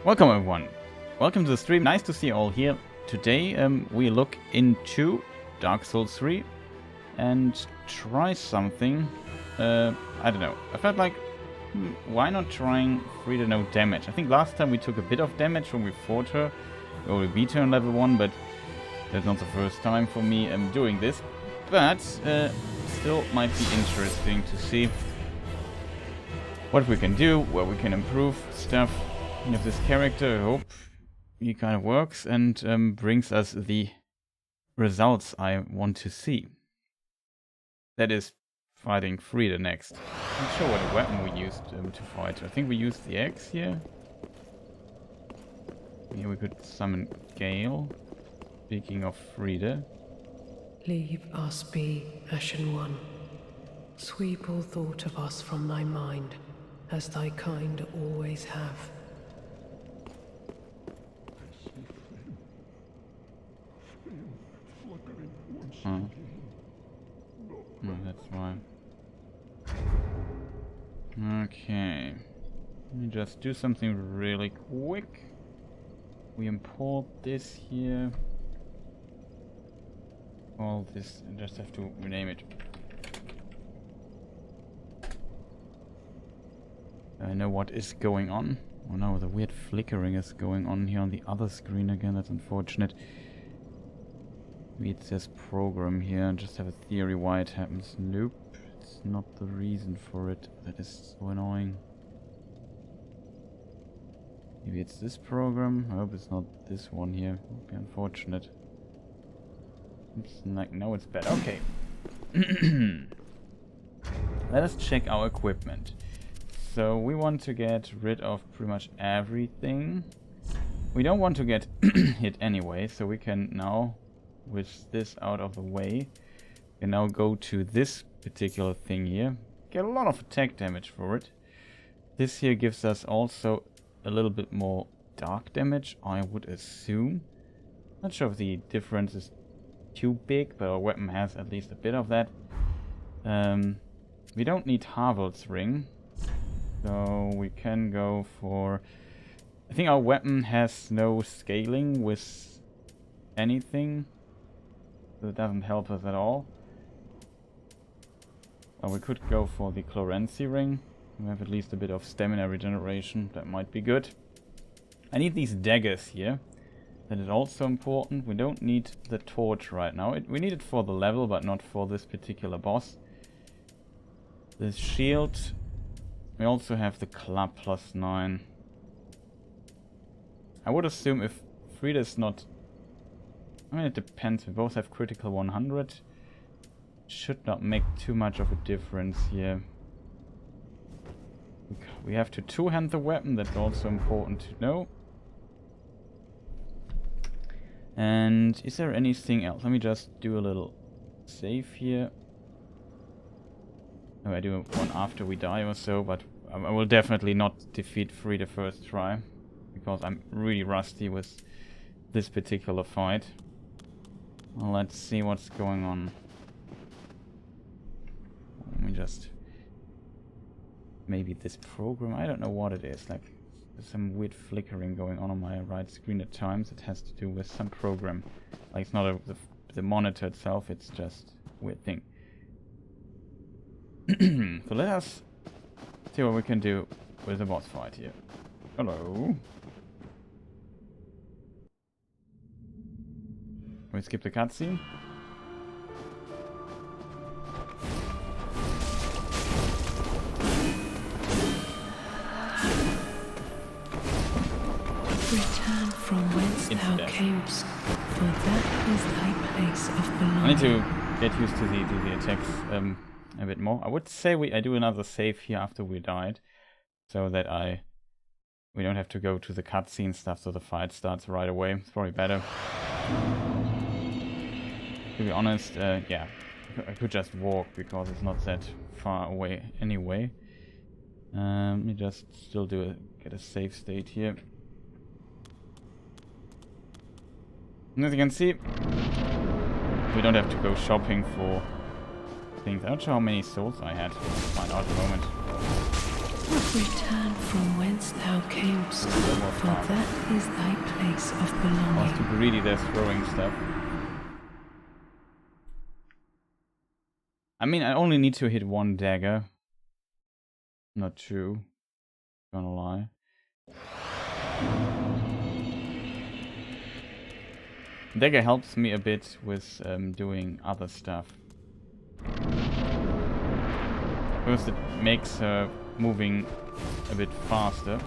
Welcome everyone. Welcome to the stream. Nice to see you all here. Today we look into Dark Souls 3 and try something. I don't know. I felt like, why not trying Friede no damage? I think last time we took a bit of damage when we fought her, or we beat her on level 1, but that's not the first time for me doing this. But still might be interesting to see what we can do, where we can improve stuff. If this character, I hope he kind of works and brings us the results I want to see. That is fighting Friede next. I'm not sure what weapon we used to fight her. I think we used the axe here. Here we could summon Gale. Speaking of Friede. Leave us be, Ashen One. Sweep all thought of us from thy mind, as thy kind always have. No, that's why. Okay. Let me just do something really quick. We import this here. All this, and just have to rename it. I know what is going on. Oh no, the weird flickering is going on here on the other screen again. That's unfortunate. Maybe it says program here and just have a theory why it happens. Nope, it's not the reason for it. That is so annoying. Maybe it's this program. I hope it's not this one here. Would be unfortunate. Oops, like, no, it's bad. Okay. Let us check our equipment. So we want to get rid of pretty much everything. We don't want to get hit anyway, so we can now, with this out of the way, we can now go to this particular thing here. Get a lot of attack damage for it. This here gives us also a little bit more dark damage, I would assume. Not sure if the difference is too big, but our weapon has at least a bit of that. We don't need Havel's ring, so we can go for... I think our weapon has no scaling with anything, so it doesn't help us at all. We could go for the Clorency ring. We have at least a bit of stamina regeneration. That might be good. I need these daggers here. That is also important. We don't need the torch right now. We need it for the level, but not for this particular boss. This shield. We also have the club +9. I would assume if Friede is not... I mean, it depends. We both have critical 100. Should not make too much of a difference here. We have to two-hand the weapon. That's also important to know. And is there anything else? Let me just do a little save here. Oh, I do one after we die or so, but I will definitely not defeat Friede first try, because I'm really rusty with this particular fight. Well, let's see what's going on. Let me just... Maybe this program, I don't know what it is, like there's some weird flickering going on my right screen at times. It has to do with some program. Like it's not the monitor itself, it's just a weird thing. So let us see what we can do with the boss fight here. Hello. We skip the cutscene. Return from whence thou camest, for that is thy place of belonging. I need to get used to the attacks a bit more. I would say I do another save here after we died, so that we don't have to go to the cutscene stuff, so the fight starts right away. It's probably better. To be honest, yeah, I could just walk because it's not that far away anyway. Let me just still get a save state here. And as you can see, we don't have to go shopping for things. I'm not sure how many souls I had. Find out in a moment. Return from whence thou camest, for that is thy place of I was belonging. too greedy there throwing stuff. I mean, I only need to hit one dagger. Not two. Gonna lie. Dagger helps me a bit with doing other stuff. First, it makes her moving a bit faster.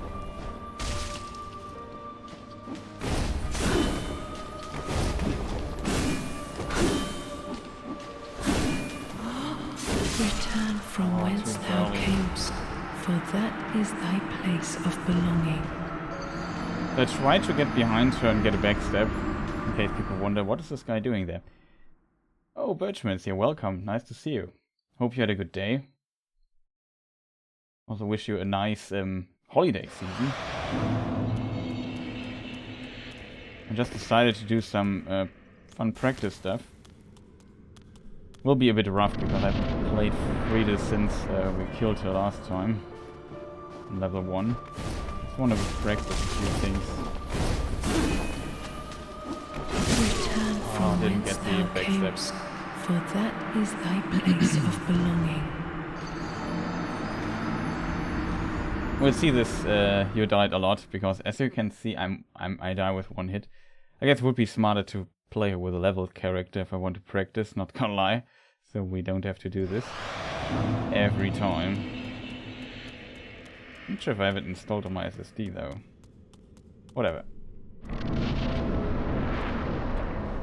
Return from whence thou camest, for that is thy place of belonging. I try to get behind her and get a backstep, in case people wonder, what is this guy doing there? Oh, Birchman's here, welcome, nice to see you. Hope you had a good day. Also wish you a nice holiday season. I just decided to do some fun practice stuff. Will be a bit rough because I haven't played Friede since we killed her last time. Level 1. Just want to practice a few things. Return from didn't whence get the thou backstep. camest, for that is thy place of belonging. We'll see this. You died a lot because, as you can see, I die with one hit. I guess it would be smarter to play with a leveled character if I want to practice. Not gonna lie, so we don't have to do this every time. Not sure if I have it installed on my SSD though. Whatever.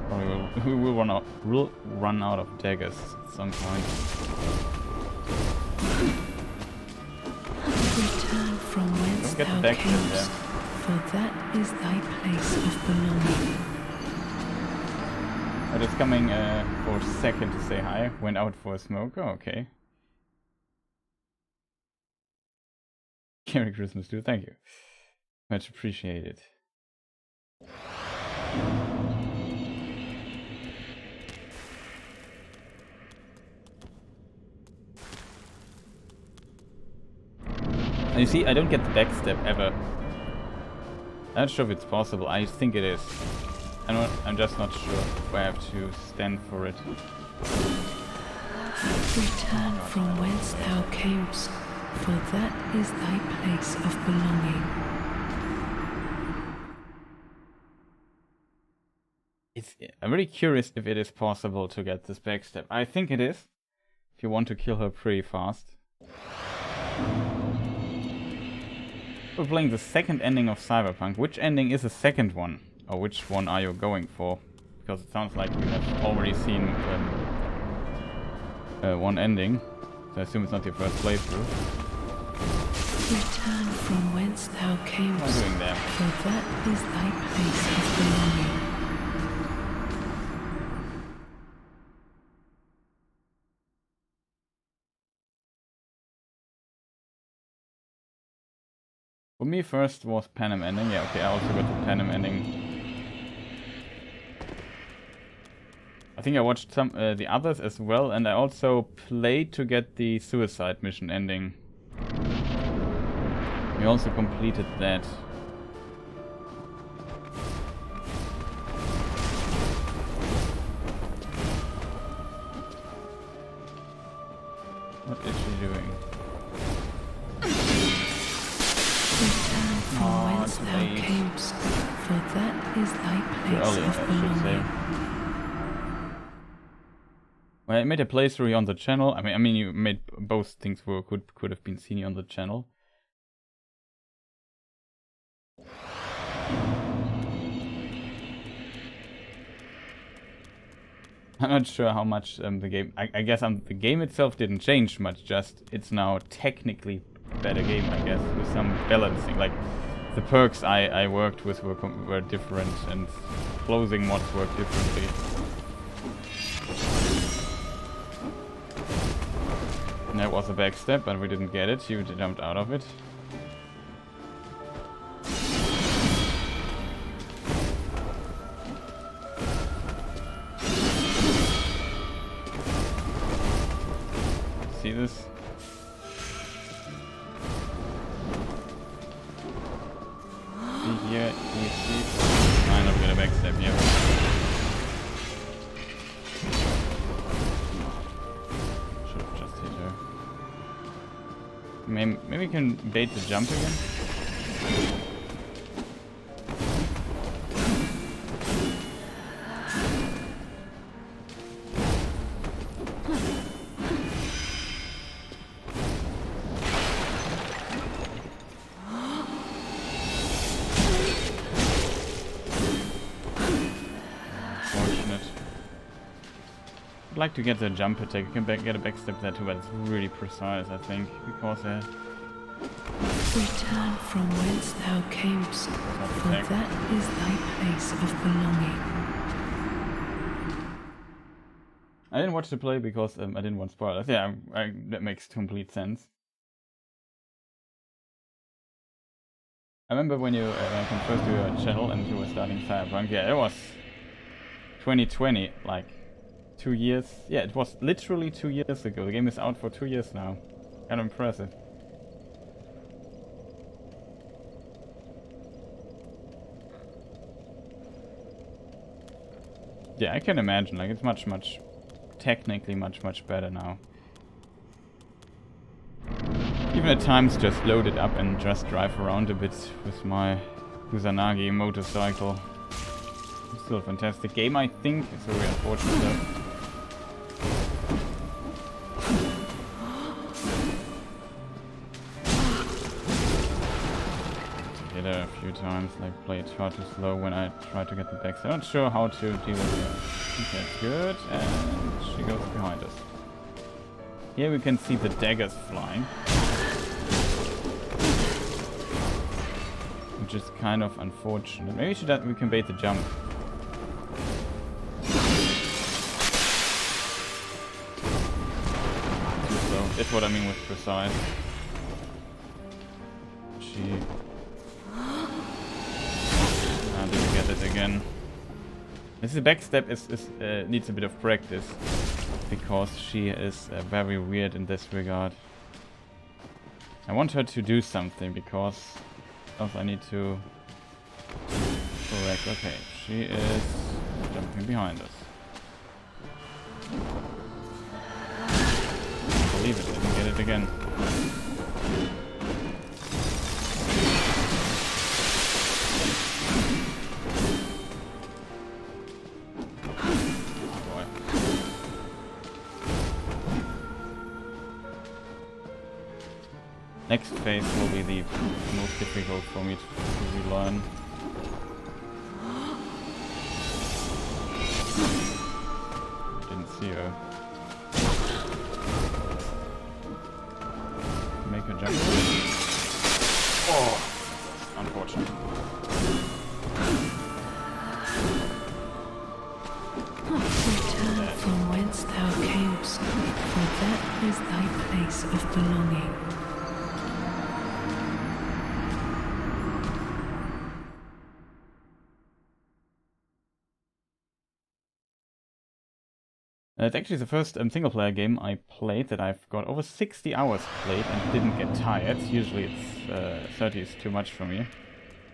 Probably we'll run out of daggers at some point. Return from whence Don't get the thou backstep camest, there. for that is thy place of belonging. Oh, just coming for a second to say hi. Went out for a smoke. Oh, okay. Merry Christmas, dude. Thank you. Much appreciated. And you see, I don't get the backstep ever. I'm not sure if it's possible. I think it is. I'm just not sure if I have to stand for it. Return from whence thou camest, for that is thy place of belonging. I'm really curious if it is possible to get this backstep. I think it is. If you want to kill her pretty fast. We're playing the second ending of Cyberpunk. Which ending is the second one? Or which one are you going for? Because it sounds like you have already seen one ending. So I assume it's not your first playthrough. Return from whence thou What am I camest, doing there? for that is thy place of belonging. For me, first was Panem ending. Yeah, okay, I also got the Panem ending. I think I watched some the others as well, and I also played to get the suicide mission ending. We also completed that. What is she doing? Return from whence too thou late. camest, for that is thy Too place early, of I should say. belonging. Well, I made a playthrough on the channel. I mean, you made both things were could have been seen on the channel. I'm not sure how much the game. I guess the game itself didn't change much. Just it's now technically a better game, I guess, with some balancing. Like the perks I worked with were different, and closing mods work differently. And that was a backstep, but we didn't get it. You jumped out of it. See this? here we see kind of a bit of backstep here. Should have just hit her. Maybe we can bait the jump again. I'd like to get the jump attack. You can get a backstep there too, but it's really precise, I think, because Return from whence thou camest, for that is thy place of belonging. I didn't watch the play because I didn't want spoilers. Yeah, that makes complete sense. I remember when you came first to your channel and you were starting Cyberpunk. Yeah, it was 2020, like 2 years. Yeah, it was literally 2 years ago. The game is out for 2 years now. Kind of impressive. Yeah, I can imagine. Like, it's much, technically much better now. Even at times just load it up and just drive around a bit with my Kusanagi motorcycle. It's still a fantastic game, I think. It's very unfortunate though. Hit her a few times, like play it far too slow when I try to get the back. So I'm not sure how to deal with her. Okay, that's good, and she goes behind us. Here we can see the daggers flying. Which is kind of unfortunate. Maybe we can bait the jump. Too slow. That's what I mean with precise. She... I didn't get it again. This backstep needs a bit of practice. Because she is very weird in this regard. I want her to do something because... I need to correct. Okay, she is jumping behind us. I believe it, didn't get it again. Boy. Next phase will be the most difficult for me to relearn. Didn't see her. Make her jump. Oh, unfortunate. Return from whence thou camest, for that is thy place of belonging. It's actually the first single-player game I played that I've got over 60 hours played and didn't get tired. Usually it's 30 is too much for me.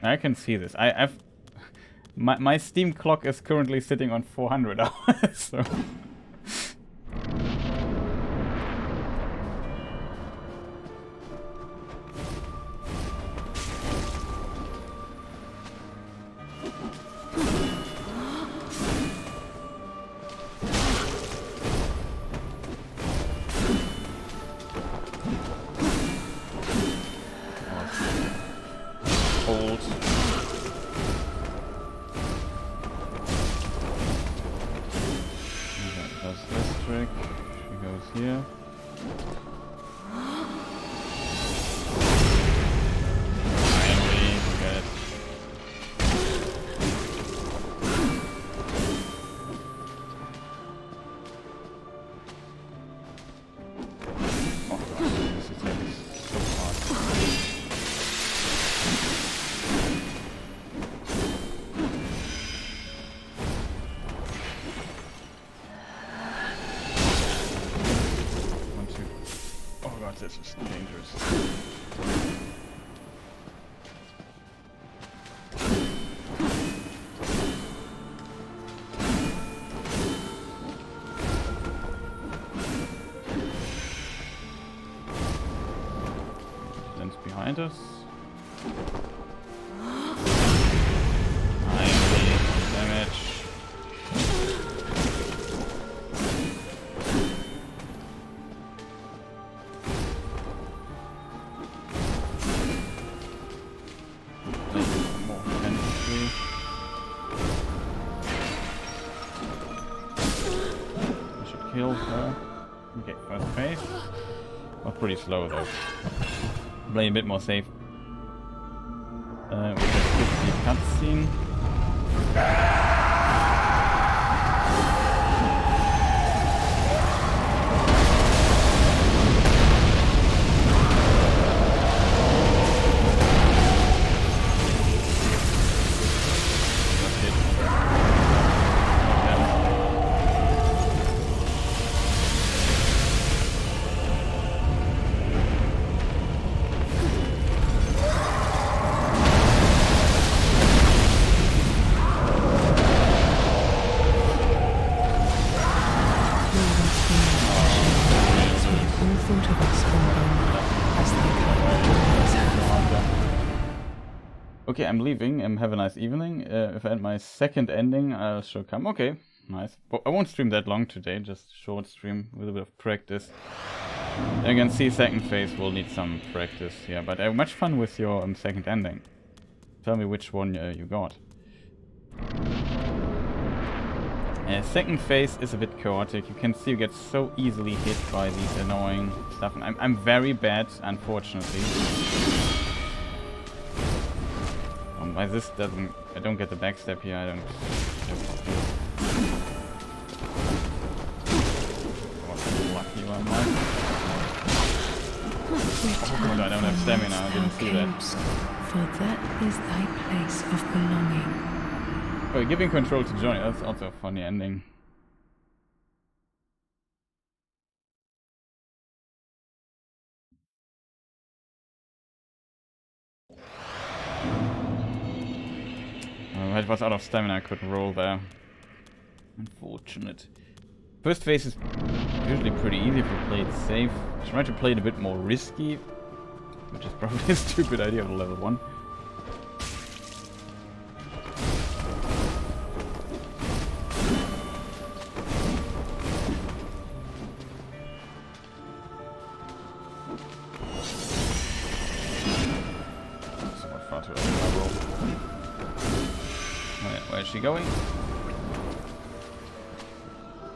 I can see this. My Steam clock is currently sitting on 400 hours. So. Hold. That does this trick. She goes here. Finally, we get it. Oh god, this is taking so fast. This is dangerous. us. Finally, damage. More fantasy. I should kill her. Okay, first phase. Was pretty slow though. Play a bit more safe. We just skip the cutscene. Okay, I'm leaving. Have a nice evening. If I end my second ending, I'll sure come. Okay, nice. But I won't stream that long today, just short stream with a bit of practice. Again, see second phase will need some practice. Yeah, but much fun with your second ending. Tell me which one you got. Second phase is a bit chaotic. You can see you get so easily hit by these annoying stuff. And I'm very bad, unfortunately. Why this doesn't... I don't get the backstep here, I don't... Oh, lucky one, oh god, I don't have stamina, I didn't see that. For that is thy place of belonging. Oh, giving control to Johnny, that's also a funny ending. I was out of stamina, I couldn't roll there. Unfortunate. First phase is usually pretty easy if you play it safe. Try to play it a bit more risky, which is probably a stupid idea of level 1. Somewhat far too early roll. Where is she going?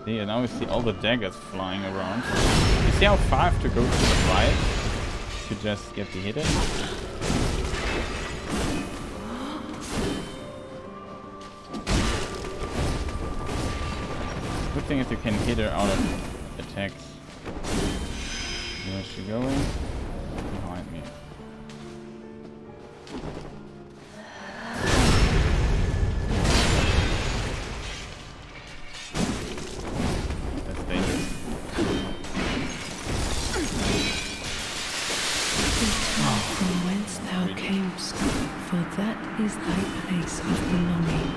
Yeah, now we see all the daggers flying around. You see how far I have to go to the right to just get the hit in? Good thing is you can hit her out of attacks. Where is she going? Behind me. That is thy place of belonging.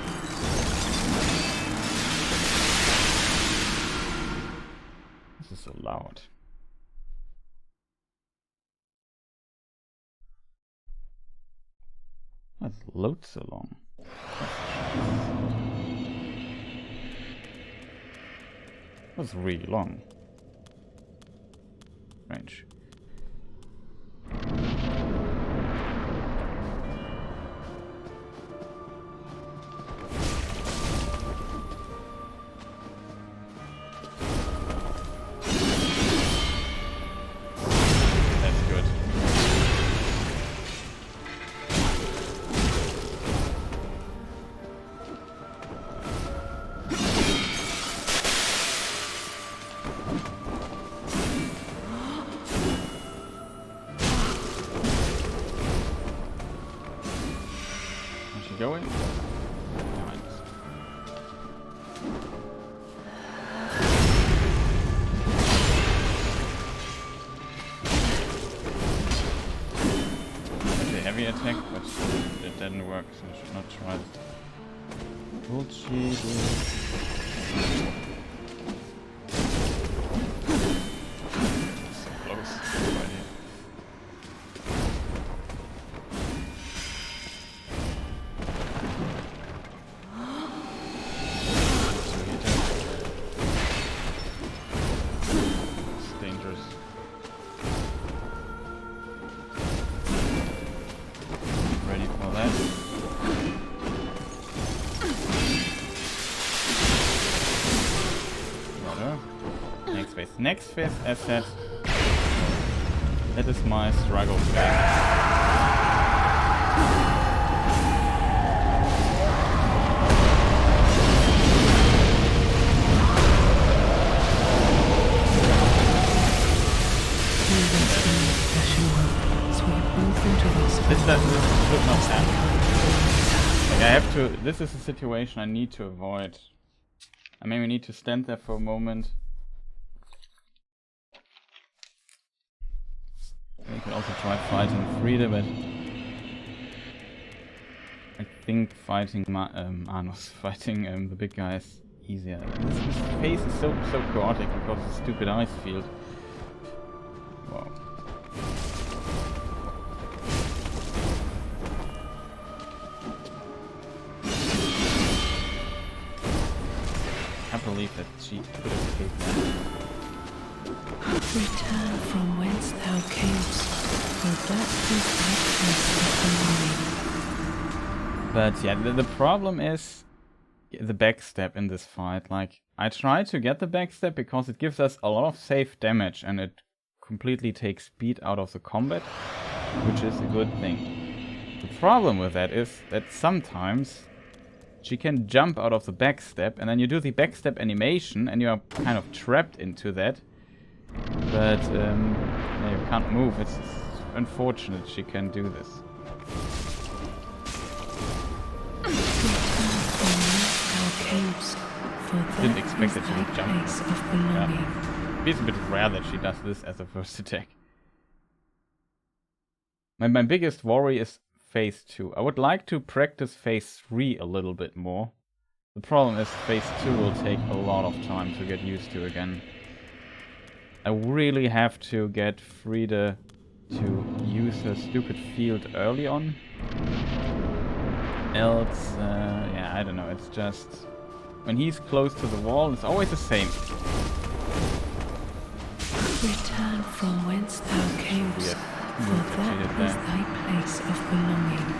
This is so loud. That's load so long. That's really long. Range. Going? Nice. Okay, heavy attack, but it didn't work, so I should not try it. Bullshit. So close. Next phase, as said, that is my struggle phase. This should not happen. Like I have to. This is a situation I need to avoid. I maybe need to stand there for a moment. You can also try fighting Friede, but I think fighting Arnos, fighting the big guy is easier. This phase is so chaotic because of the stupid ice field. Wow. I can't believe that she could escape that. Return from whence thou camest, for that is thy place of belonging. But yeah, the problem is the backstep in this fight. Like, I try to get the backstep because it gives us a lot of safe damage and it completely takes speed out of the combat, which is a good thing. The problem with that is that sometimes she can jump out of the backstep and then you do the backstep animation and you are kind of trapped into that. But yeah, you can't move. It's unfortunate she can do this. Didn't expect that she would jump. Yeah. It's a bit rare that she does this as a first attack. My biggest worry is phase 2. I would like to practice phase 3 a little bit more. The problem is phase 2 will take a lot of time to get used to again. I really have to get Friede to use her stupid field early on. Else, yeah, I don't know, it's just... When he's close to the wall, it's always the same. Return from whence thou camest, for that is thy place of belonging.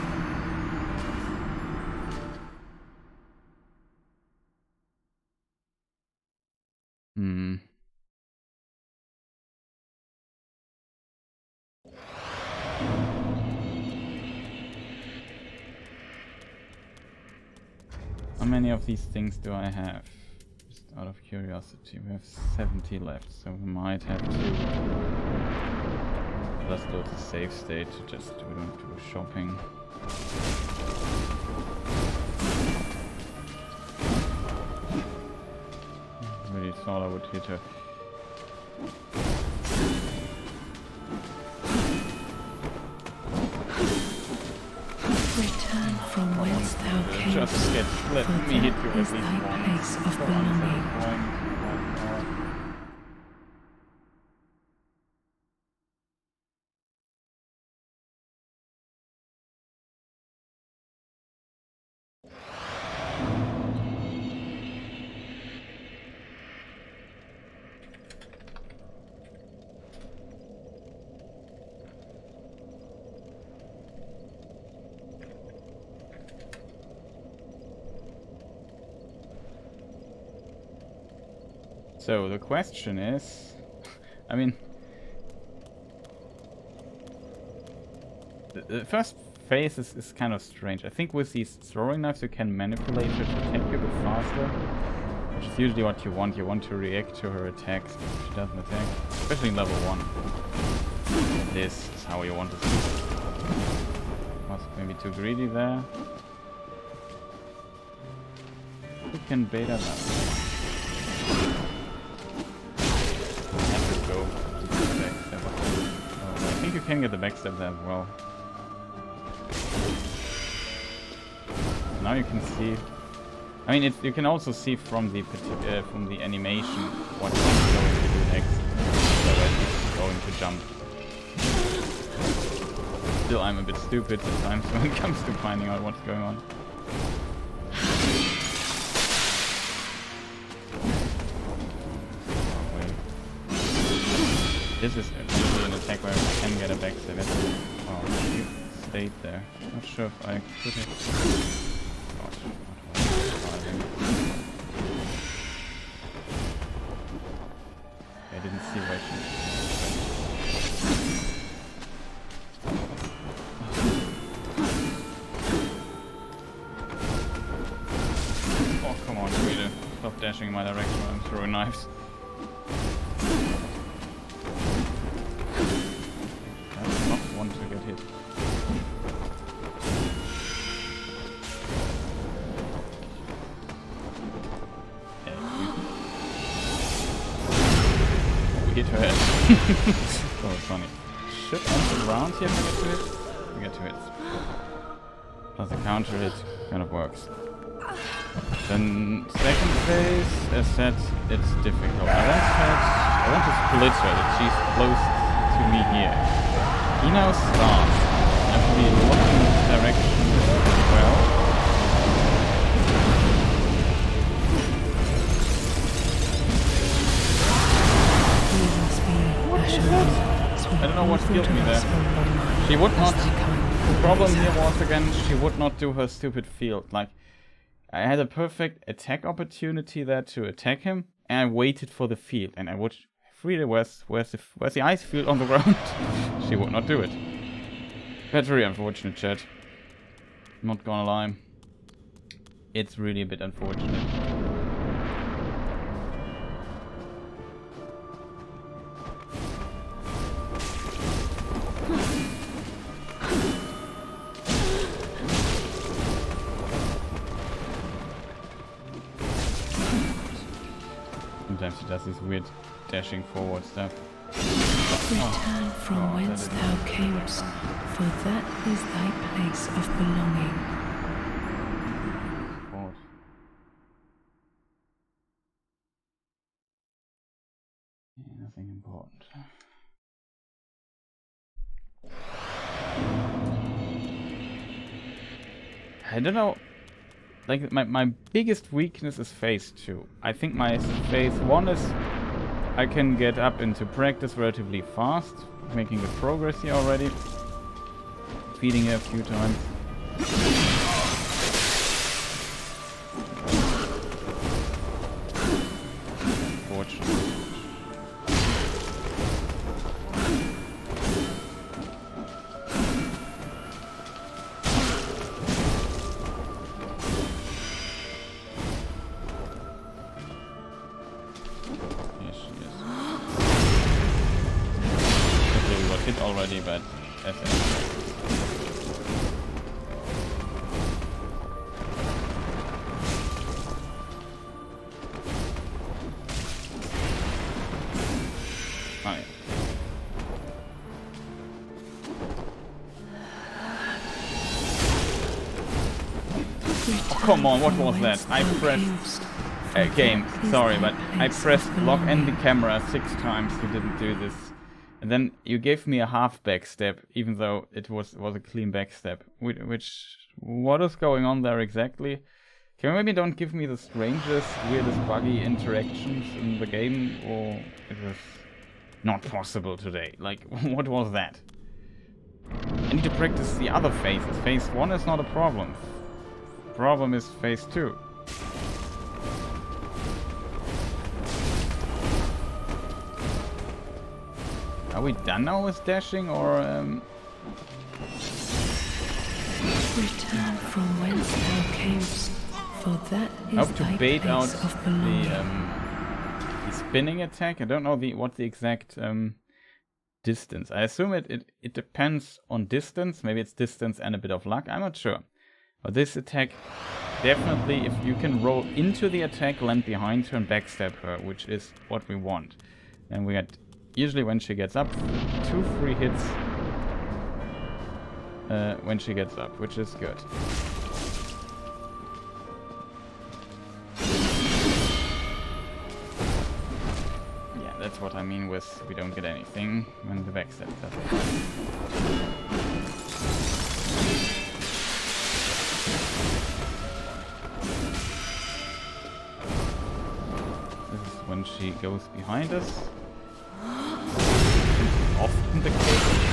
How many of these things do I have? Just out of curiosity. We have 70 left, so we might have to... Let's go to save state, just we don't do shopping. I really thought I would hit her. Return from whence thou camest, Just get, let me hit you at is least thy once. place of belonging. So the question is, I mean, the first phase is kind of strange. I think with these throwing knives you can manipulate her to attack you a bit faster, which is usually what you want. You want to react to her attacks if she doesn't attack, especially in level 1. This is how you want to see it. Was maybe too greedy there. Who can beta that? I think you can get the backstep there as well. Now you can see. I mean, you can also see from the animation what he's going to do next. He's going to jump. Still, I'm a bit stupid at times when it comes to finding out what's going on. This is an attack where I can get a backstab. Oh, you stayed there. Not sure if I could have. I didn't see where she... Oh, come on, Friede. Stop dashing in my direction when I'm throwing knives. I do not want to get hit. Hit her head. That was funny. Should end the round here to get to it. We get to it. Plus the counter hit kind of works. Then second phase, as said, it's difficult. I want to split her, that she's close to me here. He now starts. I have to be looking in this direction as well. I don't know what killed me there. She would not... The problem here was, again, she would not do her stupid field. Like, I had a perfect attack opportunity there to attack him, and I waited for the field. And I would... Friede, where's the ice field on the ground? She would not do it. Very unfortunate, chat. Not gonna lie. It's really a bit unfortunate. Sometimes she does this weird dashing forward stuff. Return from whence thou camest, for that is thy place of belonging. Forward. Yeah, nothing important. I don't know. Like, my biggest weakness is phase 2. I think my phase 1 is I can get up into practice relatively fast, making good progress here already. Feeding her a few times. Unfortunately. Already, but that's it. Oh, yeah. Oh, come on, what was that? I pressed game, sorry, but I pressed lock and the camera 6 times. You didn't do this. And then you gave me a half backstep, even though it was a clean backstep. What is going on there exactly? Can you maybe don't give me the strangest, weirdest, buggy interactions in the game, or it was not possible today? Like, what was that? I need to practice the other phases. Phase 1 is not a problem. Problem is phase 2. Are we done now with dashing, or Return from whence thou camest, for that is hope to thy bait out place of belonging. the spinning attack. I don't know what the exact distance. I assume it depends on distance. Maybe it's distance and a bit of luck. I'm not sure. But this attack, definitely, if you can roll into the attack, land behind her and backstab her, which is what we want. And we get... Usually when she gets up, 2 free hits when she gets up, which is good. Yeah, that's what I mean with we don't get anything when the backstab does it. This is when she goes behind us. Often the case.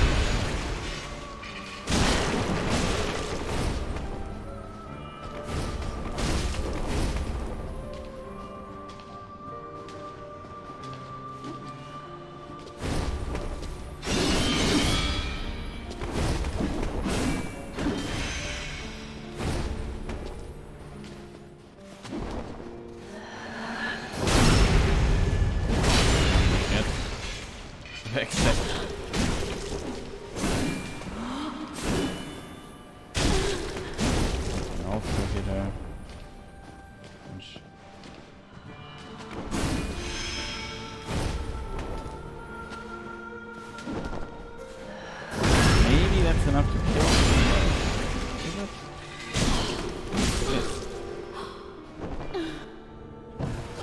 enough to hit her. Which... maybe that's enough to kill me. Is it? Yes.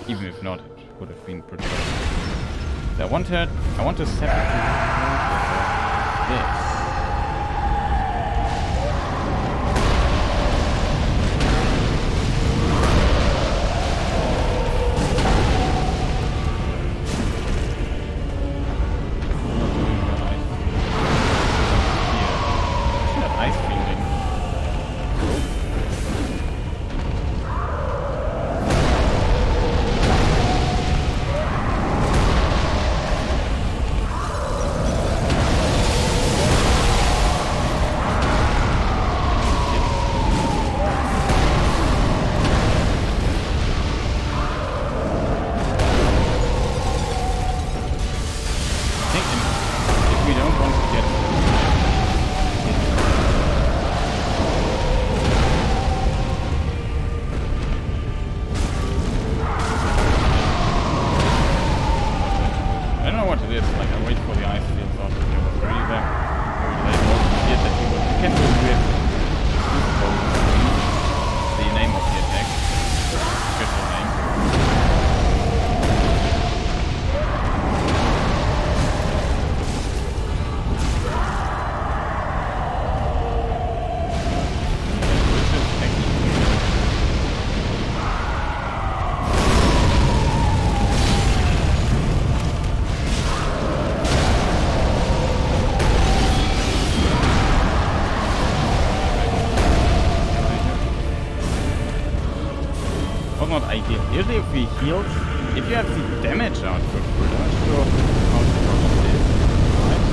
Even if not, it would have been pretty good. So I want to separate this. Not ideal. Usually if we heal, if you have the damage output, we're not sure how strong it is. Right?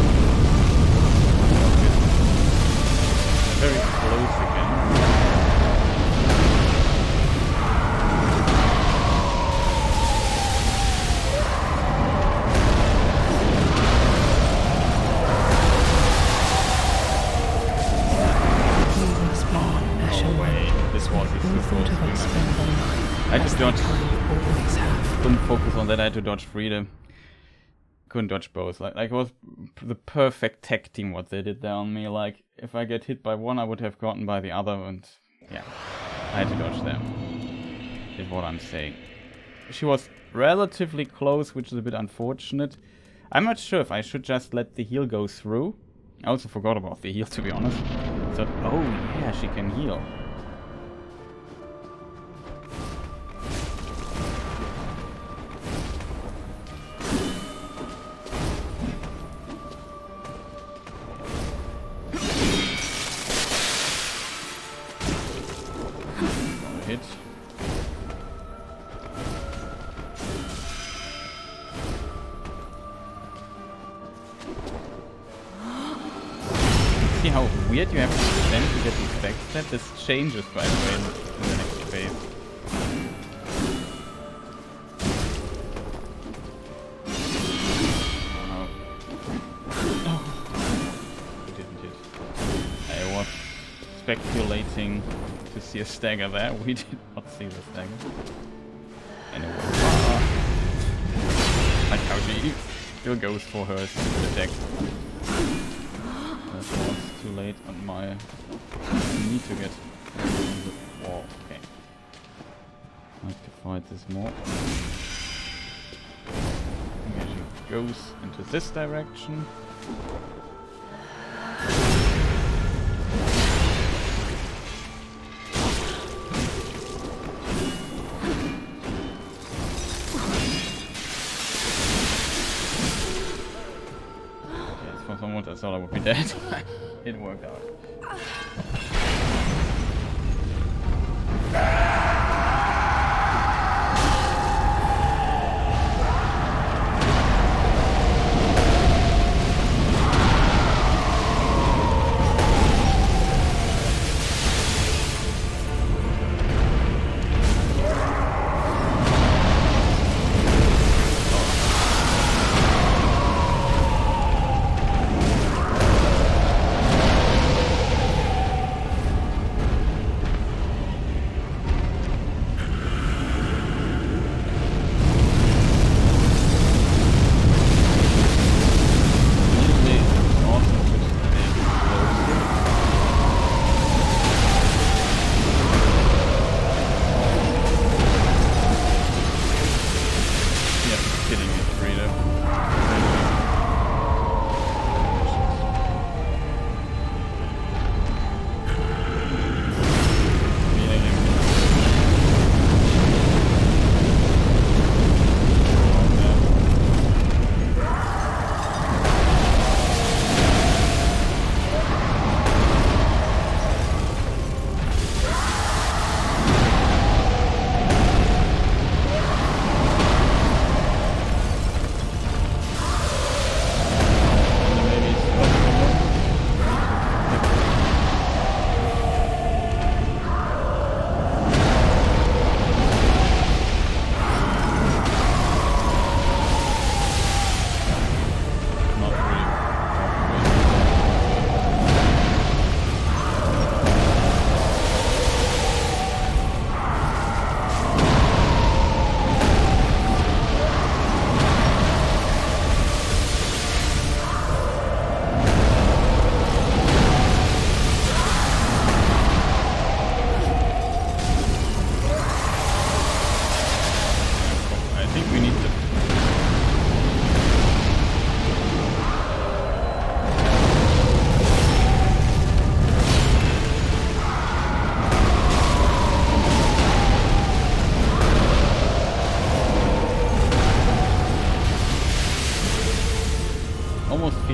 They're very close again. I just couldn't focus on that. I had to dodge Friede. Couldn't dodge both. Like it was the perfect tech team what they did there on me. Like if I get hit by one, I would have gotten by the other, and yeah, I had to dodge them. Is what I'm saying. She was relatively close, which is a bit unfortunate. I'm not sure if I should just let the heal go through. I also forgot about the heal, to be honest. So, oh yeah, she can heal. Hit. See how weird you have to defend to get these backstab? This changes by the way in the next phase. Oh. He didn't hit. I was speculating to see a stagger there. We did not see the stagger. Anyway. Like how she still goes for her attack. That was too late on my need to get on the wall. Okay. I have to fight this more. Okay, she goes into this direction. I thought I would be dead. It worked out.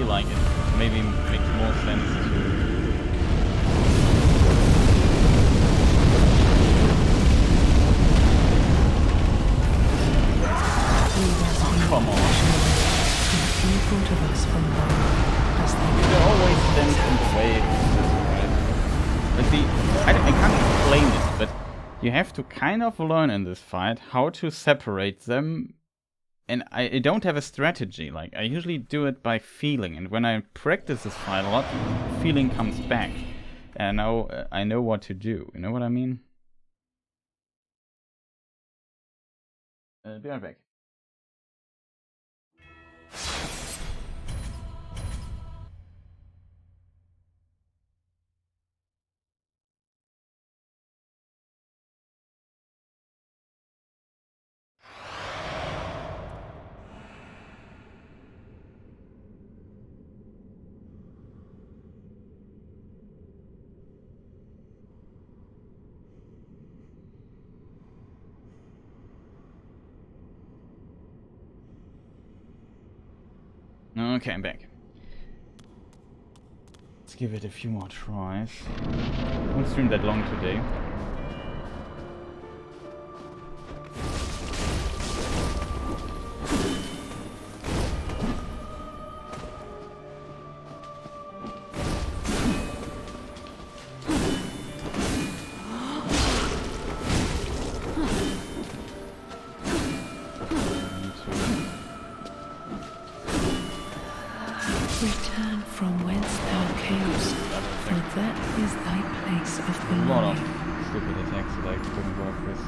feel like it maybe makes more sense to... Oh, come on. They're always stands in the way. But see, I can't explain it, but you have to kind of learn in this fight how to separate them. And I don't have a strategy. Like, I usually do it by feeling, and when I practice this fight a lot, feeling comes back. And now I know what to do. You know what I mean? Be right back. Okay, I'm back. Let's give it a few more tries. Won't stream that long today. Return from whence thou camest, for that is thy place of A lot of belonging. stupid attacks that I couldn't work with.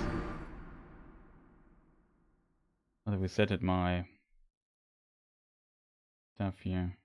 How do we set it my stuff here?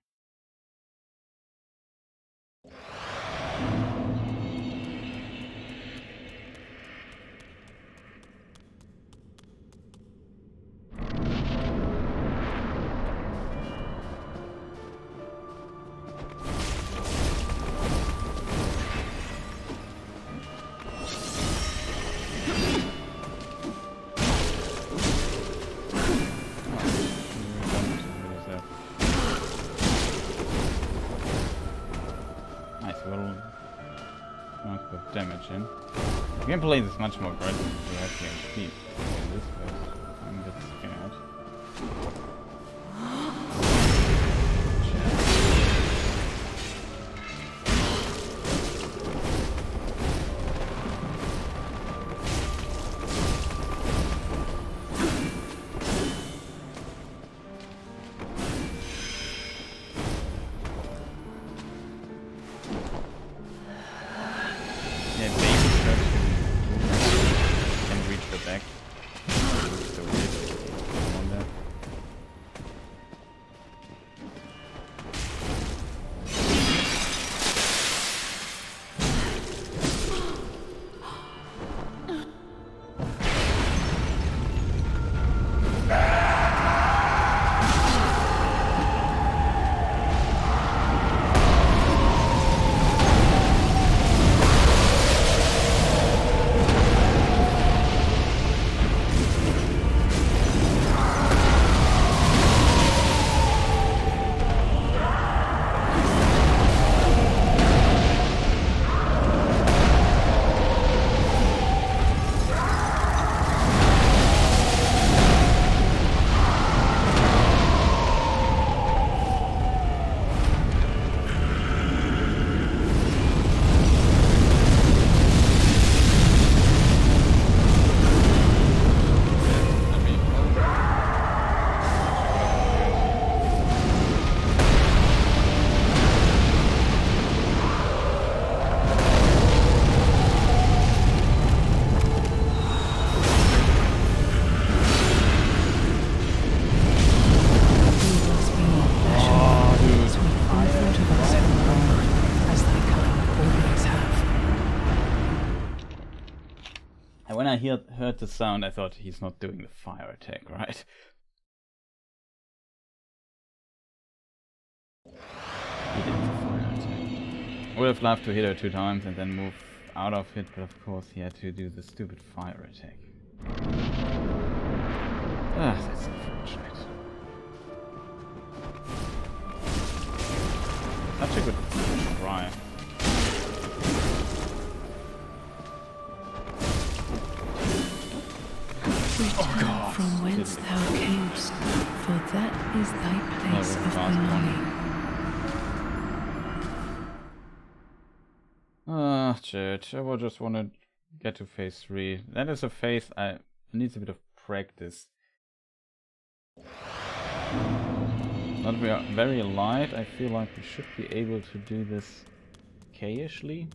Damage in. Gameplay is much more aggressive if you have the HP. This way. I'm a bit scared. When I heard the sound, I thought he's not doing the fire attack, right? He did the fire attack. Would have loved to hit her 2 times and then move out of it, but of course he had to do the stupid fire attack. Ah, that's unfortunate. such a good try. Return from whence thou camest, for that is thy place of belonging. Ah, shit. I would just want to get to phase 3. That is a phase I needs a bit of practice. Not very light. I feel like we should be able to do this okay-ishly.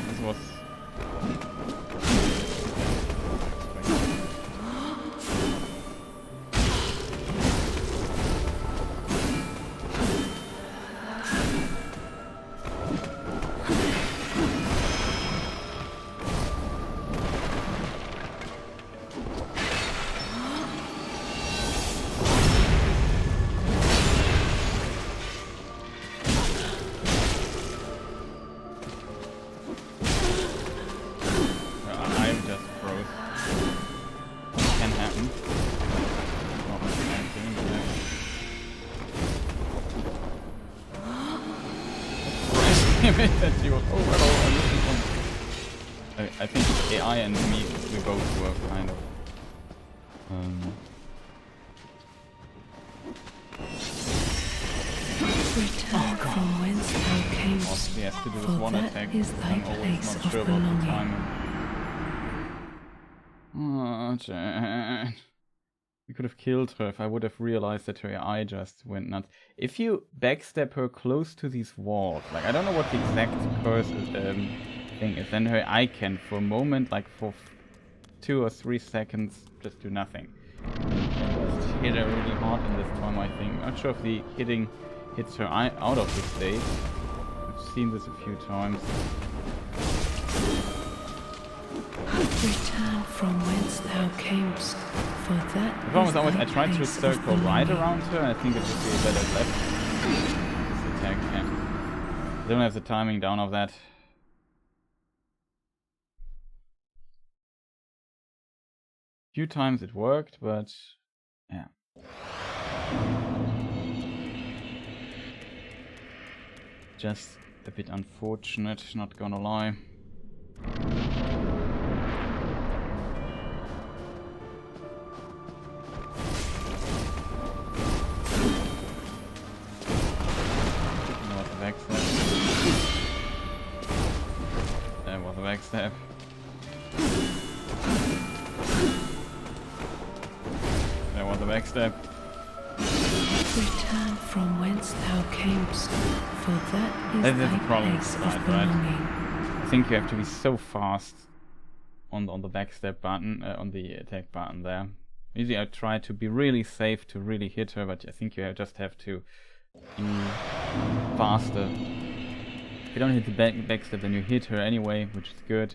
This was... that she was overall a missing one. I think AI and me, we both were kind of Return from whence thou camest, she has to do this for one that attack. is thy I'm always place not of sure about the belonging. timing. Oh, Jan. We could have killed her if I would have realized that her AI just went nuts. If you backstab her close to these walls, like I don't know what the exact curse thing is, then her eye can for a moment, like for 2 or 3 seconds, just do nothing. And just hit her really hard in this time, I think. Not sure if the hitting hits her eye out of the state. I've seen this a few times. Return from whence thou camest, for that The problem is always thy I tried to place of circle right belonging. around her, and I think it would be a better left. This attack, yeah. I don't have the timing down of that. Few times it worked, but yeah. Just a bit unfortunate, not gonna lie. There was a backstab. There was a backstab. Return from whence thou camest, for that is That is thy the problem place with of that, right? belonging. I think you have to be so fast on the backstab button, on the attack button there. Usually I try to be really safe to really hit her, but I think you just have to be faster. If you don't hit the backstab, then you hit her anyway, which is good.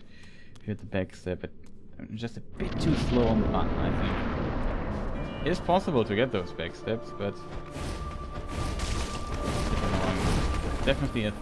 If you hit the backstab, but I'm just a bit too slow on the button, I think. It is possible to get those backstabs, but it's definitely a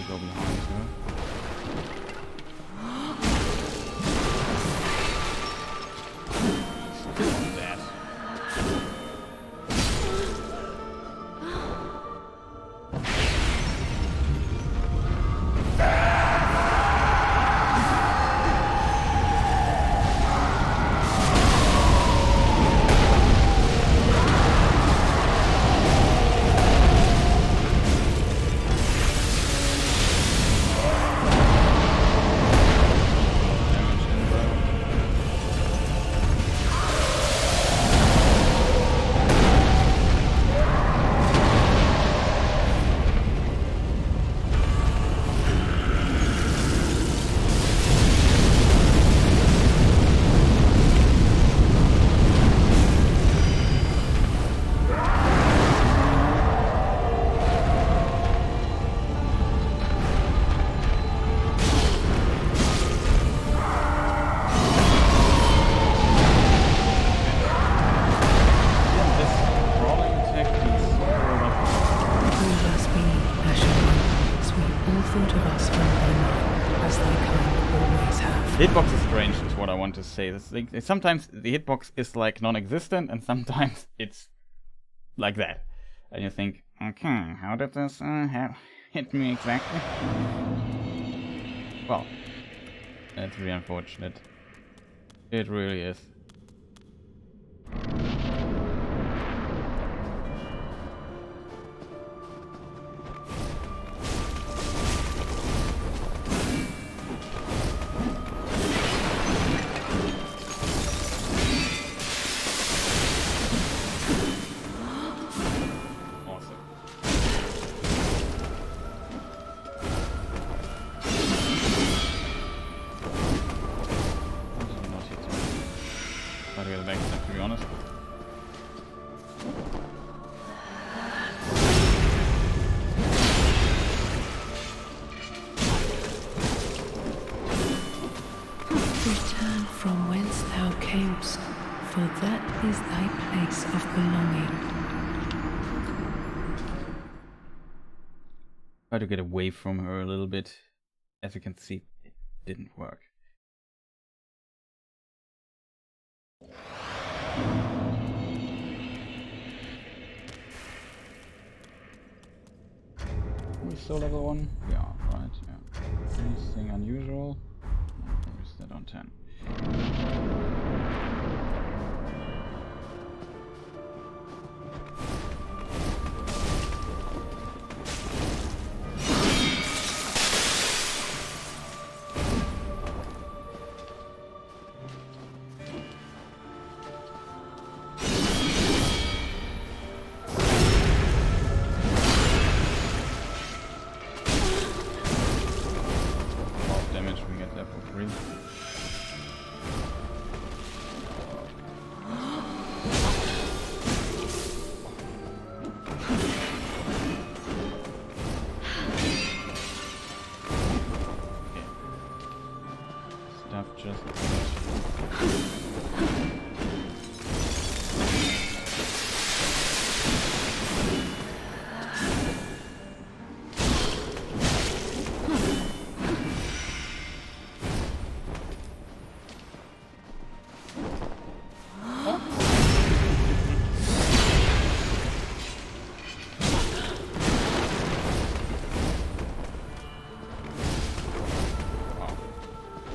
go behind her. Still not dead. The hitbox is strange, is what I want to say. Sometimes the hitbox is like non-existent, and sometimes it's like that. And you think, okay, how did this hit me exactly? Well, that's really unfortunate. It really is. To be honest. Return from whence thou camest, for that is thy place of belonging. Try to get away from her a little bit. As you can see, it didn't work. We still level 1? Yeah, right, yeah. Anything unusual? No, we're still on 10.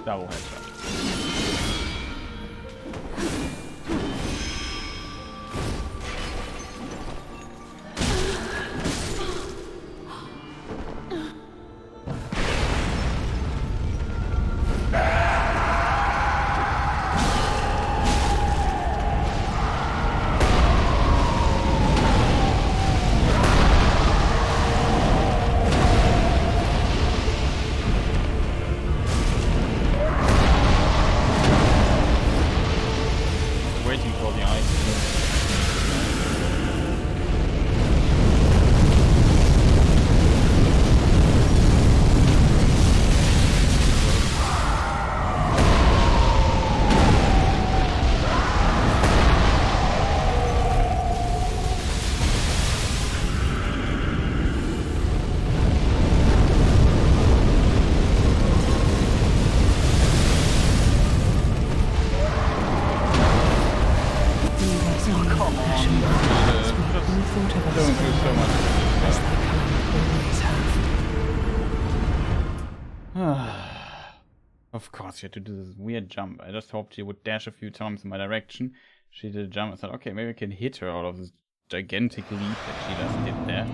Double headshot. Of course, she had to do this weird jump. I just hoped she would dash a few times in my direction. She did a jump. I thought, okay, maybe I can hit her out of this gigantic leap that she just did there.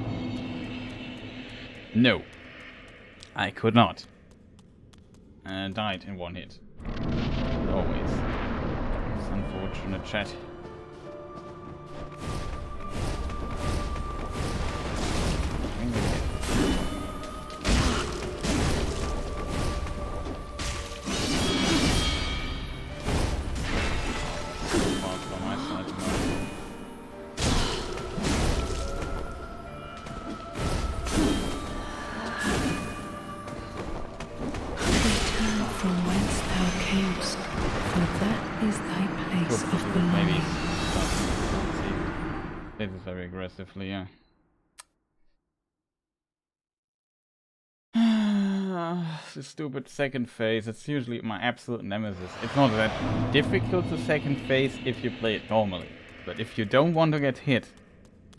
No. I could not. And died in one hit. Always. It's unfortunate, chat. This is very aggressively, yeah. The stupid second phase, it's usually my absolute nemesis. It's not that difficult to second phase if you play it normally. But if you don't want to get hit,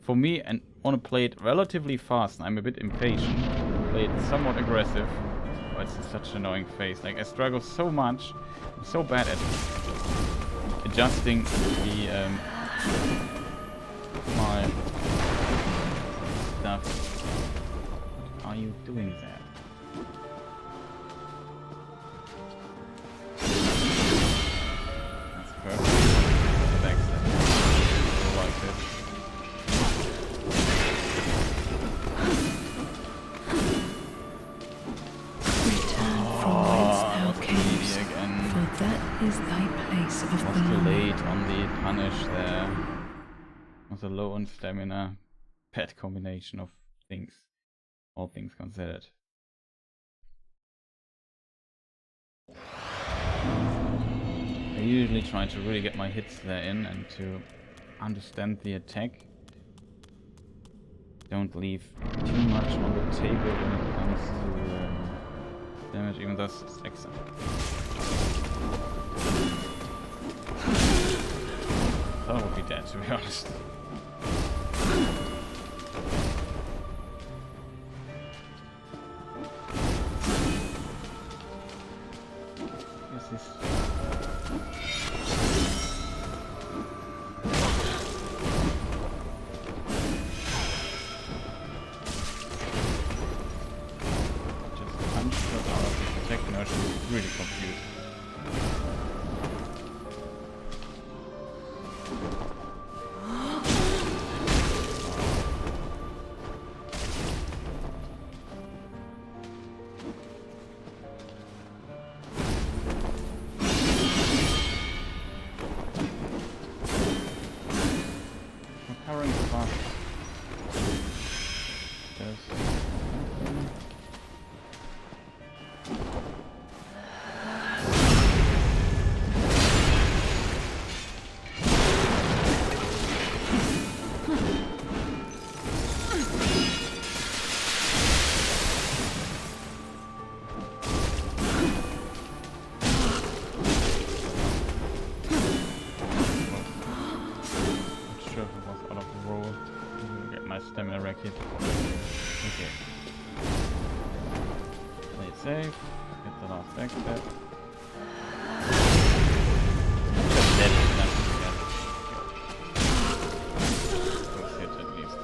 for me, and want to play it relatively fast, and I'm a bit impatient, play it somewhat aggressive, but it's such an annoying phase. Like, I struggle so much, I'm so bad at adjusting the, my stuff. What are you doing there? That's perfect. The backstep. I like this. Return from whence thou camest, for that is thy place of belonging. Was too late on the punish there. Was a low on stamina. Bad combination of things. All things considered. I usually try to really get my hits there in and to understand the attack. Don't leave too much on the table when it comes to damage, even though it's excellent. I thought I would be dead, to be honest. This is... just punch her out of the attack. Now she's really confused. Stamina racket. Okay. Play it safe. Get the last backstep. Just dead enough to get. First hit at least.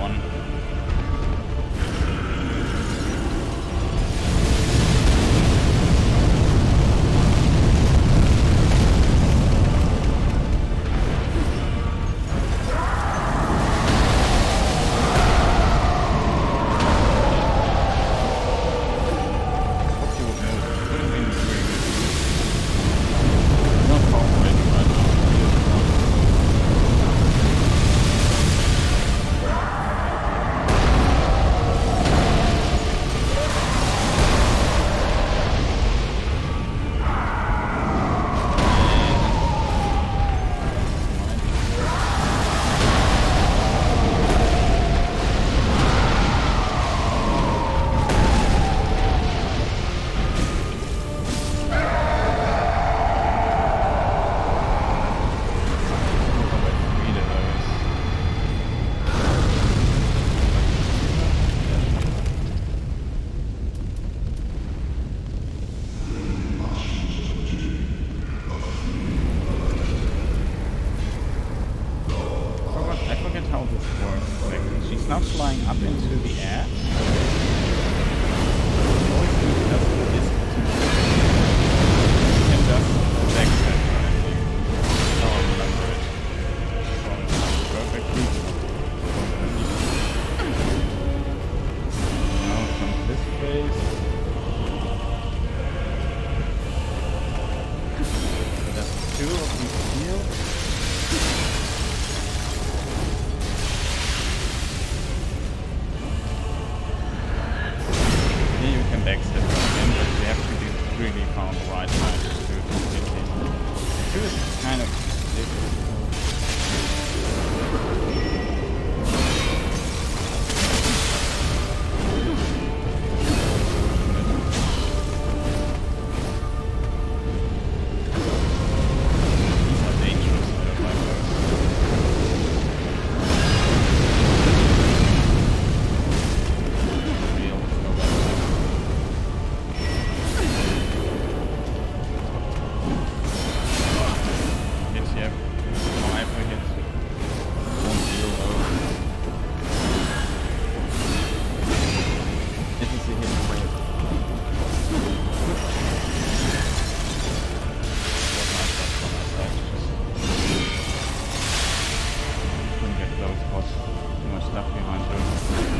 one.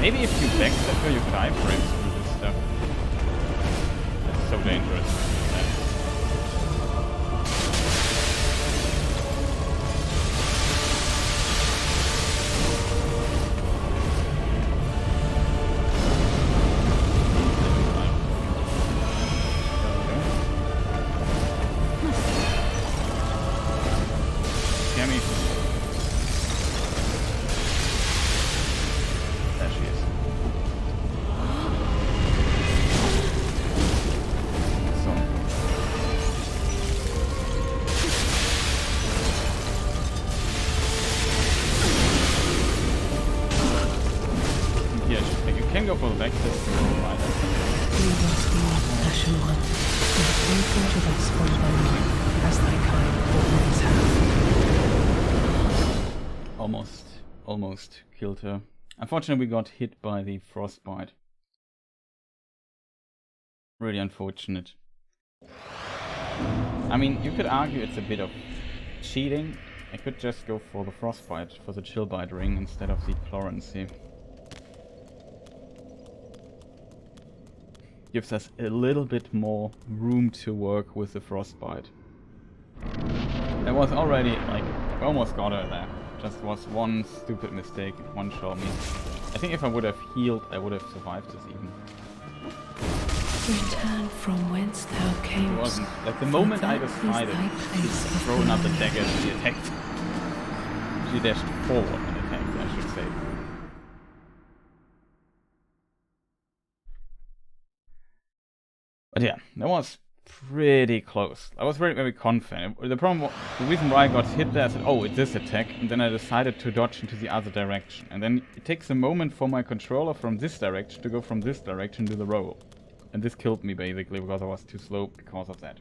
Maybe if you backstep her, you could iframe through this stuff. That's so dangerous. Can go for the back step. We must be Ashen One, and faithful to thy spawn bone, as thy kind always have. Almost killed her. Unfortunately, we got hit by the frostbite. Really unfortunate. I mean, you could argue it's a bit of cheating. I could just go for the frostbite, for the chillbite ring, instead of the chlorancy. Gives us a little bit more room to work with the frostbite. There was already, like, almost got her there. Just was one stupid mistake, one shot me. I think if I would have healed, I would have survived this even. Return from whence thou camest. It wasn't. Like, the moment I decided to throw another dagger, she attacked. She dashed forward and attacked, I should say. But yeah, that was pretty close. I was very, very confident. The reason why I got hit there, I said, oh, it's this attack, and then I decided to dodge into the other direction. And then it takes a moment for my controller from this direction to go from this direction to the roll. And this killed me basically because I was too slow because of that.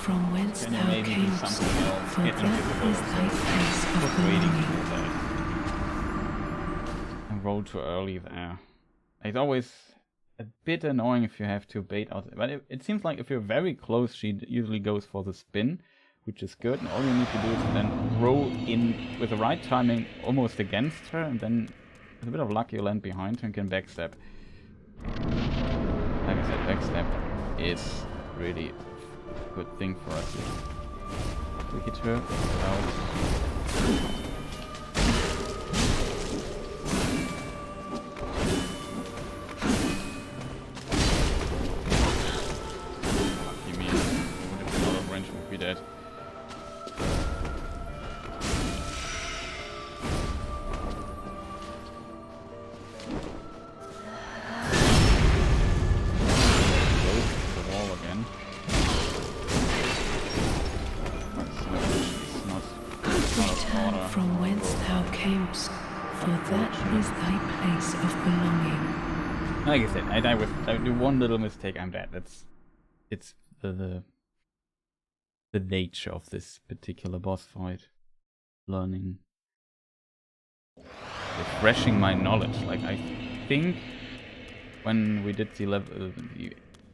from whence Can you thou maybe do camest, something else? for Get that invisible. is thy place of Just waiting belonging. for that. And roll too early there. It's always a bit annoying if you have to bait out. But it seems like if you're very close, she usually goes for the spin, which is good. And all you need to do is then roll in with the right timing almost against her, and then with a bit of luck you land behind her and can backstab. Like I said, backstab is really a good thing for us. If we hit her without... Be dead. Close the wall again. Return from whence thou camest, for that is thy place of belonging. Like I said, I do one little mistake, I'm dead. It's the nature of this particular boss fight. Learning, refreshing my knowledge. Like I think when we did the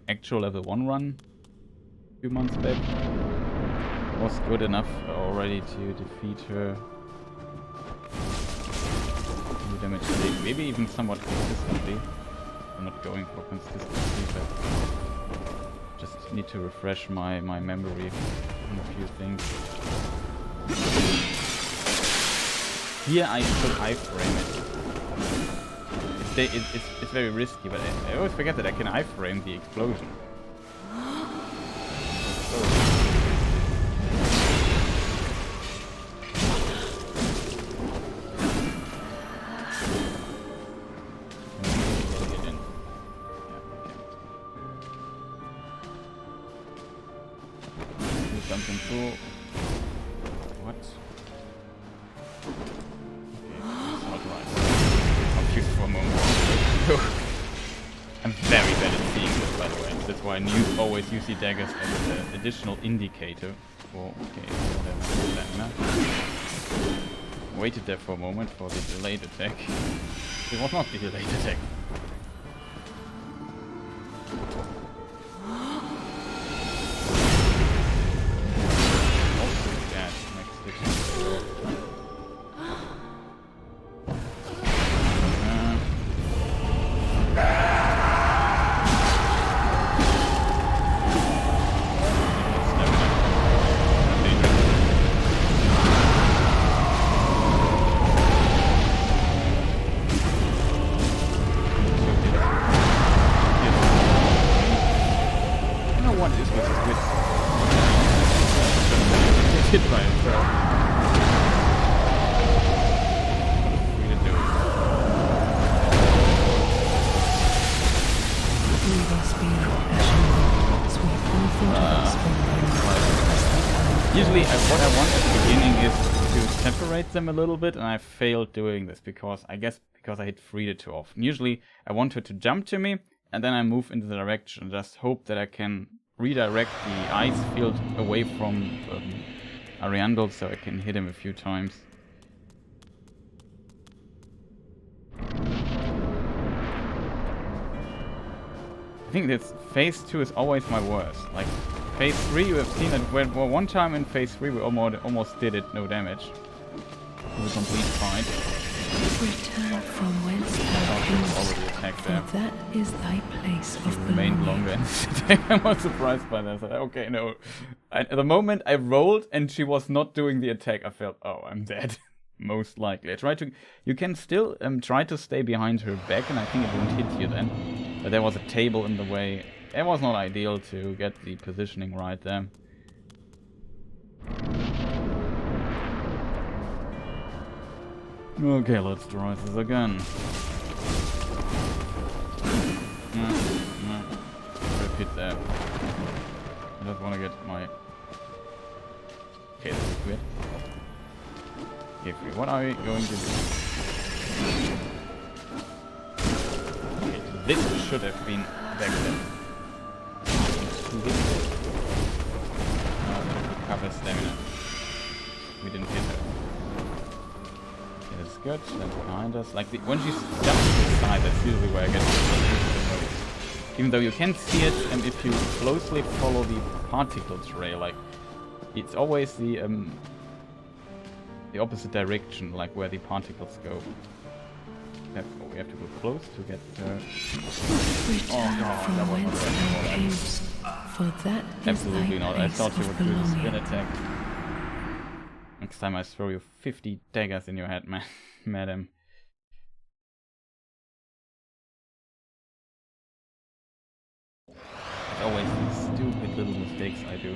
actual level 1 run a few months back, was good enough already to defeat her. Do damage today, maybe even somewhat consistently. I'm not going for consistency, but just need to refresh my memory on a few things. Here I could iframe it. It's very risky, but I always forget that I can iframe the explosion. Something cool. What? Okay, that's not right. Confused for a moment. I'm very bad at seeing this, by the way. That's why I always use the daggers as an additional indicator for... Okay, whatever. Waited there for a moment for the delayed attack. It was not the delayed attack. Usually what I want at the beginning is to separate them a little bit, and I failed doing this because I hit Friede too often. Usually I want her to jump to me, and then I move into the direction and just hope that I can redirect the ice field away from Ariandel so I can hit him a few times. I think this phase 2 is always my worst. Like phase 3, you have seen that one time in phase 3 we almost did it, no damage. It was a complete fight. Return from whence thou camest, for that is thy place of belonging. Remained longer in this attack. I was surprised by that. I said, okay, no. At the moment I rolled and she was not doing the attack, I felt, oh, I'm dead. Most likely. You can still try to stay behind her back, and I think it won't hit you then. But there was a table in the way. It was not ideal to get the positioning right there. Okay, let's try this again. Repeat that. I just want to get my... Okay, this is weird. Okay, what are we going to do? Okay, this should have been back then. of her stamina. We didn't hit her. Okay, that's good. That's behind us. Like, when she jumps to the side, that's usually where I get the most. Even though you can see it, and if you closely follow the particle trail, like, it's always the opposite direction, like where the particles go. We have to go close to get Return from whence thou camest, for that is absolutely thy not. I place thought you of would do the belonging. spin attack. Next time I throw you 50 daggers in your head, man, madam. It's always these stupid little mistakes I do.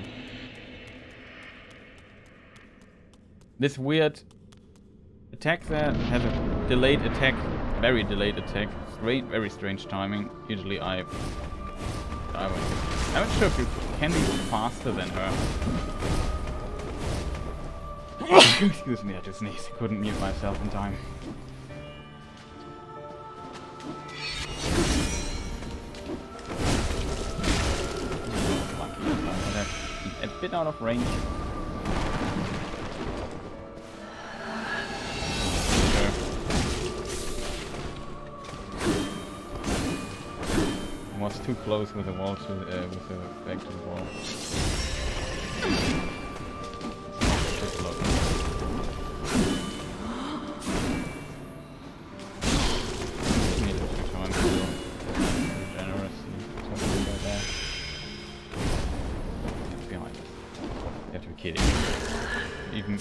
This weird attack there has a delayed attack, very delayed attack. Great, very strange timing. Usually I'm not sure if you can be faster than her. Excuse me, I just sneezed. Couldn't mute myself in time. A bit out of range. Was too close with the wall to with the back to the wall. Too close. Need a few times to regenerate. Something like that. It's behind us. You have to be kidding. Even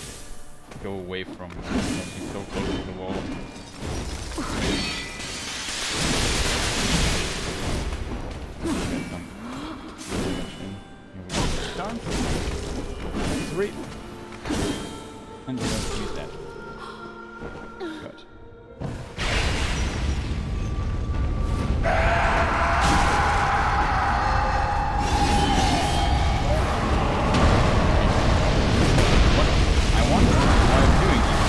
go away from it. She's so close to the wall. Three. And you don't use that. Good. What? I wonder what I'm doing here.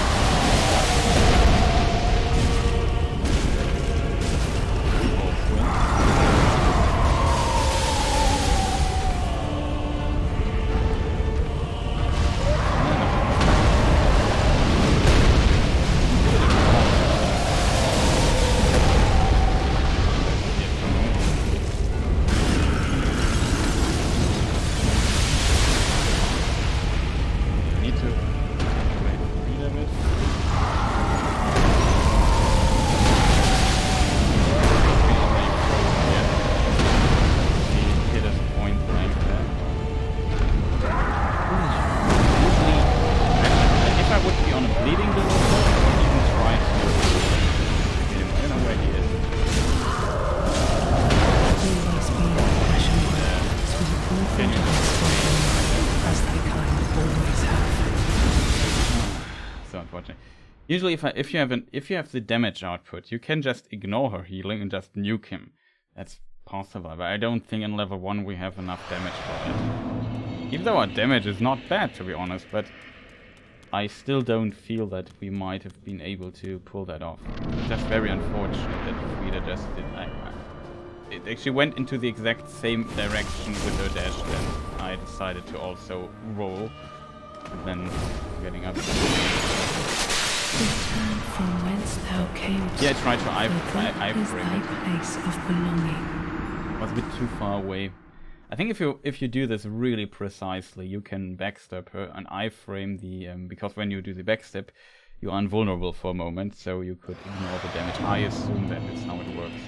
Usually, if you have the damage output, you can just ignore her healing and just nuke him. That's possible, but I don't think in level 1 we have enough damage for that. Even though our damage is not bad, to be honest, but I still don't feel that we might have been able to pull that off. It's just very unfortunate that Friede just did. It actually went into the exact same direction with her dash, then I decided to also roll, and then getting up. Return from whence thou camest. Yeah, I tried to iframe it. Place of belonging. It was a bit too far away. I think if you do this really precisely, you can backstab her and iframe the because when you do the backstep, you are invulnerable for a moment, so you could ignore the damage. I assume that is how it works.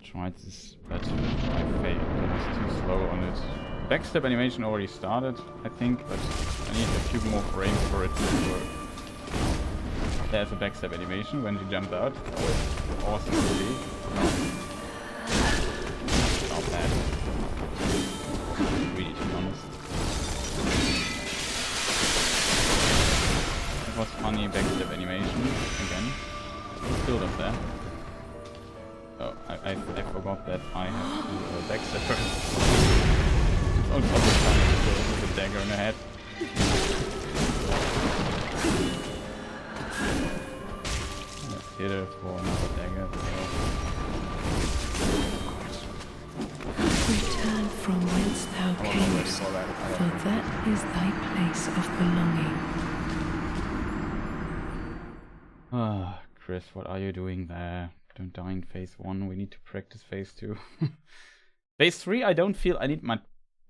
Tried this, but I failed. I was too slow on it. Backstep animation already started, I think, but I need a few more frames for it to work. There's a backstep animation when she jumped out. Always awesome to see. Not bad. Really, to be honest. It was funny backstep animation again. Still does that. Oh, I forgot that I have to backstep her. On top of the with a dagger in her head. Let's hit her for another dagger. that is thy place of belonging. Ah, Chris, what are you doing there? Don't die in phase 1. We need to practice phase 2. Phase 3, I don't feel I need my...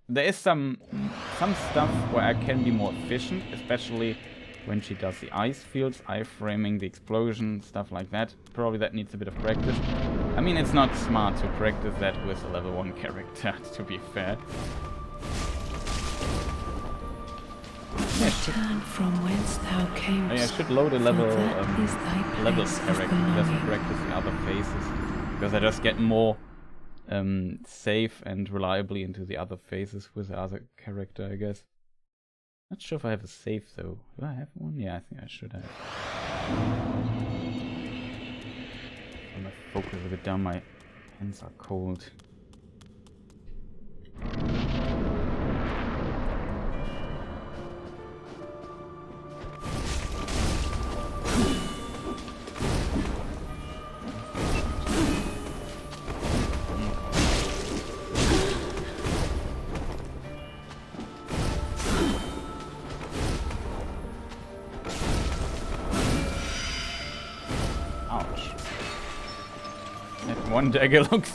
There is some stuff where I can be more efficient, especially when she does the ice fields, iframing, the explosion, stuff like that. Probably that needs a bit of practice. I mean, it's not smart to practice that with a level 1 character, to be fair. Return from whence thou camest. I should load a level level place character just to practice the other phases, because I just get more safe and reliably into the other phases with the other character, I guess. Not sure if I have a save though. Do I have one? Yeah, I think I should have. My focus is a bit down. My hands are cold. One dagger looks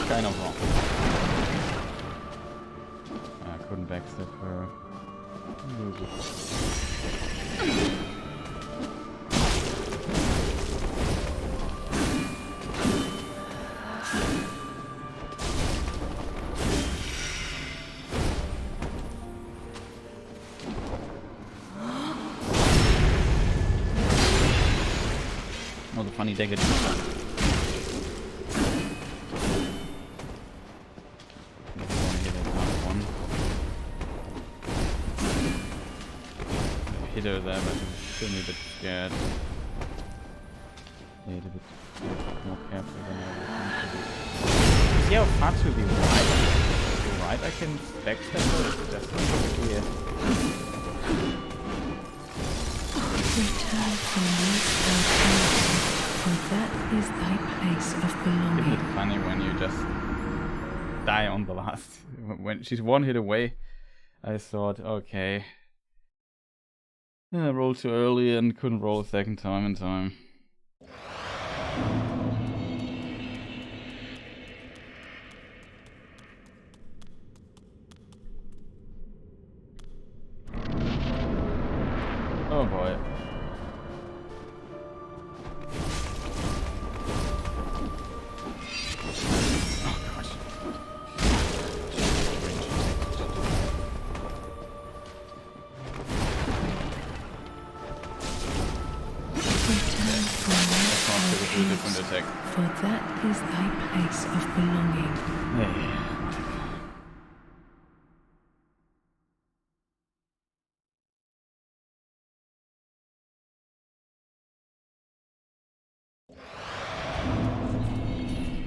kind of wrong. I couldn't backstep her. Oh, the funny dagger. Hit her there, but I'm still a bit scared. Need a bit more careful than I would think. See how far to the right? To the right I can backstep her? That's weird. Return from whence thou camest, for that is thy place of belonging. Isn't it funny when you just die on the last... When she's one hit away, I thought, okay... I rolled too early and couldn't roll a second time in time. Oh boy. Oh gosh. Different attack. For that is thy place of belonging. Hey.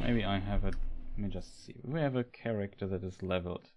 Maybe I have a... Let me just see. We have a character that is leveled.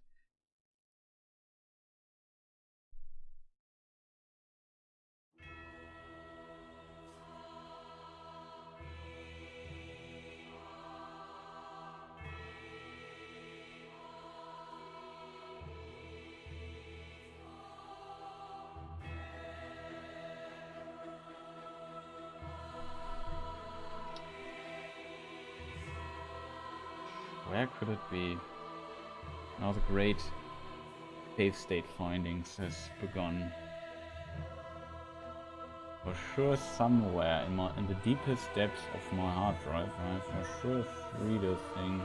Where could it be? Now the great cave state findings has begun. For sure somewhere in the deepest depths of my hard drive I have for sure a Friede thing.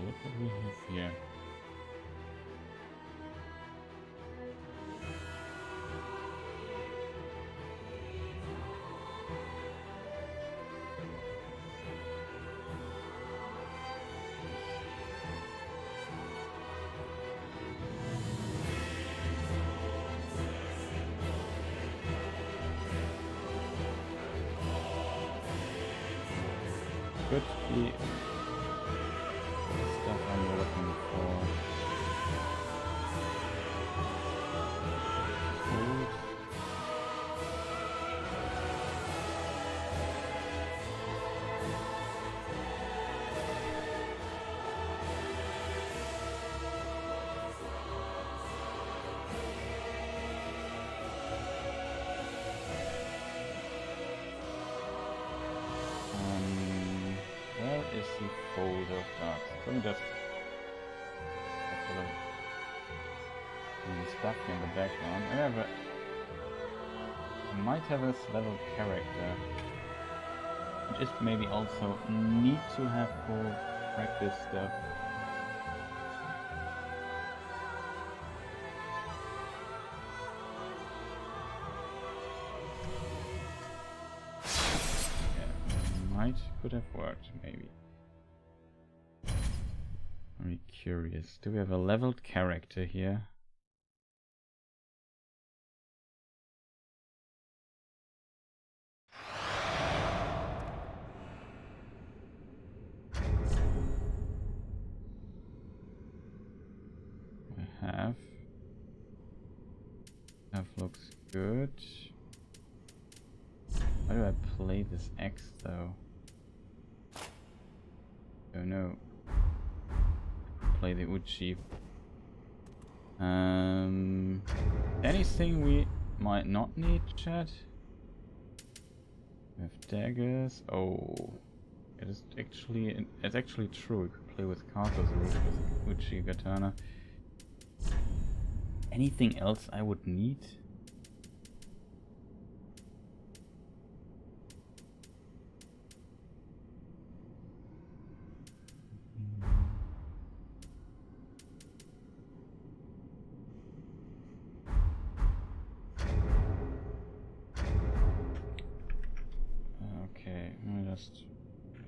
Look what we have here. the stuff I'm looking for. Food. Where is the folder of dogs? Let me just have a look. Stuff in the background. I might have a level character. It is maybe also need to have full practice stuff. Could have worked, maybe. Very curious. Do we have a leveled character here? I have. That looks good. How do I play this X though? Oh no. Play the Uchi. Anything we might not need, chat? We have daggers. Oh. It's actually true. We could play with castles with Uchi katana. Anything else I would need?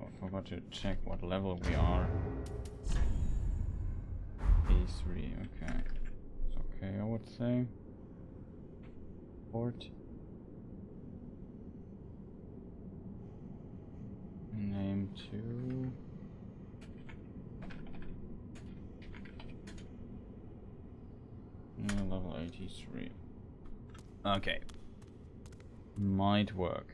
I forgot to check what level we are. A3, okay. It's okay, I would say. Port. Name 2. Level 83. Okay. Might work.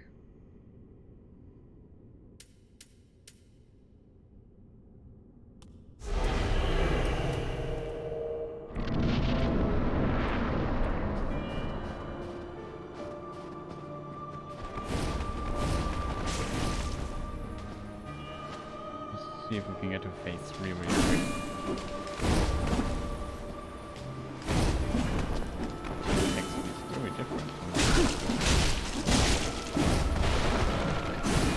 See if we can get to phase 3 really quick. Actually, it's very different.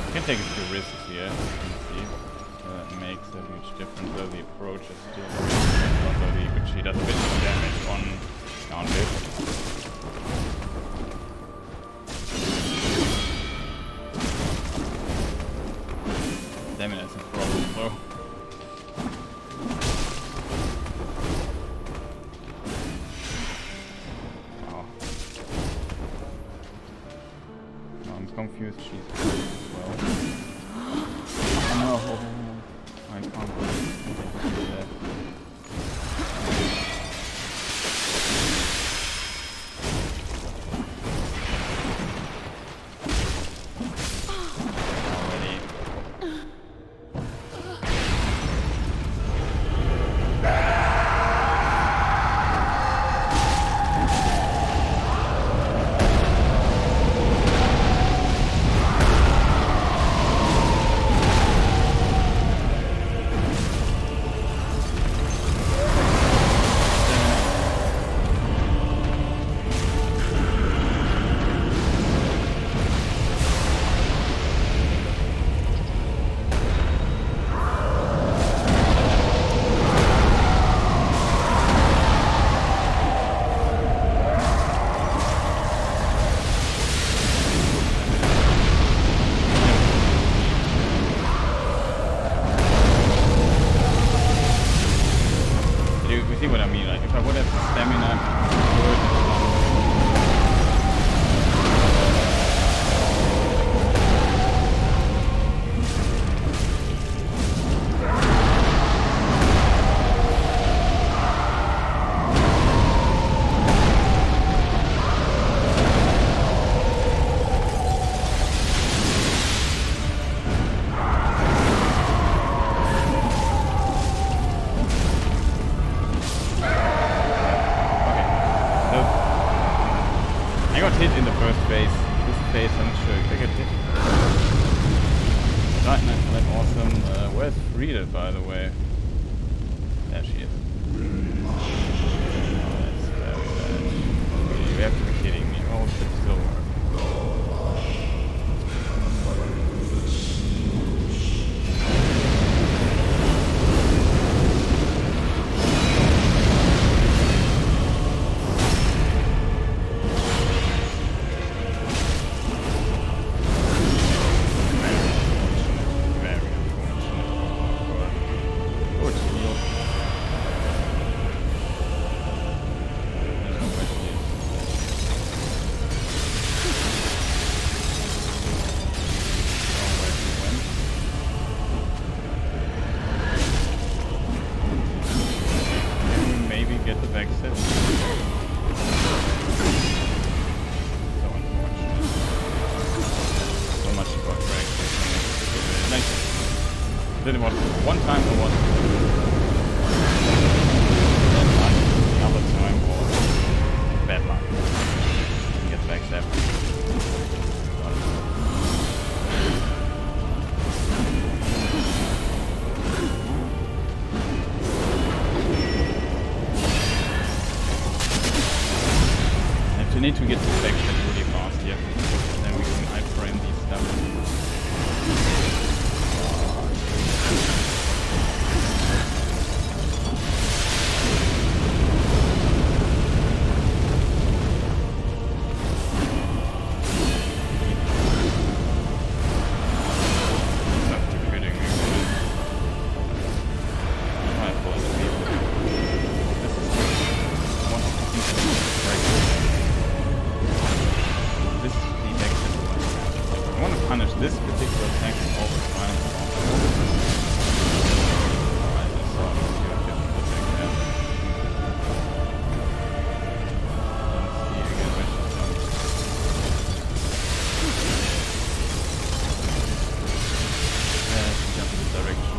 You can take a few risks here, as you can see. That makes a huge difference, though the approach is still very different. Although the Uchi does a bit of damage on count it. Damn it, that's a problem though. Oh. No, I'm confused, she's as well. No, I can't do that. Friede, by the way. There she is. Oh, that's very bad. You have to be kidding me. Oh, it should still work. Did it one time or what? Bad luck. The other time was bad luck. Get back there. And we need to get to back really fast here. Then we can iframe these stuff. This particular attack is always fine. Alright, I saw it. You have different attack there. Let's see again where she's done. Yeah, she jumped in this direction.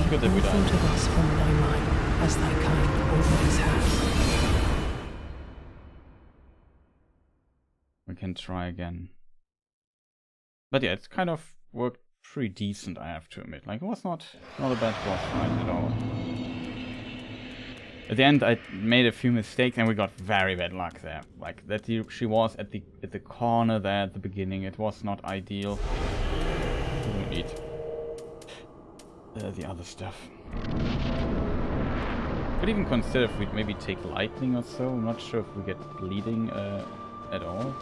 Good that we died. Thought of us from thy mind, as thy kind always have. We can try again. But yeah, it's kind of worked pretty decent, I have to admit. Like, it was not a bad boss fight at all. At the end, I made a few mistakes and we got very bad luck there. Like, that she was at the corner there at the beginning. It was not ideal. We don't need the other stuff. Could even consider if we'd maybe take lightning or so. I'm not sure if we get bleeding at all.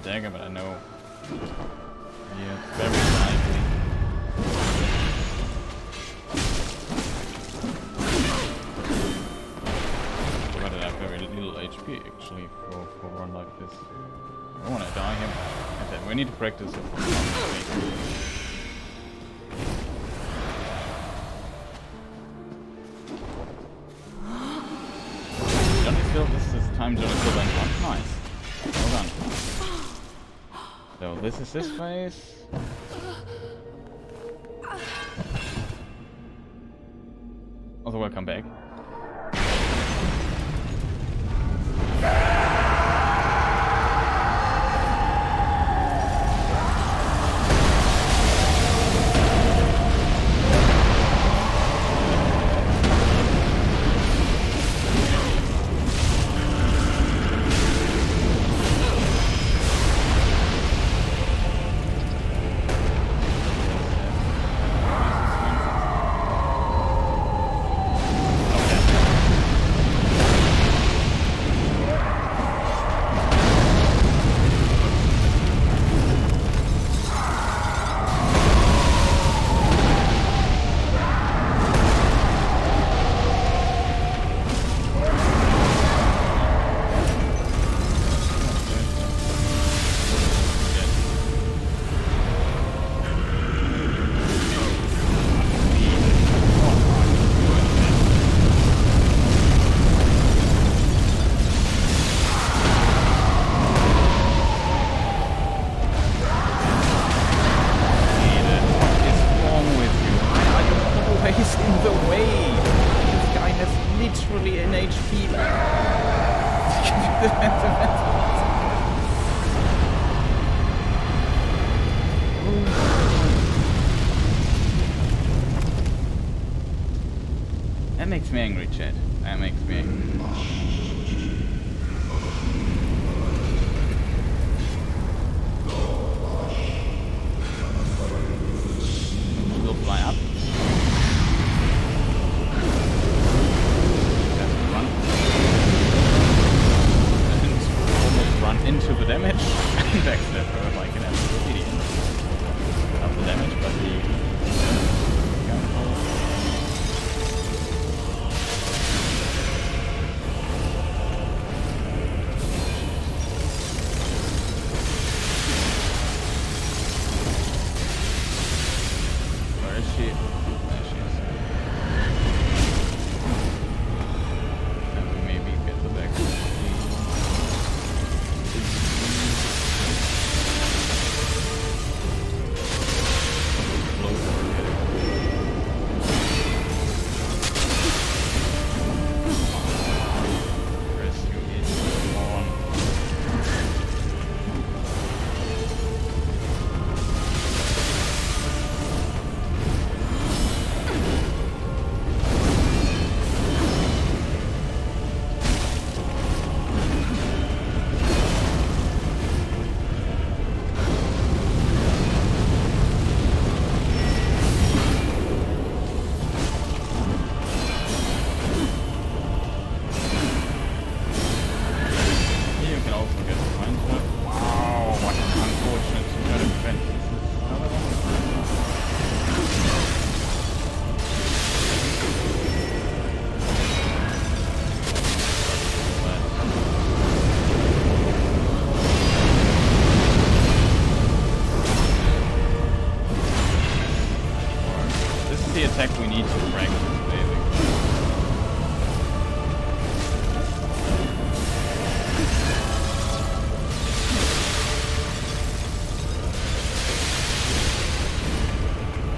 Dagger, but I know. Yeah, it's very lively. I forgot that I have very little HP actually for a run like this. I don't want to die here. Okay, we need to practice it. Johnny Phil, this is time Johnny Phil went on. Nice. Well done. So this is his face. Also, welcome back. in the way. This guy has literally an HP. That makes me angry, Chad. That makes me angry. We'll fly up. That's a run. And almost run into the damage. Backstep her like an absolute idiot. Not the damage, but the... attack we need to practice, basically.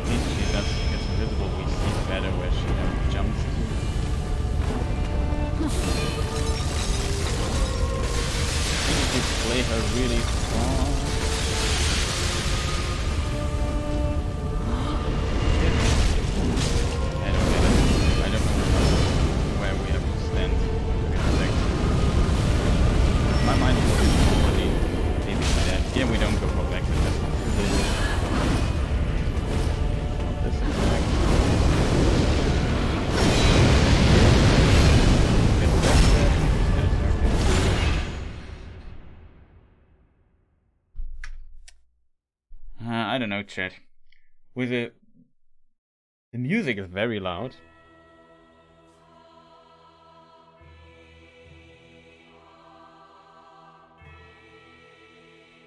If she does get invisible, we see better where she jumps to. We play her really strong. I don't know, chat. With the music is very loud.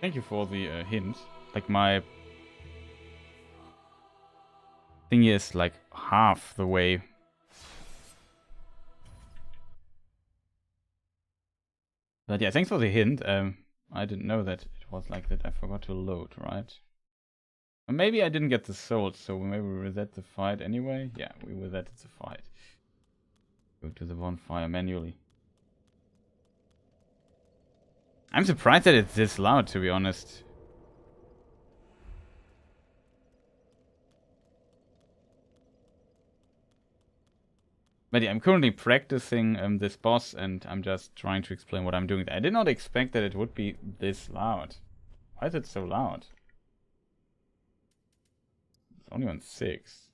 Thank you for the hint. Like my thing is like half the way. But yeah, thanks for the hint. I didn't know that it was like that. I forgot to load, right? Or maybe I didn't get the souls, so maybe we reset the fight anyway. Yeah, we resetted the fight. Go to the bonfire manually. I'm surprised that it's this loud, to be honest. But yeah, I'm currently practicing this boss, and I'm just trying to explain what I'm doing. I did not expect that it would be this loud. Why is it so loud? It's only on 6.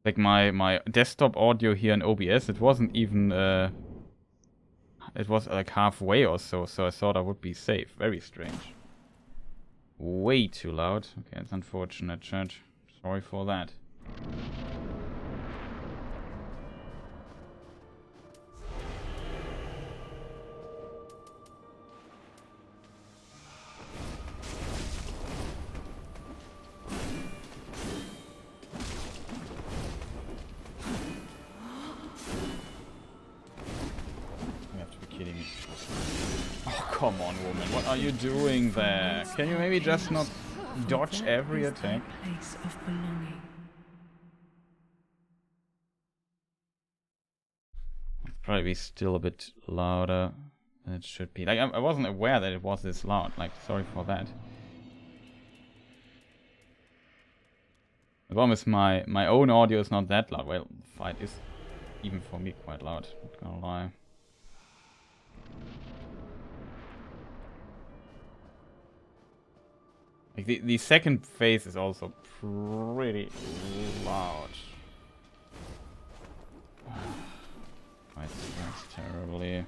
Like my desktop audio here in OBS, it wasn't even it was like halfway or so, so I thought I would be safe. Very strange. Way too loud. Okay, it's unfortunate, chat. Sorry for that. You have to be kidding me. come on, woman. What are you doing there? Can you maybe just not dodge every attack? Place of belonging. Probably be still a bit louder than it should be. Like, I wasn't aware that it was this loud. Like, sorry for that. The problem is my own audio is not that loud. Well, the fight is, even for me, quite loud. Not gonna lie. Like, the second phase is also pretty loud. That's terribly.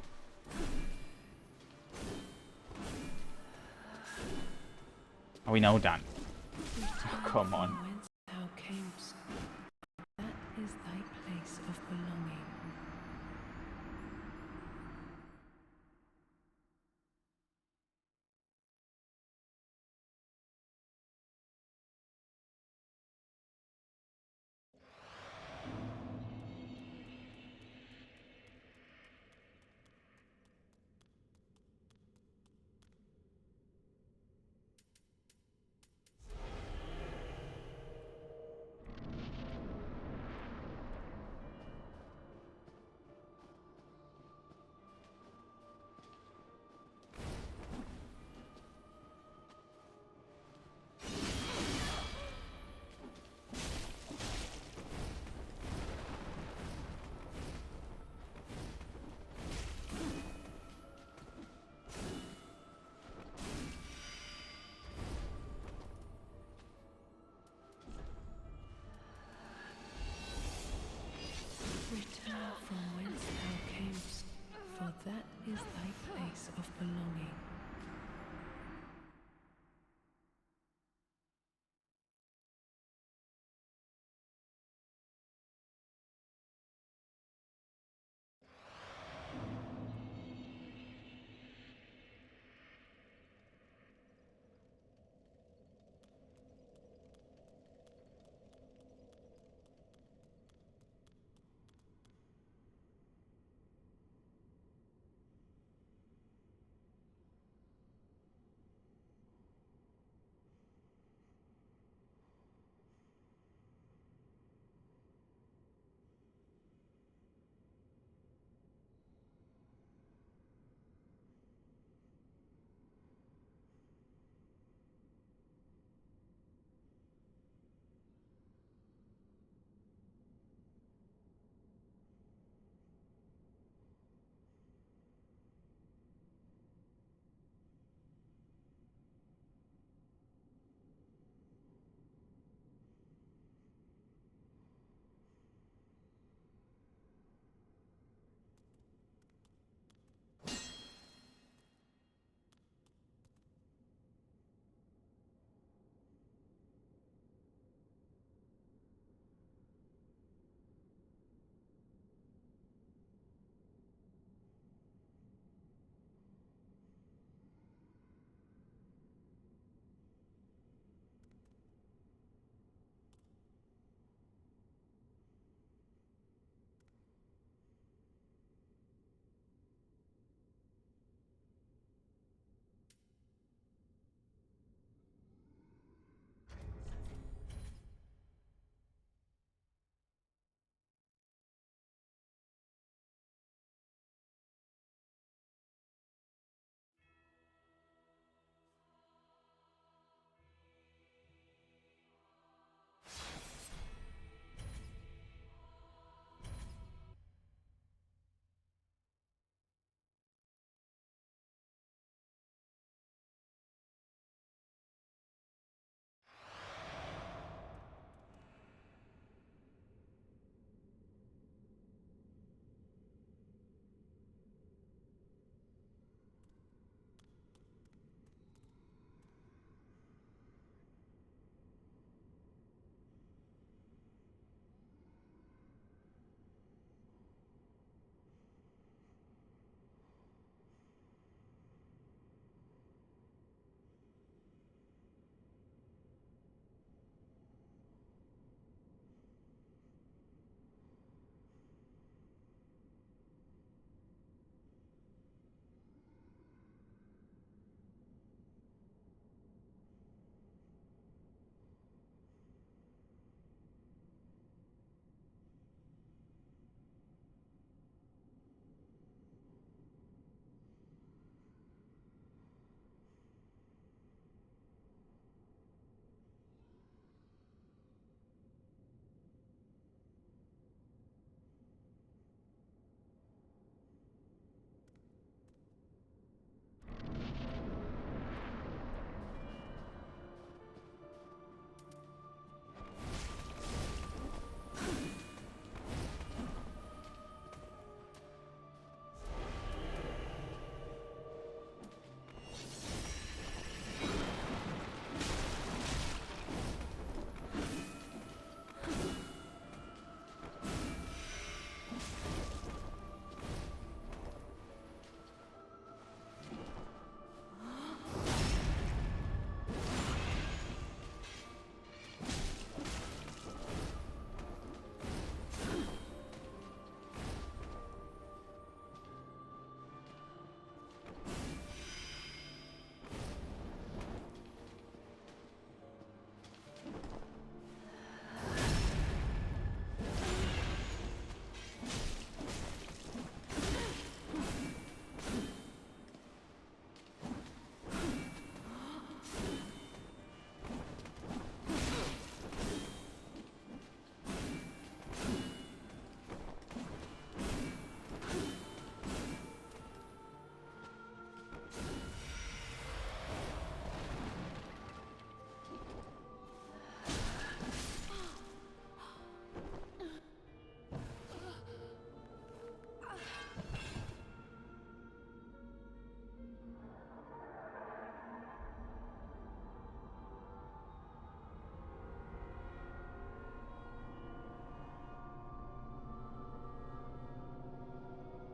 Are we now done? Oh, come on. Whence thou camest, that is thy place of belonging. Return from whence thou camest, for that is thy place of belonging.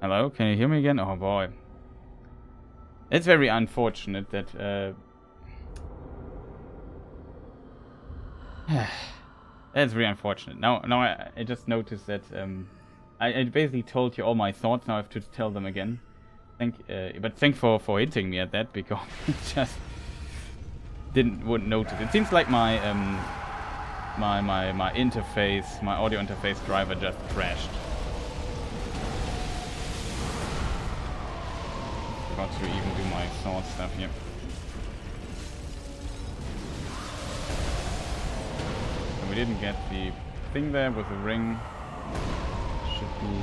Hello, can you hear me again? Oh boy. It's very unfortunate that that's very unfortunate. Now I just noticed that I basically told you all my thoughts. Now I have to tell them again. But thanks for hitting me at that, because it just wouldn't notice. It seems like my my interface, my audio interface driver just crashed. Forgot to even do my sword stuff here. We didn't get the thing there with the ring. Should be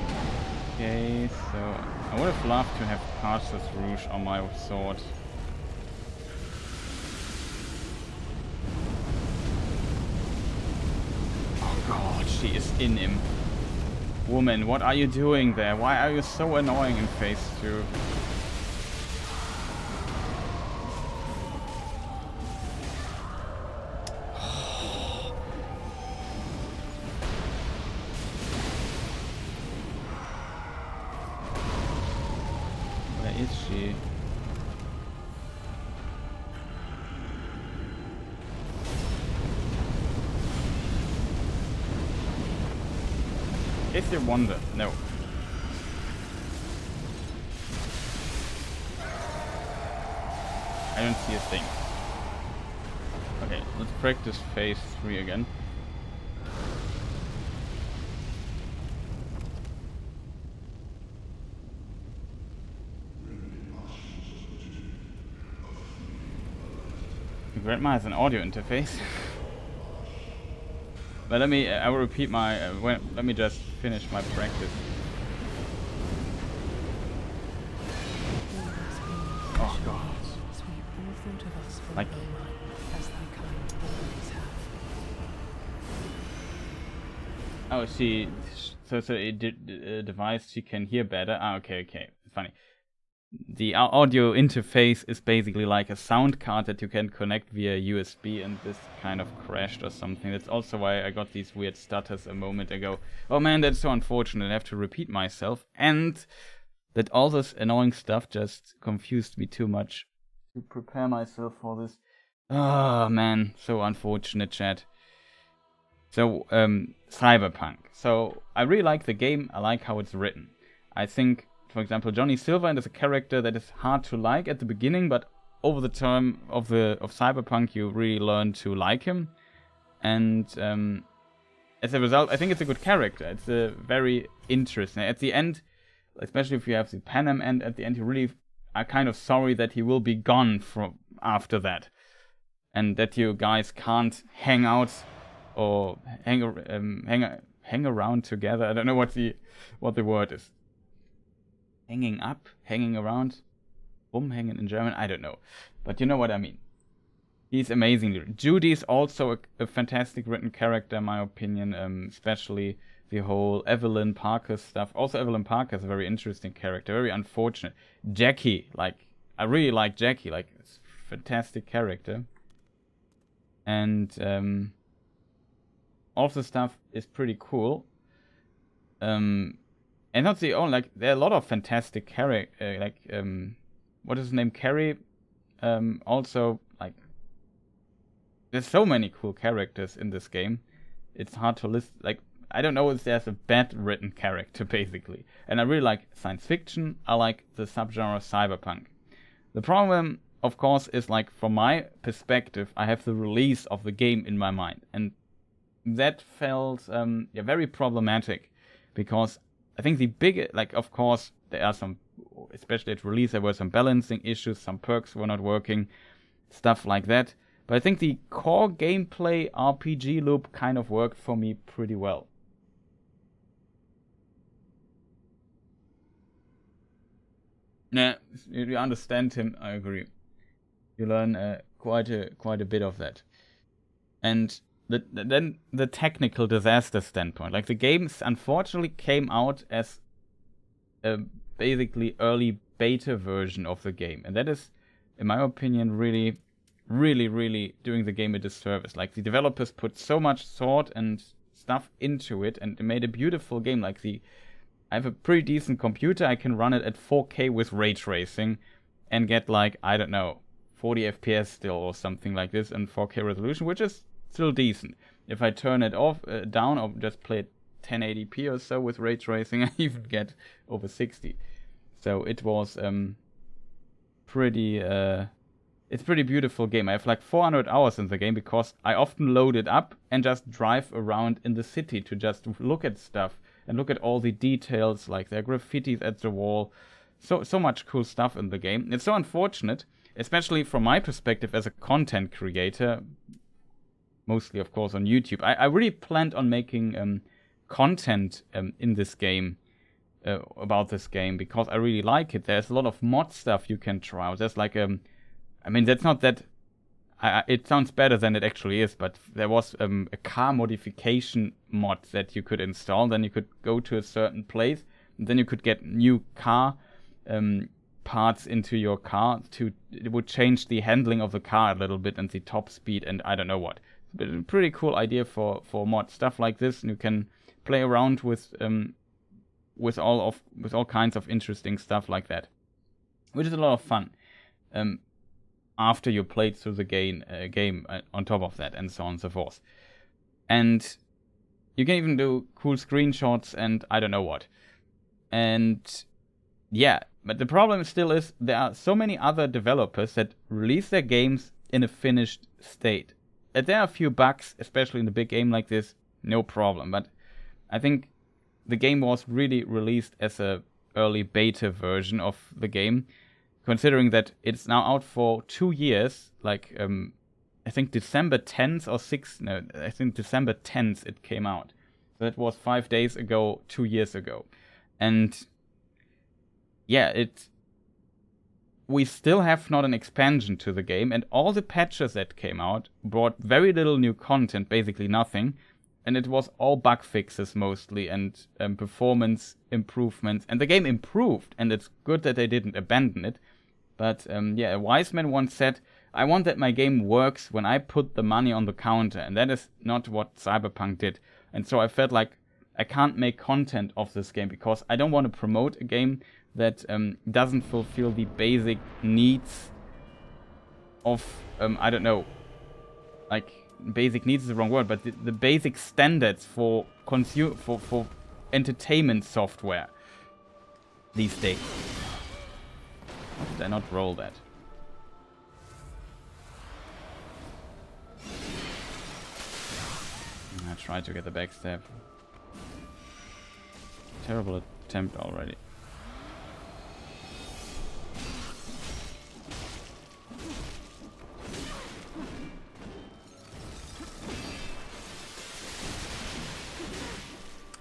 okay. So I would have loved to have Hastags Rouge on my sword. Oh god, she is in him. Woman, what are you doing there? Why are you so annoying in phase 2? Is she? In case you wonder, no. I don't see a thing. Okay, let's practice phase 3 again. Grandma has an audio interface. But I will repeat my, let me just finish my practice. Oh god. Like, oh, so it did a device she can hear better. Ah, okay, funny. The audio interface is basically like a sound card that you can connect via USB, and this kind of crashed or something. That's also why I got these weird stutters a moment ago. Oh man, that's so unfortunate. I have to repeat myself, and that all this annoying stuff just confused me too much to prepare myself for this. Oh man, so unfortunate, chat. So, Cyberpunk. So, I really like the game. I like how it's written. I think, for example, Johnny Silverhand is a character that is hard to like at the beginning, but over the term of Cyberpunk, you really learn to like him. And as a result, I think it's a good character. It's a very interesting. At the end, especially if you have the Panem end, at the end you really are kind of sorry that he will be gone from after that, and that you guys can't hang out or hang around together. I don't know what the word is. Hanging up, hanging around, rumhängen in German, I don't know, but you know what I mean. He's amazing. Judy's also a fantastic written character, in my opinion, especially the whole Evelyn Parker stuff. Also, Evelyn Parker is a very interesting character, very unfortunate. Jackie, I really like Jackie, it's a fantastic character. And all the stuff is pretty cool. And not the only, there are a lot of fantastic characters, what is his name, Carrie? Also, there's so many cool characters in this game. It's hard to list, I don't know if there's a bad written character, basically. And I really like science fiction. I like the subgenre cyberpunk. The problem, of course, is from my perspective, I have the release of the game in my mind. And that felt very problematic, because I think the big, of course, there are some, especially at release, there were some balancing issues, some perks were not working, stuff like that. But I think the core gameplay RPG loop kind of worked for me pretty well. Yeah, you understand him, I agree. You learn quite a bit of that. And then the technical disaster standpoint. The games unfortunately came out as a basically early beta version of the game. And that is, in my opinion, really doing the game a disservice. The developers put so much thought and stuff into it, and they made a beautiful game. The I have a pretty decent computer. I can run it at 4K with ray tracing and get like, I don't know, 40 FPS still or something like this in 4K resolution, which is still decent. If I turn it off, down, or just play it 1080p or so with ray tracing, I even get over 60. So it was pretty... it's a pretty beautiful game. I have like 400 hours in the game because I often load it up and just drive around in the city to just look at stuff and look at all the details, like there are graffitis at the wall. So much cool stuff in the game. It's so unfortunate, especially from my perspective as a content creator, mostly of course on YouTube. I really planned on making content in this game, about this game, because I really like it. There's a lot of mod stuff you can try out. There's like I mean, that's not that... it sounds better than it actually is, but there was a car modification mod that you could install. Then you could go to a certain place, and then you could get new car parts into your car. It would change the handling of the car a little bit and the top speed and I don't know what. But a pretty cool idea for mod stuff like this, and you can play around with all kinds of interesting stuff like that, which is a lot of fun. After you played through the game on top of that, and so on and so forth. And you can even do cool screenshots and I don't know what. And yeah, but the problem still is there are so many other developers that release their games in a finished state. And there are a few bugs, especially in a big game like this, no problem. But I think the game was really released as a early beta version of the game, considering that it's now out for 2 years, like, I think December 10th or 6th, no, I think December 10th it came out. So that was 5 days ago, 2 years ago. And yeah, we still have not an expansion to the game, and all the patches that came out brought very little new content, basically nothing. And it was all bug fixes mostly, and performance improvements. And the game improved, and it's good that they didn't abandon it. But yeah, a wise man once said, I want that my game works when I put the money on the counter. And that is not what Cyberpunk did. And so I felt like I can't make content of this game because I don't want to promote a game that doesn't fulfill the basic needs of, I don't know, like, basic needs is the wrong word, but the basic standards for entertainment software these days. Why did I not roll that? I tried to get the backstab. Terrible attempt already.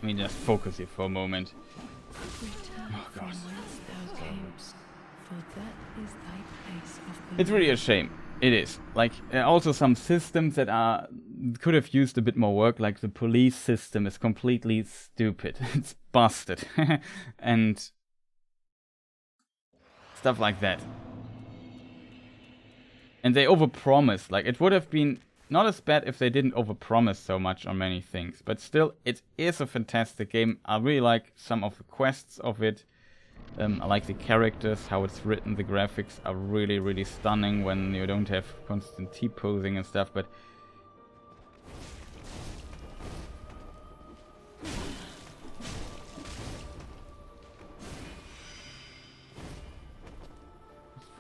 Let me just focus here for a moment. Oh god. It's really a shame. It is. Like, also some systems that could have used a bit more work, like the police system is completely stupid. It's busted. And stuff like that. And they overpromise. Like, it would have been not as bad if they didn't overpromise so much on many things. But still, it is a fantastic game. I really like some of the quests of it. I like the characters, how it's written. The graphics are really, really stunning when you don't have constant T-posing and stuff, but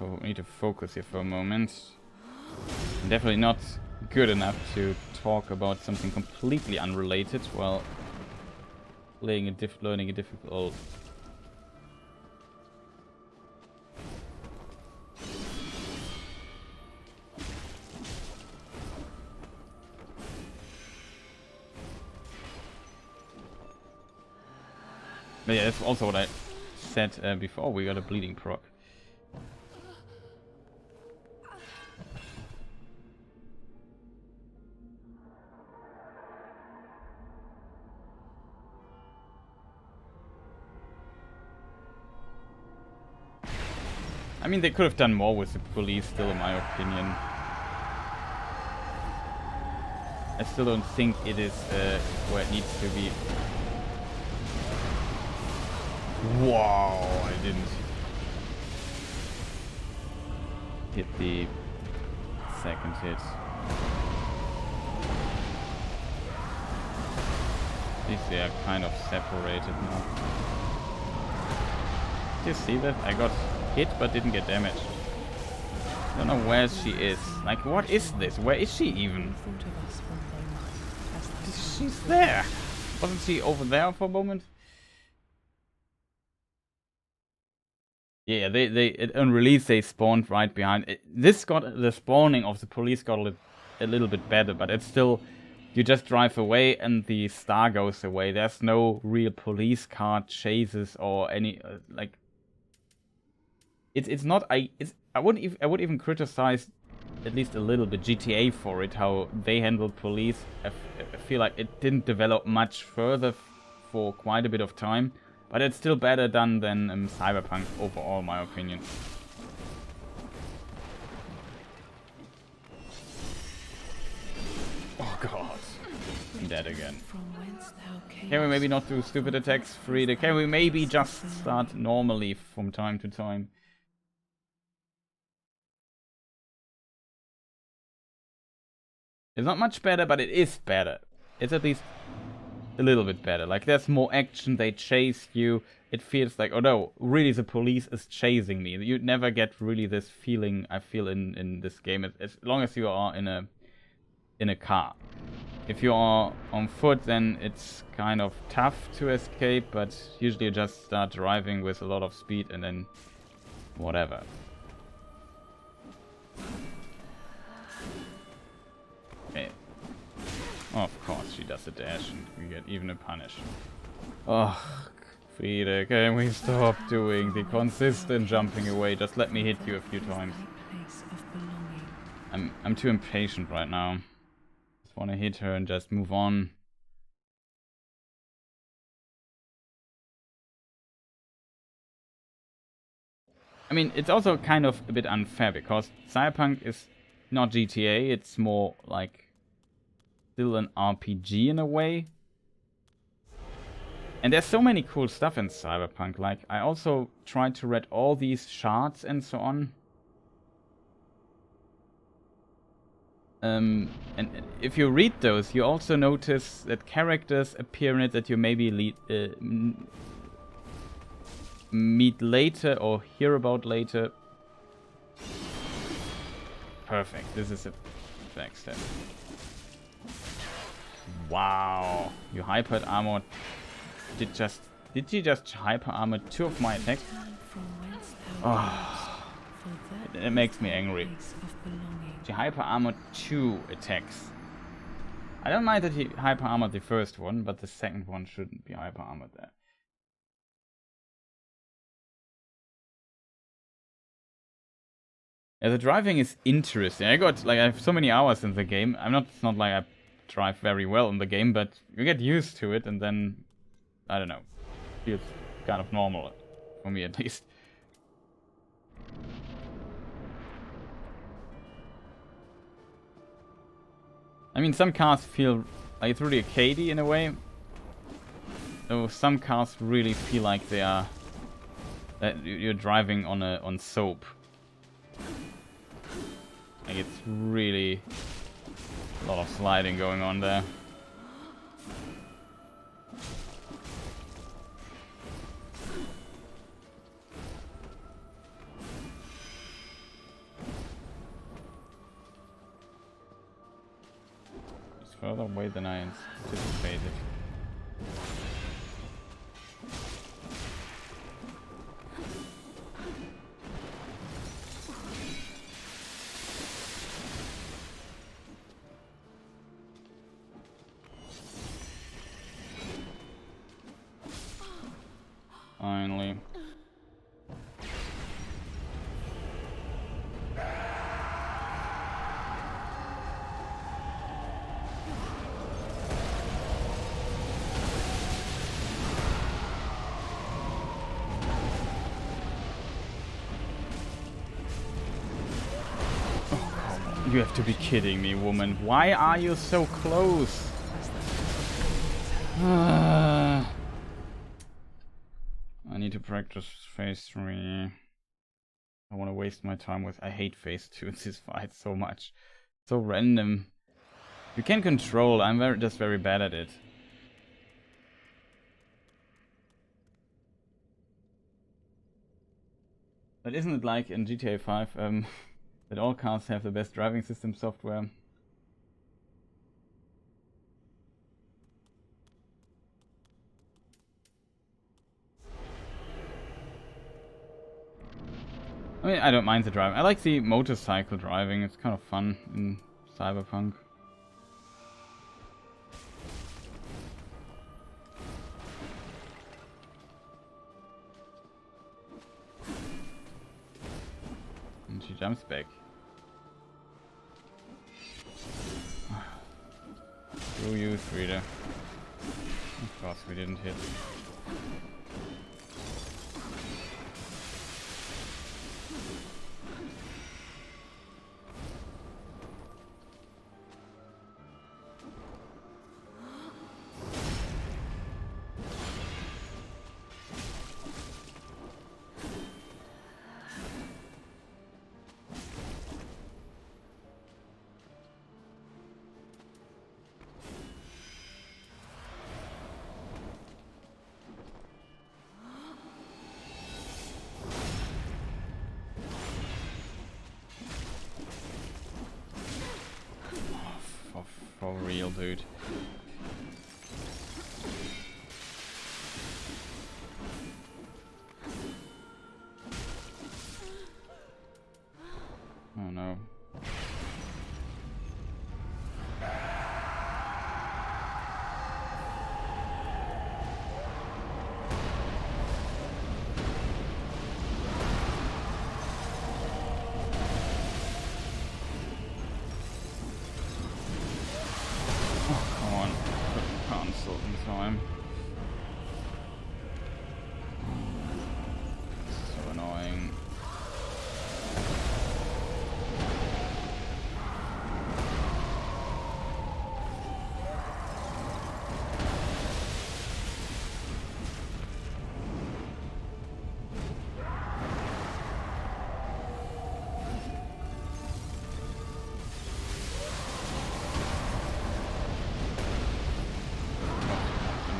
I need to focus here for a moment. I'm definitely not good enough to talk about something completely unrelated while learning a difficult... But yeah, that's also what I said before. We got a bleeding proc. I mean, they could have done more with the police still, in my opinion. I still don't think it is where it needs to be. Wow, I didn't hit the second hit. At least they are kind of separated now. Did you see that? I got hit but didn't get damaged. I don't know where she is. Like, what is this? Where is she even? She's there. Wasn't she over there for a moment? Yeah, they on release they spawned right behind. This got the spawning of the police got a little bit better, but it's still, you just drive away and the star goes away. There's no real police car chases or any like. It's not I would even criticize at least a little bit GTA for it, how they handled police. I feel like it didn't develop much further for quite a bit of time, but it's still better done than Cyberpunk overall, in my opinion. Oh god, I'm dead again. Can we maybe not do stupid attacks, Friede? Can we maybe just start normally from time to time? It's not much better, but it is better. It's at least a little bit better. Like, there's more action, they chase you. It feels like, oh no, really the police is chasing me. You never get really this feeling I feel in this game, as long as you are in a car. If you are on foot, then it's kind of tough to escape, but usually you just start driving with a lot of speed and then whatever. Okay. Oh, of course, she does a dash and we get even a punish. Oh, Friede, can we stop doing the consistent jumping away? Just let me hit you a few times. I'm too impatient right now. Just want to hit her and just move on. I mean, it's also kind of a bit unfair because Cyberpunk is not GTA, it's more like still an RPG in a way. And there's so many cool stuff in Cyberpunk. Like, I also tried to read all these shards and so on. And if you read those, you also notice that characters appear in it that you maybe meet later or hear about later. Perfect. This is a backstab. Wow. You hyper armored. Did you just hyper armor 2 of my attacks? Oh, it makes me angry. She hyper armored 2 attacks. I don't mind that he hyper armored the first one, but the second one shouldn't be hyper armored there. Yeah, the driving is interesting. I have so many hours in the game. It's not like I drive very well in the game, but you get used to it and then, I don't know, feels kind of normal for me at least. I mean, some cars feel like it's really arcadey in a way. So some cars really feel like they are that you're driving on soap. Like, it's really a lot of sliding going on there. It's further away than I anticipated. Finally. You have to be kidding me, woman. Why are you so close? I need to practice phase 3. I want to waste my time with... I hate phase 2 in this fight so much. So random. You can control, I'm just very bad at it. But isn't it like in GTA 5 that all cars have the best driving system software? I mean, I don't mind the driving. I like the motorcycle driving. It's kind of fun in Cyberpunk. And she jumps back. Screw you, Friede. Of course we didn't hit. For real, dude. Oh no. Time. So annoying.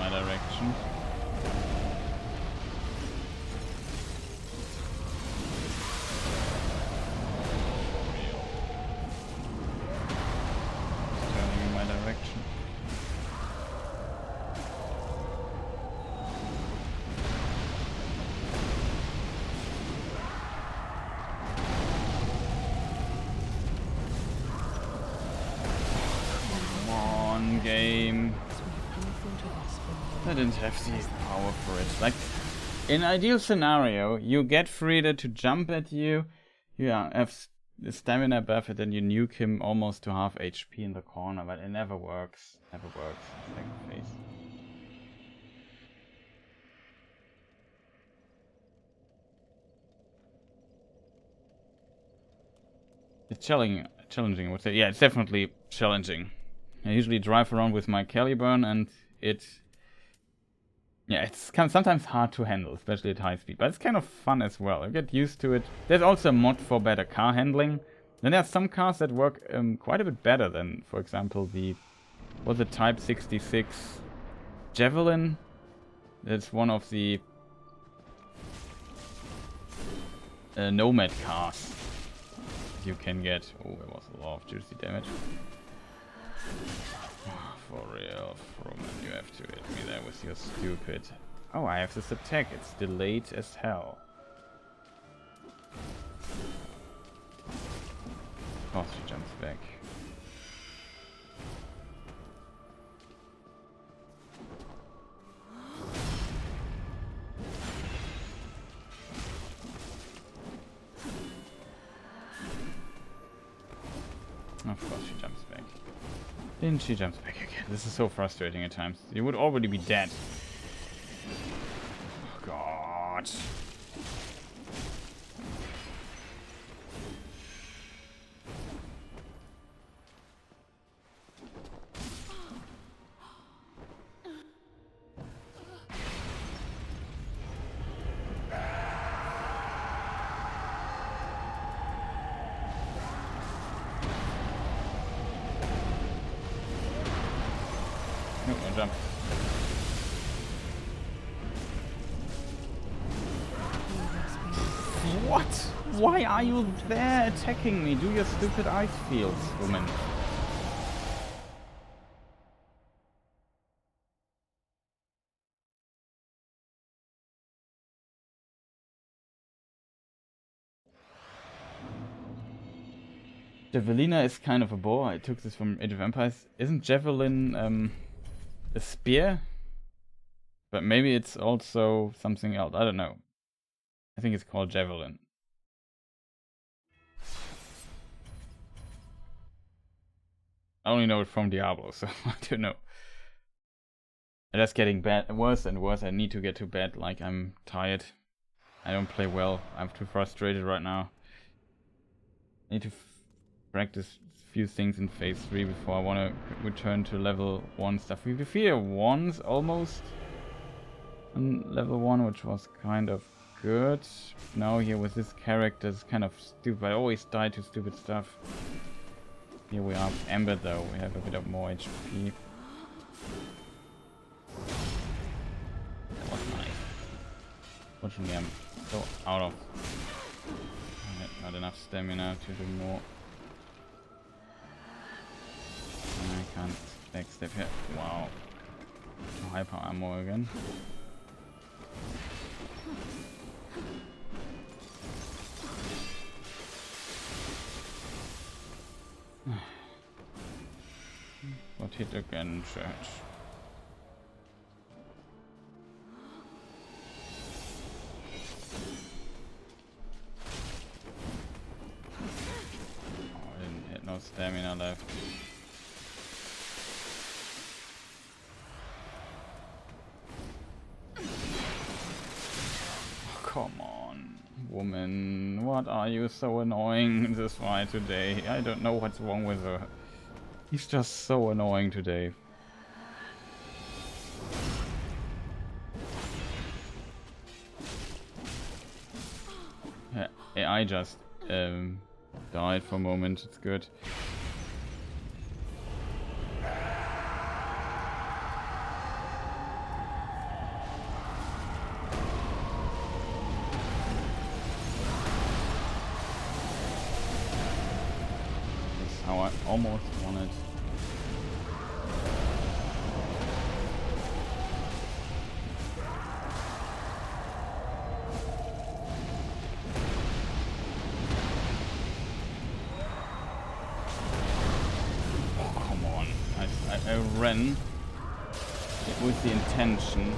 Direction. Turning in my direction. Come on, game. I didn't have the power for it. Like, in an ideal scenario, you get Friede to jump at you, you have the stamina buff, and then you nuke him almost to half HP in the corner, but it never works. Never works. Second phase. It's challenging, I would say. Yeah, it's definitely challenging. I usually drive around with my Caliburn, and it's sometimes hard to handle, especially at high speed, but it's kind of fun as well. I get used to it. There's also a mod for better car handling. Then there are some cars that work quite a bit better than, for example, the Type 66 Javelin. That's one of the Nomad cars you can get. Oh, there was a lot of juicy damage. For real, Froman, you have to hit me there with your stupid... Oh, I have this attack. It's delayed as hell. Of course she jumps back. Of course she jumps back. Then she jumps back again. This is so frustrating at times. You would already be dead. Oh, God. jump. What? Why are you there attacking me? Do your stupid ice fields, woman. Javelina is kind of a bore. I took this from Age of Empires. Isn't Javelin a spear? But maybe it's also something else. I don't know. I think it's called Javelin. I only know it from Diablo, so I don't know. And that's getting worse and worse. I need to get to bed. Like, I'm tired. I don't play well. I'm too frustrated right now. I need to practice a few things in phase 3 before I want to return to level 1 stuff. We feel 1's almost on level 1, which was kind of good. Now here with this character, it's kind of stupid. I always die to stupid stuff. Here we are, Ember though. We have a bit of more HP. That was nice. Fortunately, I'm so out of... not enough stamina to do more. I can't backstep here. Wow. Hyper ammo again. Got hit again, church. Oh, I didn't hit, no stamina left. Come on, woman. What are you so annoying in this fight today? I don't know what's wrong with her. He's just so annoying today. Yeah, AI just died for a moment. It's good. How I almost wanted. Oh, come on. I ran with the intention.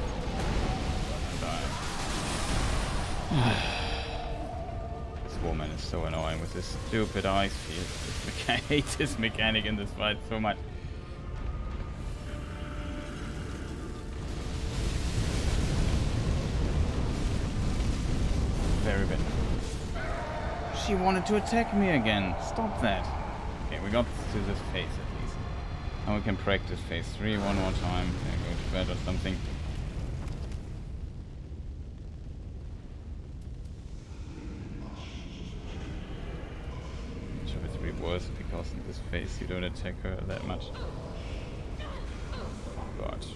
Woman is so annoying with this stupid ice field. I hate this mechanic in this fight so much. Very bad. She wanted to attack me again. Stop that. Okay, we got to this phase at least. Now we can practice phase 3 one more time. Go to bed or something. Worse because in this phase you don't attack her that much. Oh god.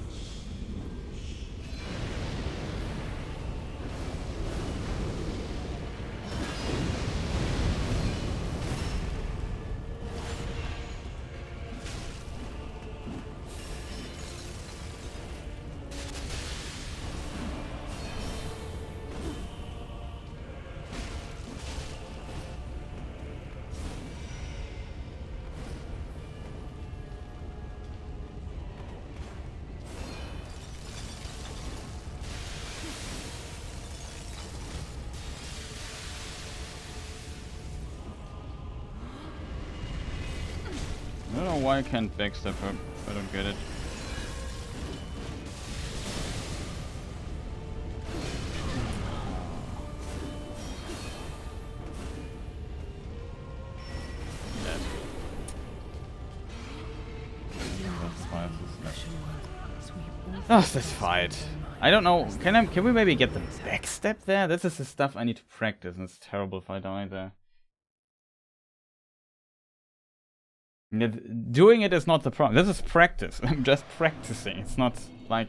I don't know why I can't backstep her. I don't get it. Oh, this fight. I don't know. Can we maybe get the backstep there? This is the stuff I need to practice, and it's terrible if I die there. Doing it is not the problem. This is practice. I'm just practicing. It's not like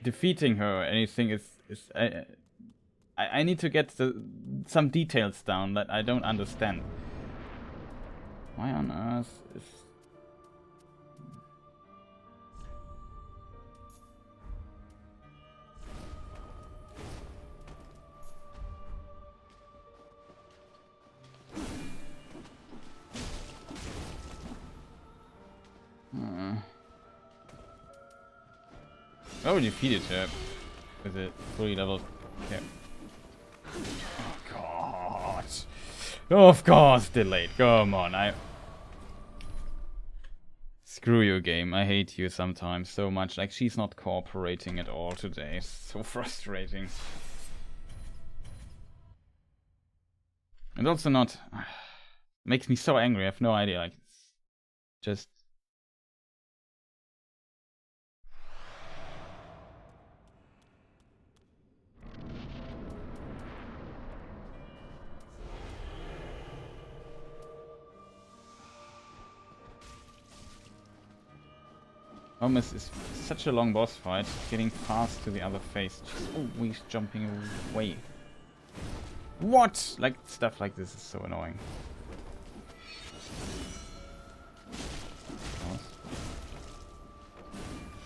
defeating her or anything. I need to get some details down that I don't understand. Why on earth is... Oh, defeated her with a fully leveled... Okay. Oh god. Of course, delayed. Come on, Screw you, game. I hate you sometimes so much. Like, she's not cooperating at all today. So frustrating. And also not... makes me so angry. I have no idea. Like, it's just... Almost is such a long boss fight, getting fast to the other face. Just always jumping away. What? Like, stuff like this is so annoying.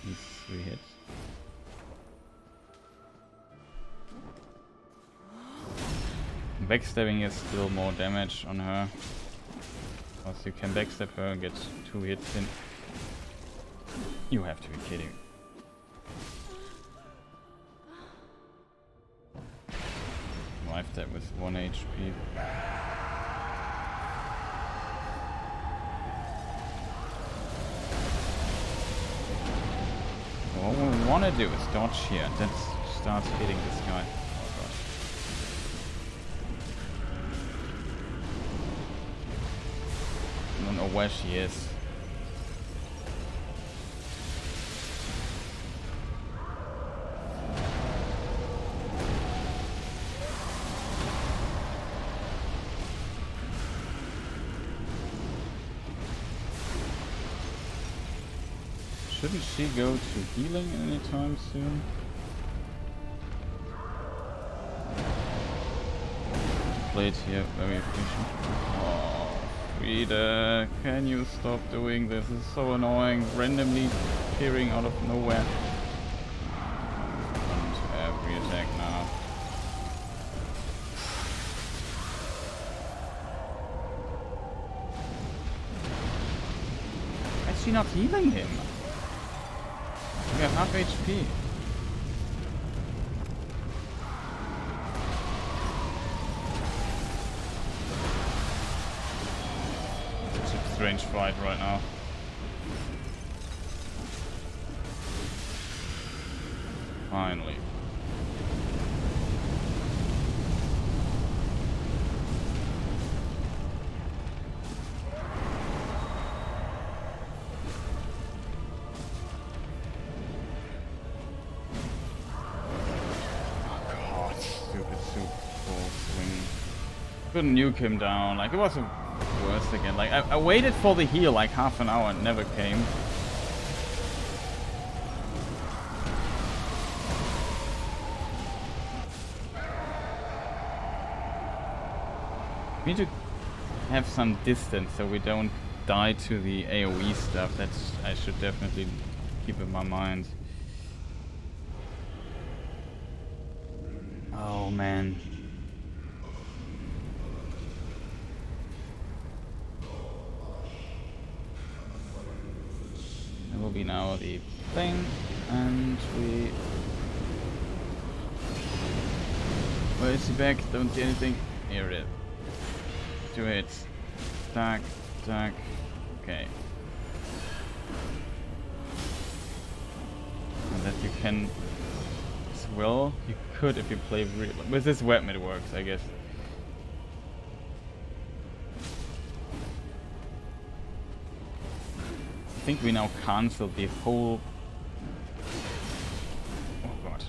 These 3 hits. Backstabbing is still more damage on her. Because you can backstab her and get 2 hits in. You have to be kidding. Wiped that with 1 HP. What we want to do is dodge here and then start hitting this guy. Oh god. I don't know where she is. Shouldn't she go to healing anytime soon? Played here, very efficient. Oh, Friede, can you stop doing this? It's so annoying, randomly appearing out of nowhere. And every attack now. Why is she not healing him? We have half HP. It's a strange fight right now. Finally. Couldn't nuke him down, like it was worse again. Like I waited for the heal like half an hour and never came. We need to have some distance so we don't die to the AoE stuff. That's I should definitely keep in my mind. Oh man. That will be now the thing, and we... Where is he back? Don't see anything. Here it is. 2 hits. Tack, tack. Okay. And that you can... as well, you could if you play real... With this weapon it works, I guess. I think we now cancel the whole... Oh god.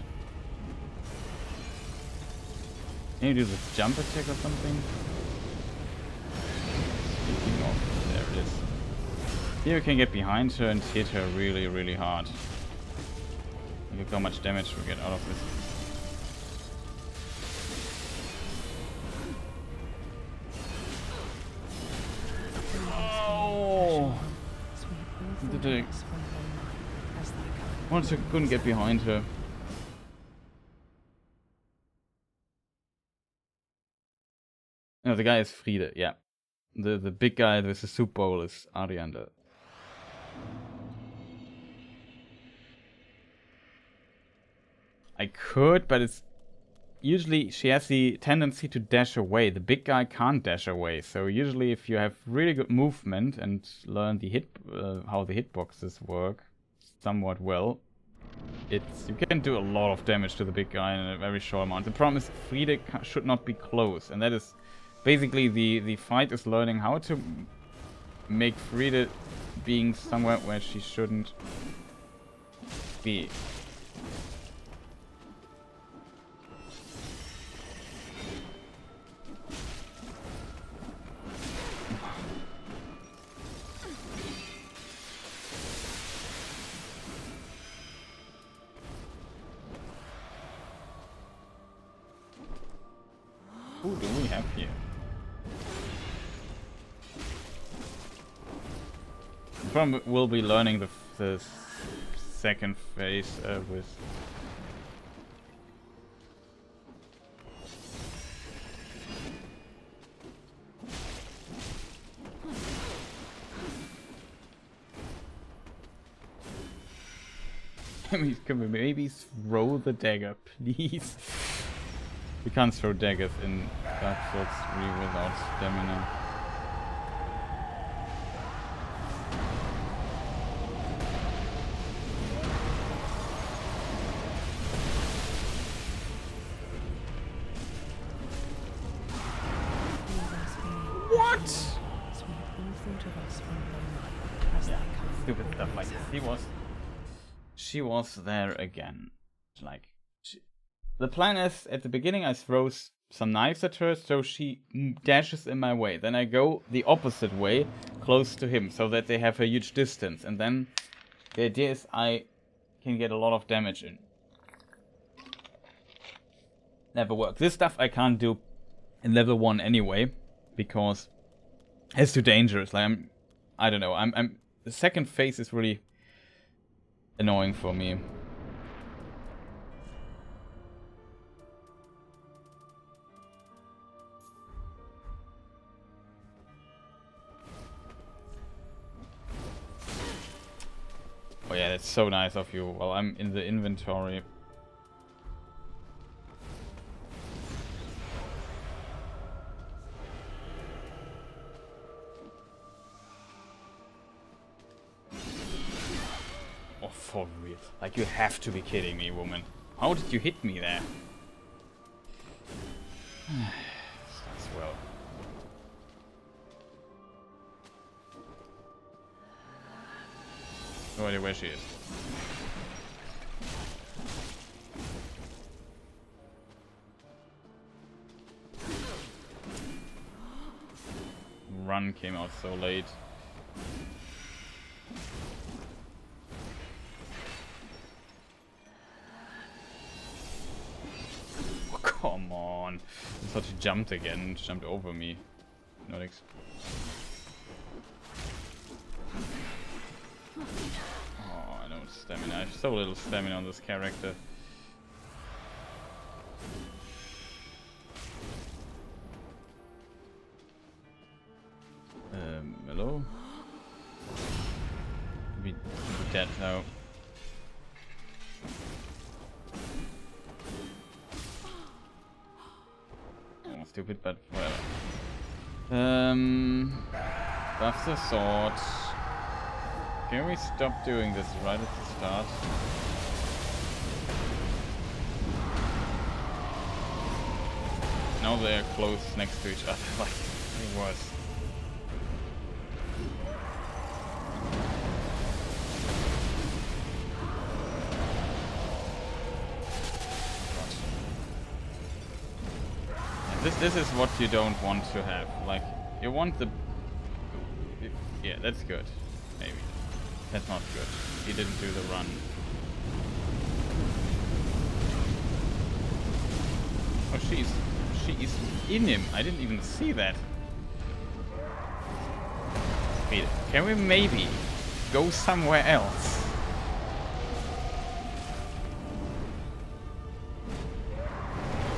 Can you do this jump attack or something? Speaking of, there it this. Here we can get behind her and hit her really, really hard. Look at how much damage we get out of this. Oh! Once I couldn't get behind her. No, the guy is Friede, yeah. The big guy with the soup bowl is Ariander. I could, but it's usually she has the tendency to dash away. The big guy can't dash away, so usually if you have really good movement and learn the how the hitboxes work somewhat well, you can do a lot of damage to the big guy in a very short amount. The problem is Friede should not be close, and that is basically the fight is learning how to make Friede being somewhere where she shouldn't be. Who do we have here? From we'll be learning the second phase with. Can we maybe throw the dagger, please? We can't throw daggers in Dark Souls 3 without stamina. What? Yeah, stupid stuff like this. She was there again. Like, the plan is, at the beginning I throw some knives at her, so she dashes in my way. Then I go the opposite way, close to him, so that they have a huge distance. And then the idea is I can get a lot of damage in. Never worked. This stuff I can't do in level 1 anyway, because it's too dangerous. Like I don't know. The second phase is really annoying for me. Oh yeah, that's so nice of you. Well, I'm in the inventory. Oh, for real. Like, you have to be kidding me, woman. How did you hit me there? Starts well. No idea where she is. Run came out so late. Oh, come on. I thought she jumped again. She jumped over me. Not Oh, no stamina. I have so little stamina on this character. Hello? Be dead now. Oh, stupid, but whatever. That's the sword. Can we stop doing this right at the start? Now they are close next to each other, like it was. This is what you don't want to have. Like, you want Yeah, that's good. Maybe. That's not good. He didn't do the run. Oh, she's in him. I didn't even see that. Wait, can we maybe go somewhere else?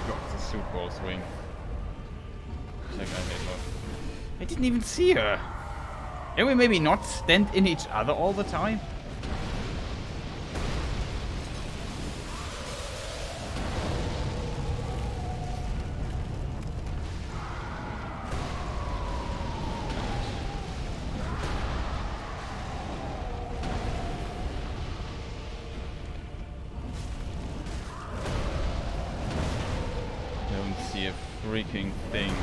Got the suit ball swing. Check out that. I didn't even see her. Can we maybe not stand in each other all the time? Don't see a freaking thing.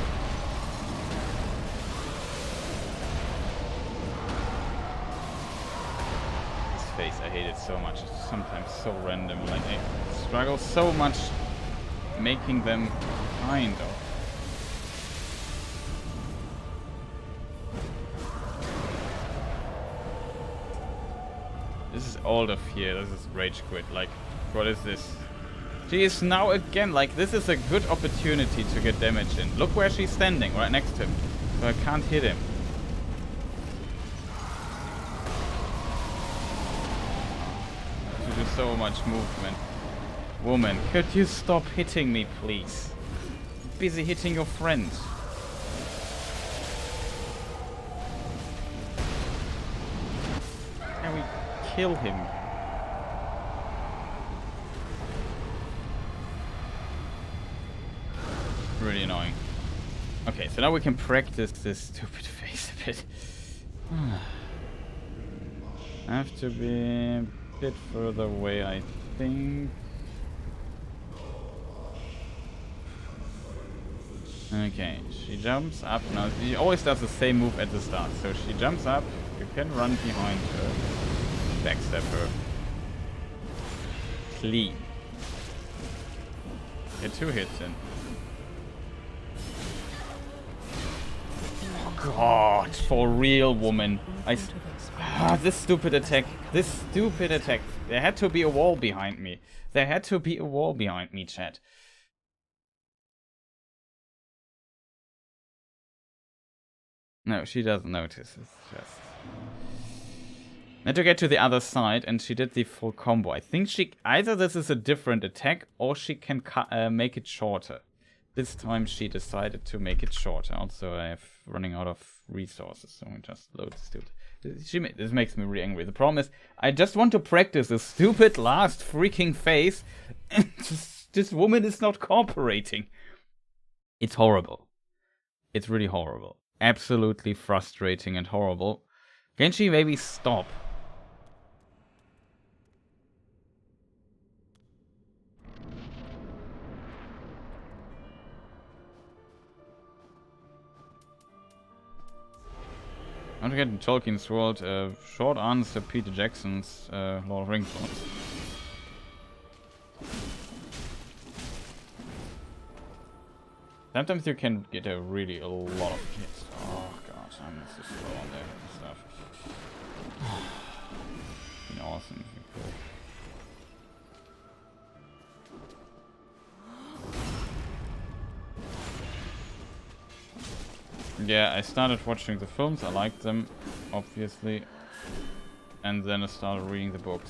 Face, I hate it so much. It's sometimes so random. Like, I struggle so much making them kind of. This is all of here. This is rage quit. Like, what is this? She is now again, like, this is a good opportunity to get damage in. Look where she's standing, right next to him. So I can't hit him. So much movement. Woman, could you stop hitting me, please? I'm busy hitting your friend. Can we kill him? Really annoying. Okay, so now we can practice this stupid face a bit. I have to be bit further away, I think. Okay, she jumps up. Now, she always does the same move at the start. So she jumps up, you can run behind her, backstab her. Clean. Get 2 hits in. Oh god, for real, woman. This stupid attack. This stupid attack. There had to be a wall behind me. There had to be a wall behind me, chat. No, she doesn't notice. It's just... I had to get to the other side, and she did the full combo. I think she... Either this is a different attack, or she can make it shorter. This time she decided to make it shorter. Also, I have running out of resources, so I just load this dude. This makes me really angry. The problem is, I just want to practice this stupid last freaking phase, and this woman is not cooperating. It's horrible. It's really horrible. Absolutely frustrating and horrible. Can she maybe stop? I want to get in Tolkien's world. Short answer, Peter Jackson's Lord of the Rings one. Sometimes you can get a lot of hits. Oh god, I'm so slow on there and stuff. It'd been awesome if you could. Yeah, I started watching the films, I liked them, obviously. And then I started reading the books.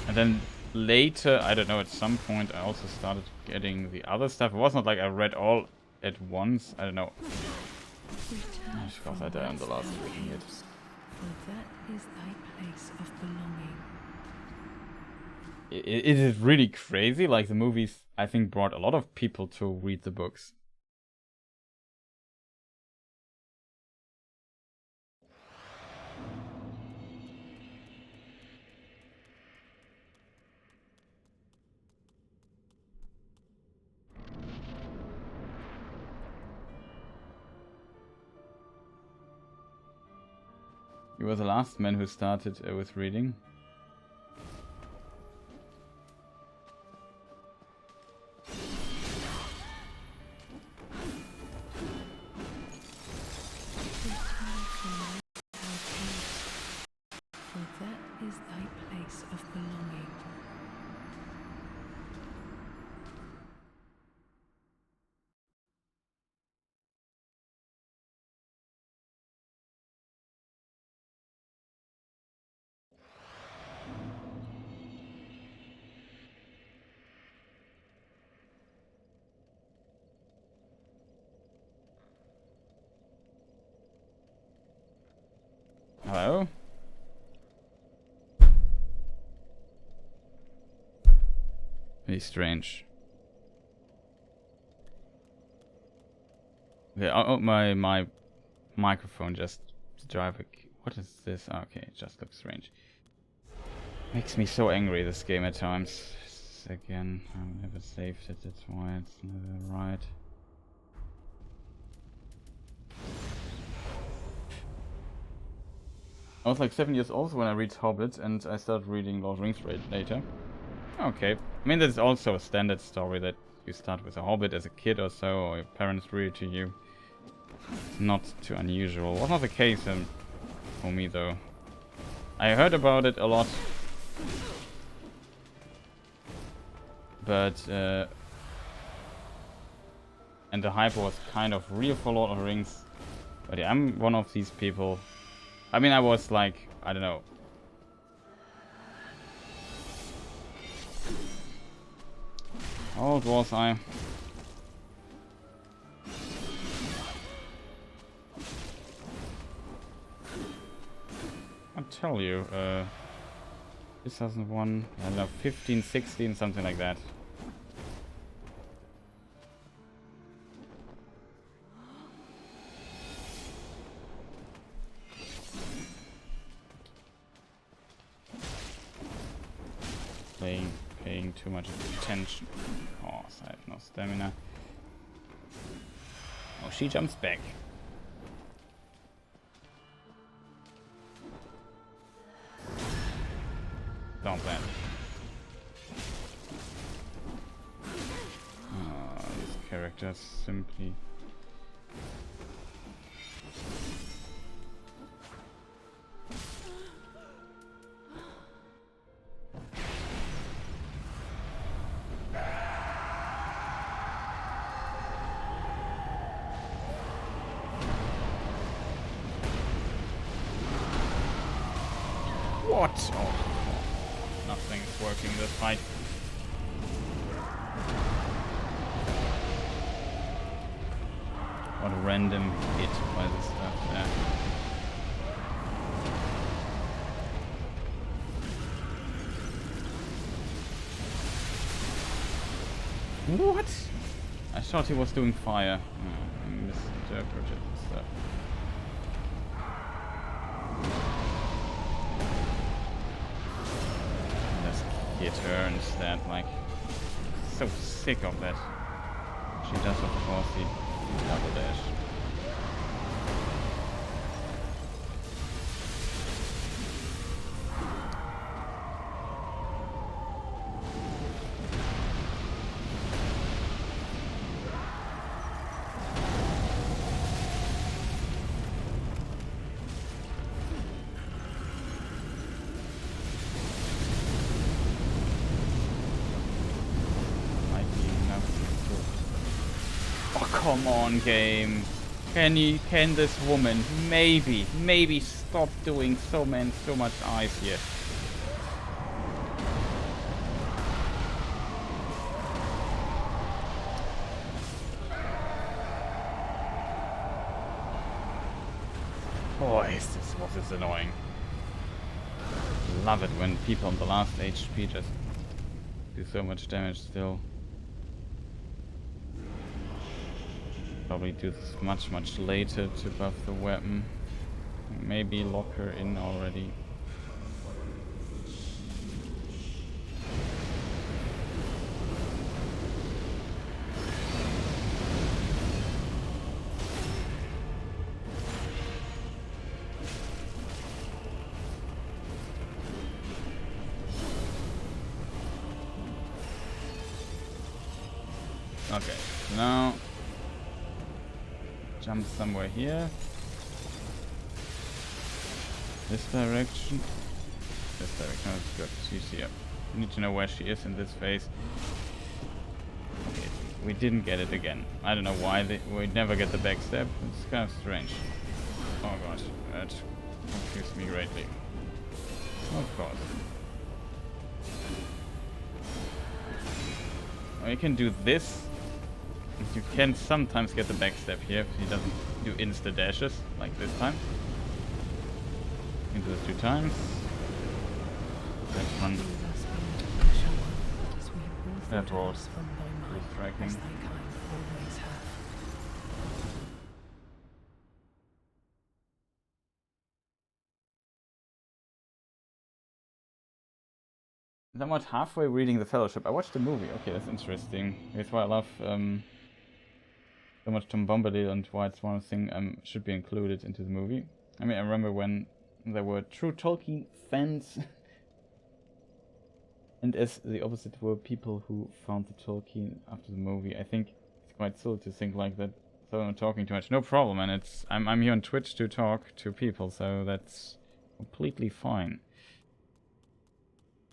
And then later, I don't know, at some point I also started getting the other stuff. It wasn't like I read all at once, I don't know. Of course I died on the last reading it. For that is thy place of belonging. It is really crazy, like the movies I think brought a lot of people to read the books. You were the last man who started with reading. Hello? Very strange. Okay, oh, my microphone just what is this? Okay, it just looks strange. Makes me so angry, this game at times. Again, I've never saved it, that's why it's never right. I was like 7 years old when I read Hobbit, and I started reading Lord of the Rings later. Okay. I mean, that's also a standard story that you start with a Hobbit as a kid or so, or your parents read it to you. It's not too unusual. Was not the case for me, though. I heard about it a lot. But, and the hype was kind of real for Lord of the Rings. But yeah, I'm one of these people. I mean, I was like, I don't know. How old was I? I'll tell you, 2001, I don't know, 15, 16, something like that. Paying too much attention. Oh, I have no stamina. Oh, she jumps back. Don't plan. Oh, these characters simply... What? Oh, nothing's working this fight. What a random hit by this stuff there. What? I thought he was doing fire. Oh, I misinterpreted the stuff. Hit her instead, like, so sick of that. She does, of course, the double dash. Come on, game. Can this woman maybe stop doing so much ice here? Boy, was this annoying. Love it when people on the last HP just do so much damage still. Probably do this much later to buff the weapon. Maybe lock her in already. Okay, so now jump somewhere here. This direction. This direction is good. She's here. We need to know where she is in this phase. Okay, we didn't get it again. I don't know why we never get the backstep. It's kind of strange. Oh god, that confused me greatly. Of course. Well, you can do this. You can sometimes get the backstep here if he doesn't do insta dashes like this time. into this 2 times. That's fun. That was distracting. I'm about halfway reading the Fellowship. I watched the movie. Okay, that's interesting. That's why I love so much Tom Bombadil and why it's one thing should be included into the movie. I mean, I remember when there were true Tolkien fans, and as the opposite were people who found the Tolkien after the movie. I think it's quite silly to think like that. So I'm talking too much. No problem, and I'm here on Twitch to talk to people, so that's completely fine.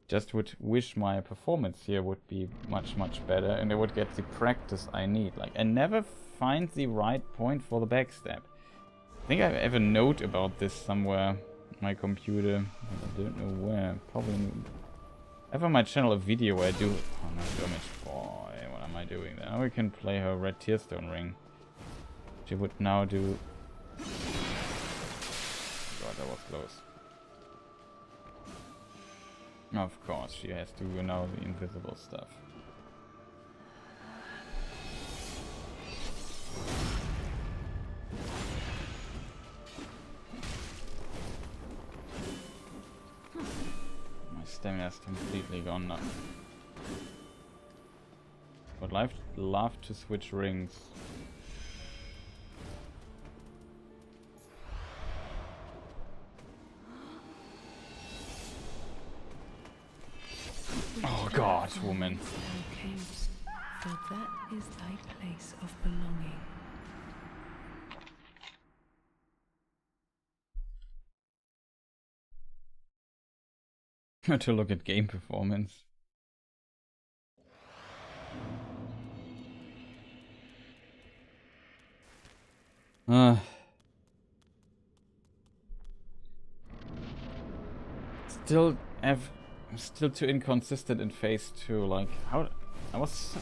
Just would wish my performance here would be much better and I would get the practice I need. Like, I never find the right point for the backstab. I think I have a note about this somewhere on my computer, but I don't know where. Probably I have on my channel a video where I do... Oh no, damage. Boy, what am I doing there? Now we can play her red tearstone ring. She would now do... God, that was close. Of course, she has to do now the invisible stuff. My stamina's completely gone now. Would love to switch rings. Oh God, woman. For that is thy place of belonging. To look at game performance. Still too inconsistent in phase 2. Like, how I was,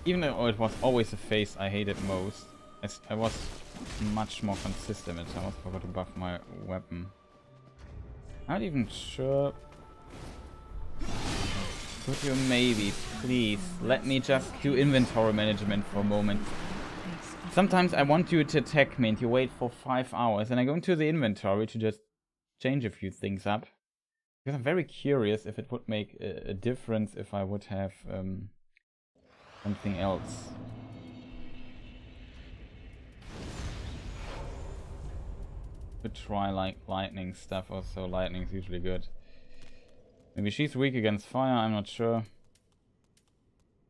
even though it was always a phase I hated most, I was much more consistent. I almost forgot to buff my weapon. Not even sure. Could you maybe, please, let me just do inventory management for a moment? Sometimes I want you to attack me and you wait for 5 hours and I go into the inventory to just change a few things up. Because I'm very curious if it would make a difference if I would have something else. Could try like lightning stuff also. Lightning's usually good. Maybe she's weak against fire, I'm not sure.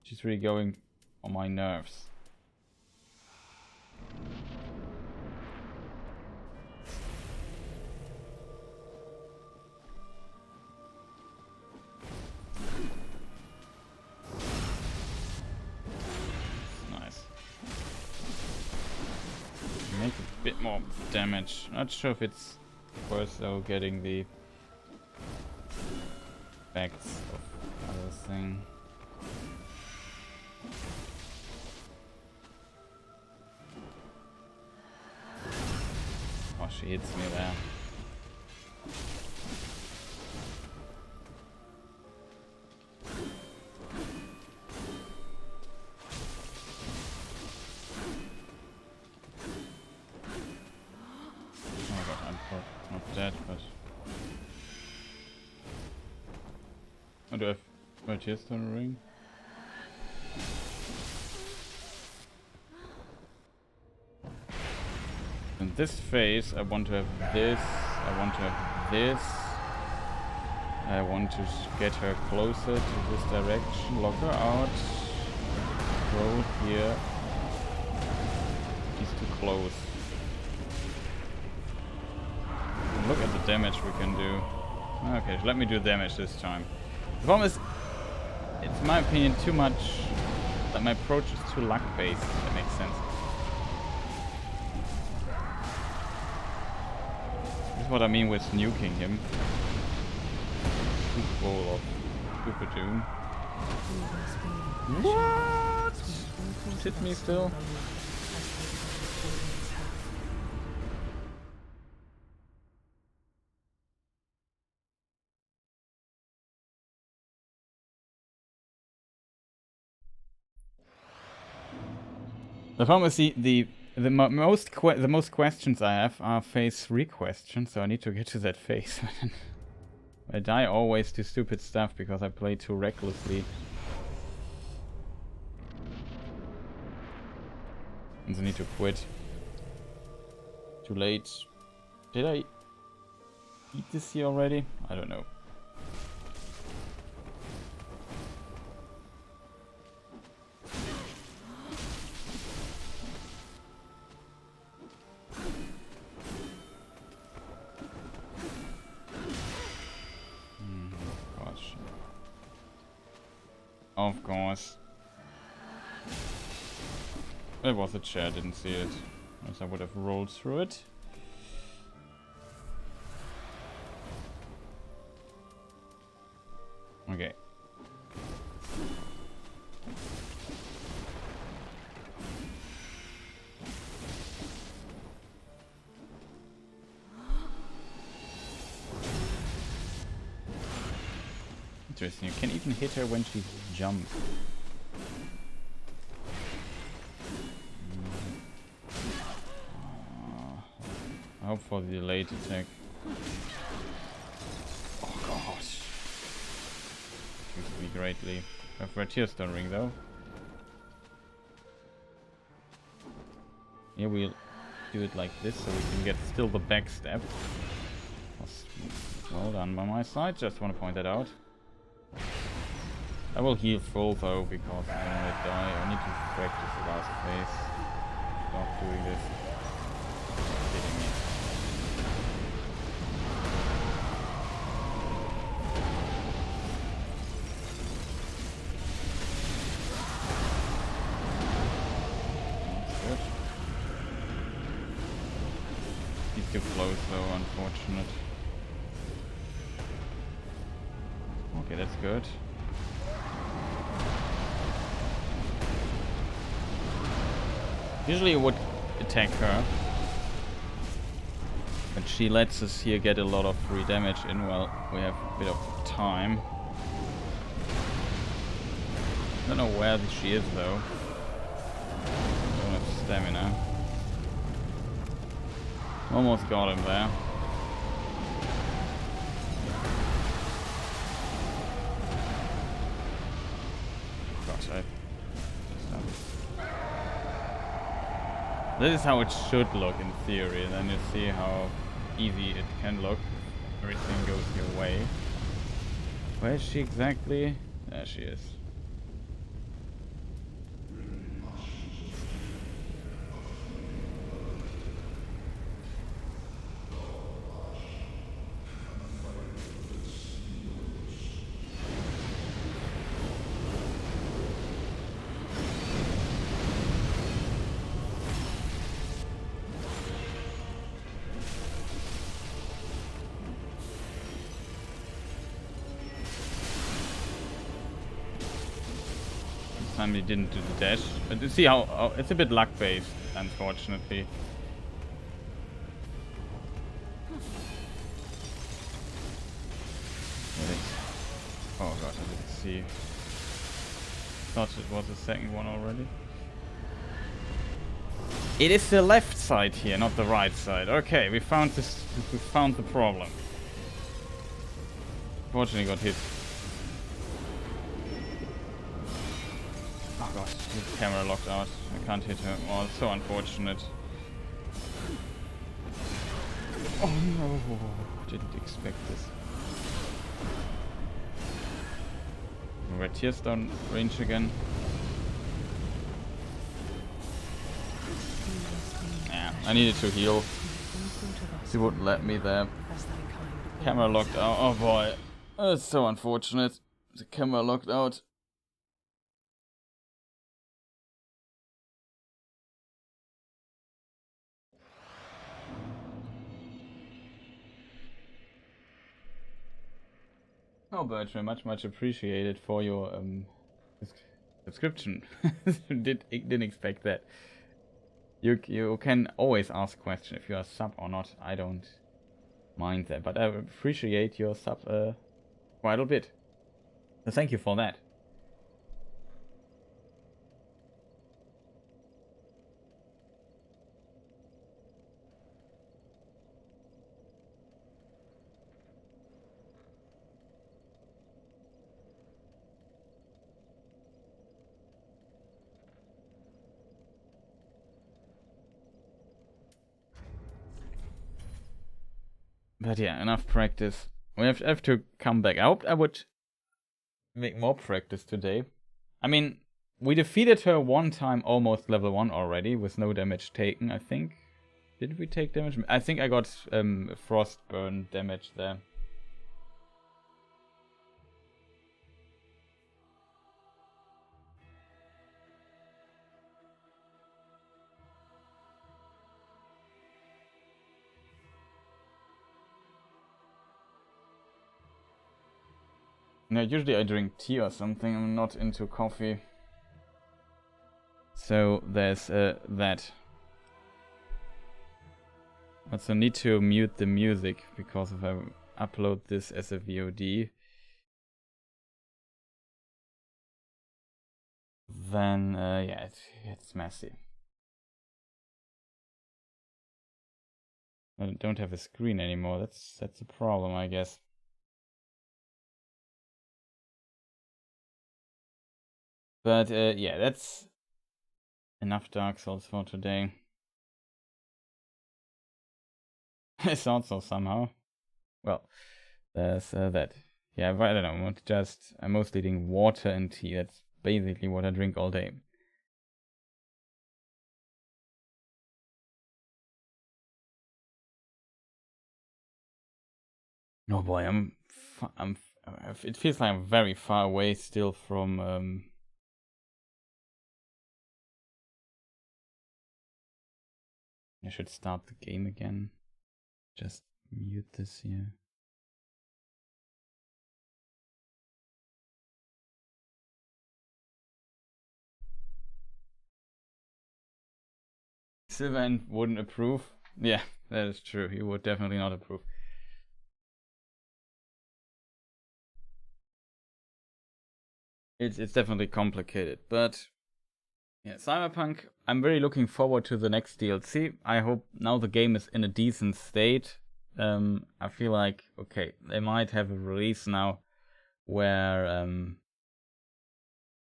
She's really going on my nerves. Nice. Make a bit more damage. Not sure if it's worth though getting the effects of other thing. Oh, she hits me there. Oh god, I'm not dead, but... Oh, do I have my tearstone ring? In this phase, I want to have this, I want to have this. I want to get her closer to this direction, lock her out, throw here. She's too close. Look at the damage we can do. Okay, let me do damage this time. The problem is, it's in my opinion too much, that my approach is too luck based, if that makes sense. This is what I mean with nuking him. Super Bowl of Super Doom. What? Hit me still? The problem is the most questions I have are phase 3 questions, so I need to get to that phase. I die always to stupid stuff because I play too recklessly. And I need to quit. Too late. Did I eat this here already? I don't know. Gosh. Of course. There was a chair, didn't see it. Else I would have rolled through it. Okay. Interesting, you can even hit her when she jumps. I hope for the delayed attack. Oh gosh. Confused me greatly. I have red tearstone ring though. Here we'll do it like this so we can get still the backstep. Well done by my side, just want to point that out. I will heal full though because I don't want to die. I need to practice the last phase. Stop doing this. You're kidding me. He's too close though, unfortunate. Okay, that's good. Usually I would attack her. But she lets us here get a lot of free damage in while we have a bit of time. I don't know where she is though. Don't have stamina. Almost got him there. Gosh, this is how it should look in theory, and then you see how easy it can look. Everything goes your way. Where is she exactly? There she is. Time he didn't do the dash. But you see how it's a bit luck based, unfortunately. Oh god, I didn't see. Thought it was the second one already. It is the left side here, not the right side. Okay, we found this. We found the problem. Fortunately, got hit. Oh gosh, the camera locked out. I can't hit her. Oh, it's so unfortunate. Oh no, didn't expect this. Red tearstone range again. Yeah, I needed to heal. She wouldn't let me there. Camera locked out. Oh boy, it's so unfortunate. The camera locked out. Oh, Bertram, much appreciated for your subscription. Didn't expect that. You can always ask questions if you are sub or not. I don't mind that, but I appreciate your sub quite a bit. So thank you for that. But yeah, enough practice. We have to come back. I hoped I would make more practice today. I mean, we defeated her one time, almost level 1 already, with no damage taken, I think. Did we take damage? I think I got frostburn damage there. No, usually I drink tea or something. I'm not into coffee. So there's that. Also need to mute the music because if I upload this as a VOD, then yeah, it's messy. I don't have a screen anymore. That's a problem, I guess. But yeah, that's enough Dark Souls for today. I thought so somehow. Well, there's that. Yeah, but I don't know. I'm mostly eating water and tea. That's basically what I drink all day. Oh boy, it feels like I'm very far away still from I should start the game again. Just mute this here. Sylvain wouldn't approve. Yeah, that is true. He would definitely not approve. It's definitely complicated, but yeah, Cyberpunk, I'm really looking forward to the next DLC. I hope now the game is in a decent state. I feel like, okay, they might have a release now where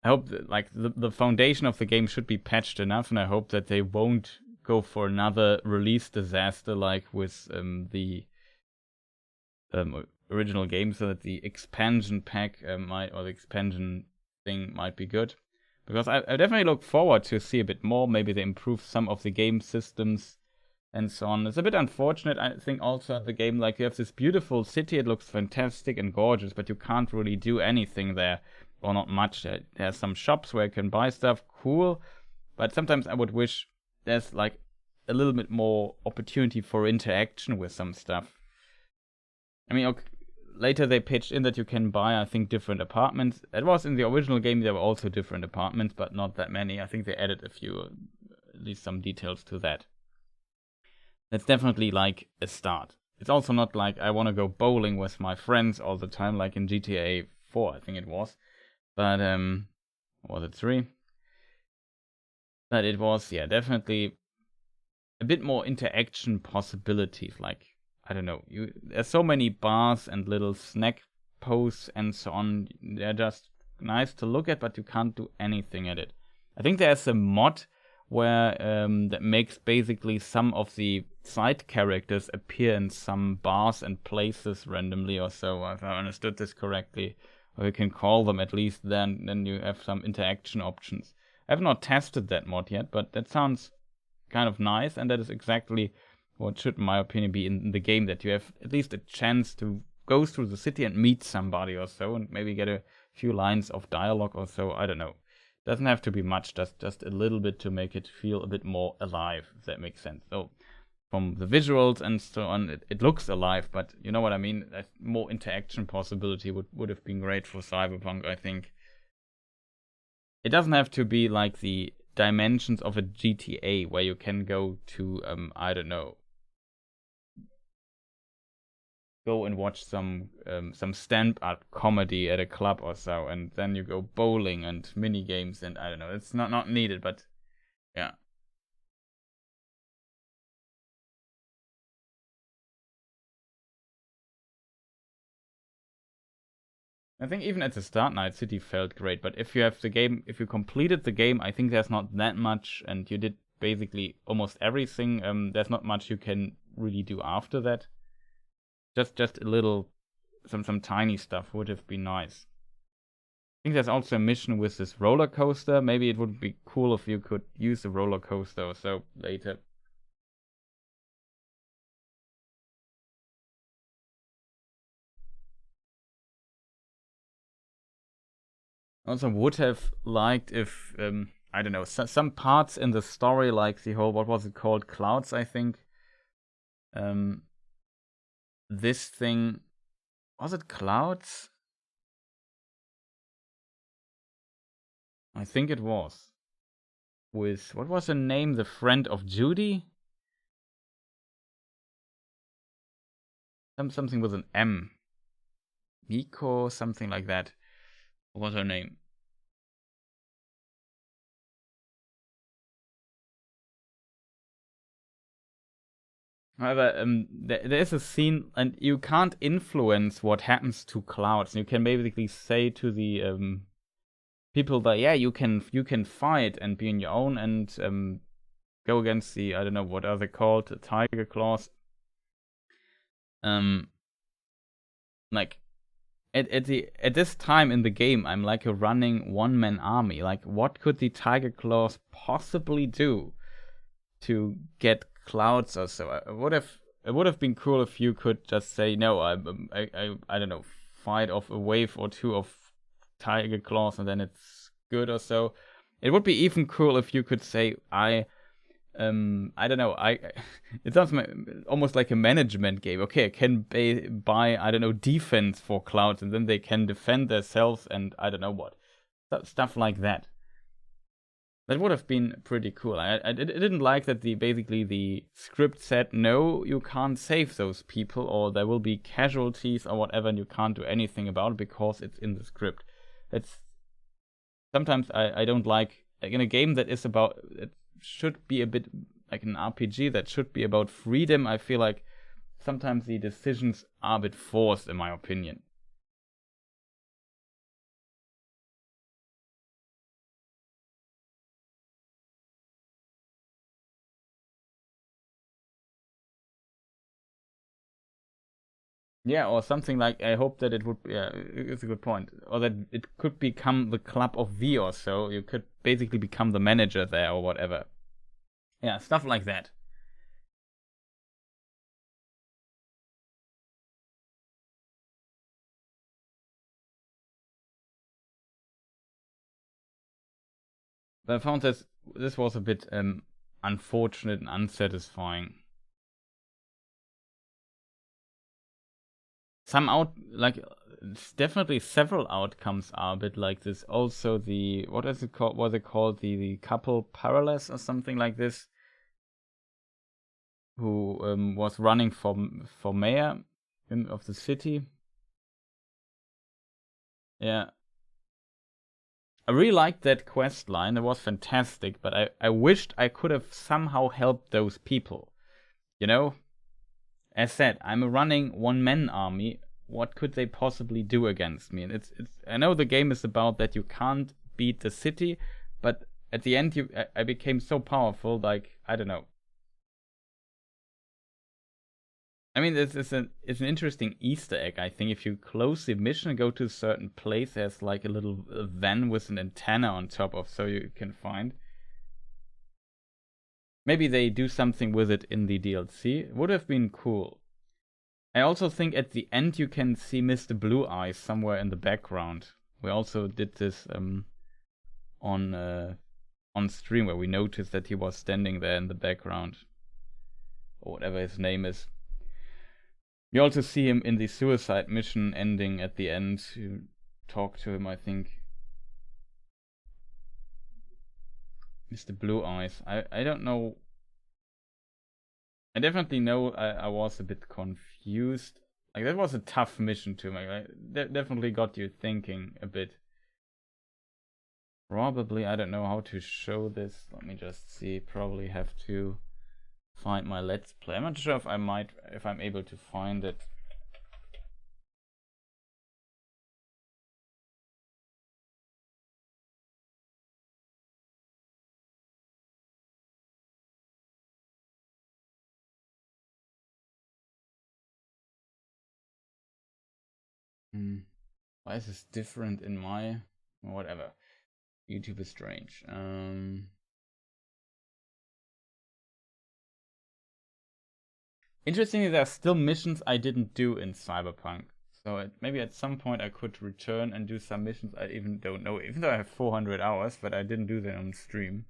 I hope that, like, the foundation of the game should be patched enough, and I hope that they won't go for another release disaster like with the original game, so that the expansion pack the expansion thing might be good. Because I definitely look forward to see a bit more. Maybe they improve some of the game systems and so on. It's a bit unfortunate, I think, also the game, like, you have this beautiful city, it looks fantastic and gorgeous, but you can't really do anything there, or not much. There's some shops where you can buy stuff, cool, but sometimes I would wish there's like a little bit more opportunity for interaction with some stuff. I mean, okay, later they pitched in that you can buy, I think, different apartments. It was in the original game, there were also different apartments, but not that many. I think they added a few, at least some details to that. That's definitely like a start. It's also not like I want to go bowling with my friends all the time, like in GTA 4, I think it was. But, was it 3? But it was, yeah, definitely a bit more interaction possibilities. Like, I don't know, there's so many bars and little snack posts and so on. They're just nice to look at, but you can't do anything at it. I think there's a mod where that makes basically some of the side characters appear in some bars and places randomly or so, if I understood this correctly. Or you can call them at least, then you have some interaction options. I have not tested that mod yet, but that sounds kind of nice, and that is exactly what should, in my opinion, be in the game, that you have at least a chance to go through the city and meet somebody or so, and maybe get a few lines of dialogue or so. I don't know. Doesn't have to be much, just a little bit to make it feel a bit more alive, if that makes sense. So from the visuals and so on, it looks alive, but you know what I mean? That more interaction possibility would have been great for Cyberpunk, I think. It doesn't have to be like the dimensions of a GTA where you can go to, I don't know, go and watch some stand-up comedy at a club or so, and then you go bowling and mini games, and I don't know, it's not needed, but yeah. I think even at the start, Night City felt great, but if you completed the game, I think there's not that much, and you did basically almost everything. There's not much you can really do after that. Just a little, some tiny stuff would have been nice. I think there's also a mission with this roller coaster. Maybe it would be cool if you could use the roller coaster or so later. Also would have liked if, I don't know, some parts in the story, like the whole, what was it called? Clouds, I think. This thing, was it Clouds? I think it was. With, what was her name? The friend of Judy? Something with an M. Miko, something like that. What was her name? However, there is a scene, and you can't influence what happens to Clouds. You can basically say to the people that, yeah, you can fight and be on your own and go against the, I don't know, what are they called, the Tiger Claws. Like at this time in the game, I'm like a running one-man army. Like, what could the Tiger Claws possibly do to get Clouds or so? It would have been cool if you could just say, no, I don't know, fight off a wave or two of Tiger Claws and then it's good or so. It would be even cool if you could say, I don't know, it sounds almost like a management game. Okay, I can buy, I don't know, defense for Clouds, and then they can defend themselves, and I don't know what stuff like that. That would have been pretty cool. I didn't like that basically the script said, no, you can't save those people, or there will be casualties or whatever, and you can't do anything about it because it's in the script. It's sometimes I don't like in a game that is about, it should be a bit like an RPG that should be about freedom. I feel like sometimes the decisions are a bit forced, in my opinion. Yeah, or something like, I hope that it would, yeah, it's a good point. Or that it could become the Club of V or so. You could basically become the manager there or whatever. Yeah, stuff like that. But I found this was a bit unfortunate and unsatisfying. Some like definitely several outcomes are a bit like this. Also, the, what is it called? What they called the couple Parallels or something like this, who was running for mayor of the city. Yeah, I really liked that quest line. It was fantastic, but I wished I could have somehow helped those people. You know, as said, I'm a running one-man army. What could they possibly do against me? And it's I know the game is about that you can't beat the city, but at the end I became so powerful, like, I don't know. I mean, it's an interesting Easter egg. I think if you close the mission and go to a certain place, there's like a little van with an antenna on top of, so you can find. Maybe they do something with it in the DLC. It would have been cool. I also think at the end you can see Mr. Blue Eyes somewhere in the background. We also did this on stream, where we noticed that he was standing there in the background, or whatever his name is. You also see him in the suicide mission ending at the end. You talk to him, I think. Mr. Blue Eyes. I don't know. I definitely know I was a bit confused. Like, that was a tough mission to make. That definitely got you thinking a bit. Probably, I don't know how to show this. Let me just see. Probably have to find my Let's Play. I'm not sure if I'm able to find it. Why is this different in my... whatever. YouTube is strange. Interestingly, there are still missions I didn't do in Cyberpunk. So maybe at some point I could return and do some missions I even don't know. Even though I have 400 hours, but I didn't do them on stream.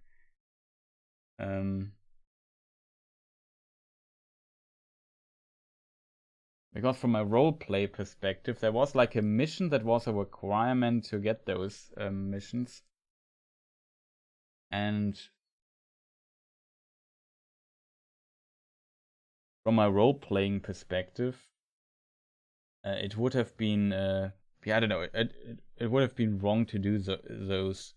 Because from a roleplay perspective, there was like a mission that was a requirement to get those missions. And from a role-playing perspective, it would have been, yeah, I don't know, it would have been wrong to do those.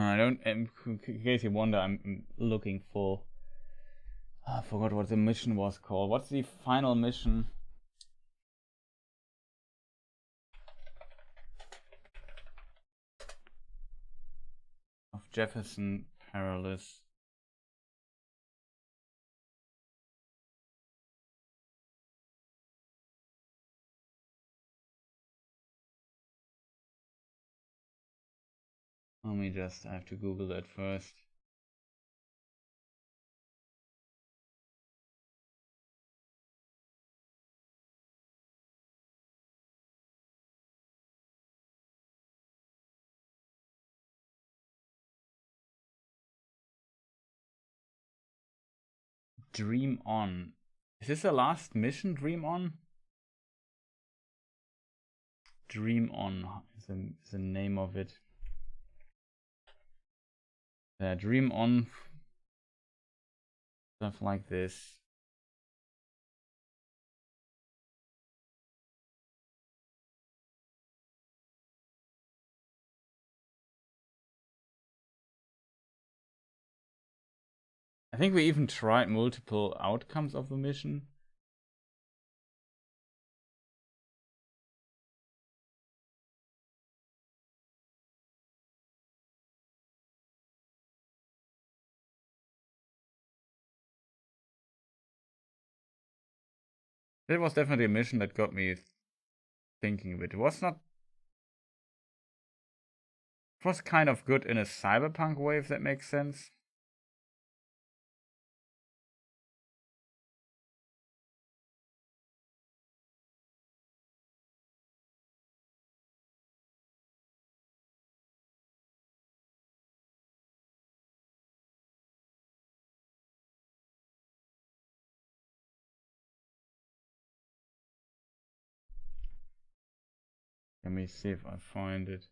I don't, in case you wonder, I'm looking for, I forgot what the mission was called. What's the final mission? Of Jefferson Perilous. Let me just, I have to Google that first. Dream On. Is this the last mission, Dream On? Dream On is the name of it. Dream On. Stuff like this. I think we even tried multiple outcomes of the mission. That was definitely a mission that got me thinking a bit. It was not... It was kind of good in a cyberpunk way, if that makes sense. Let me see if I find it.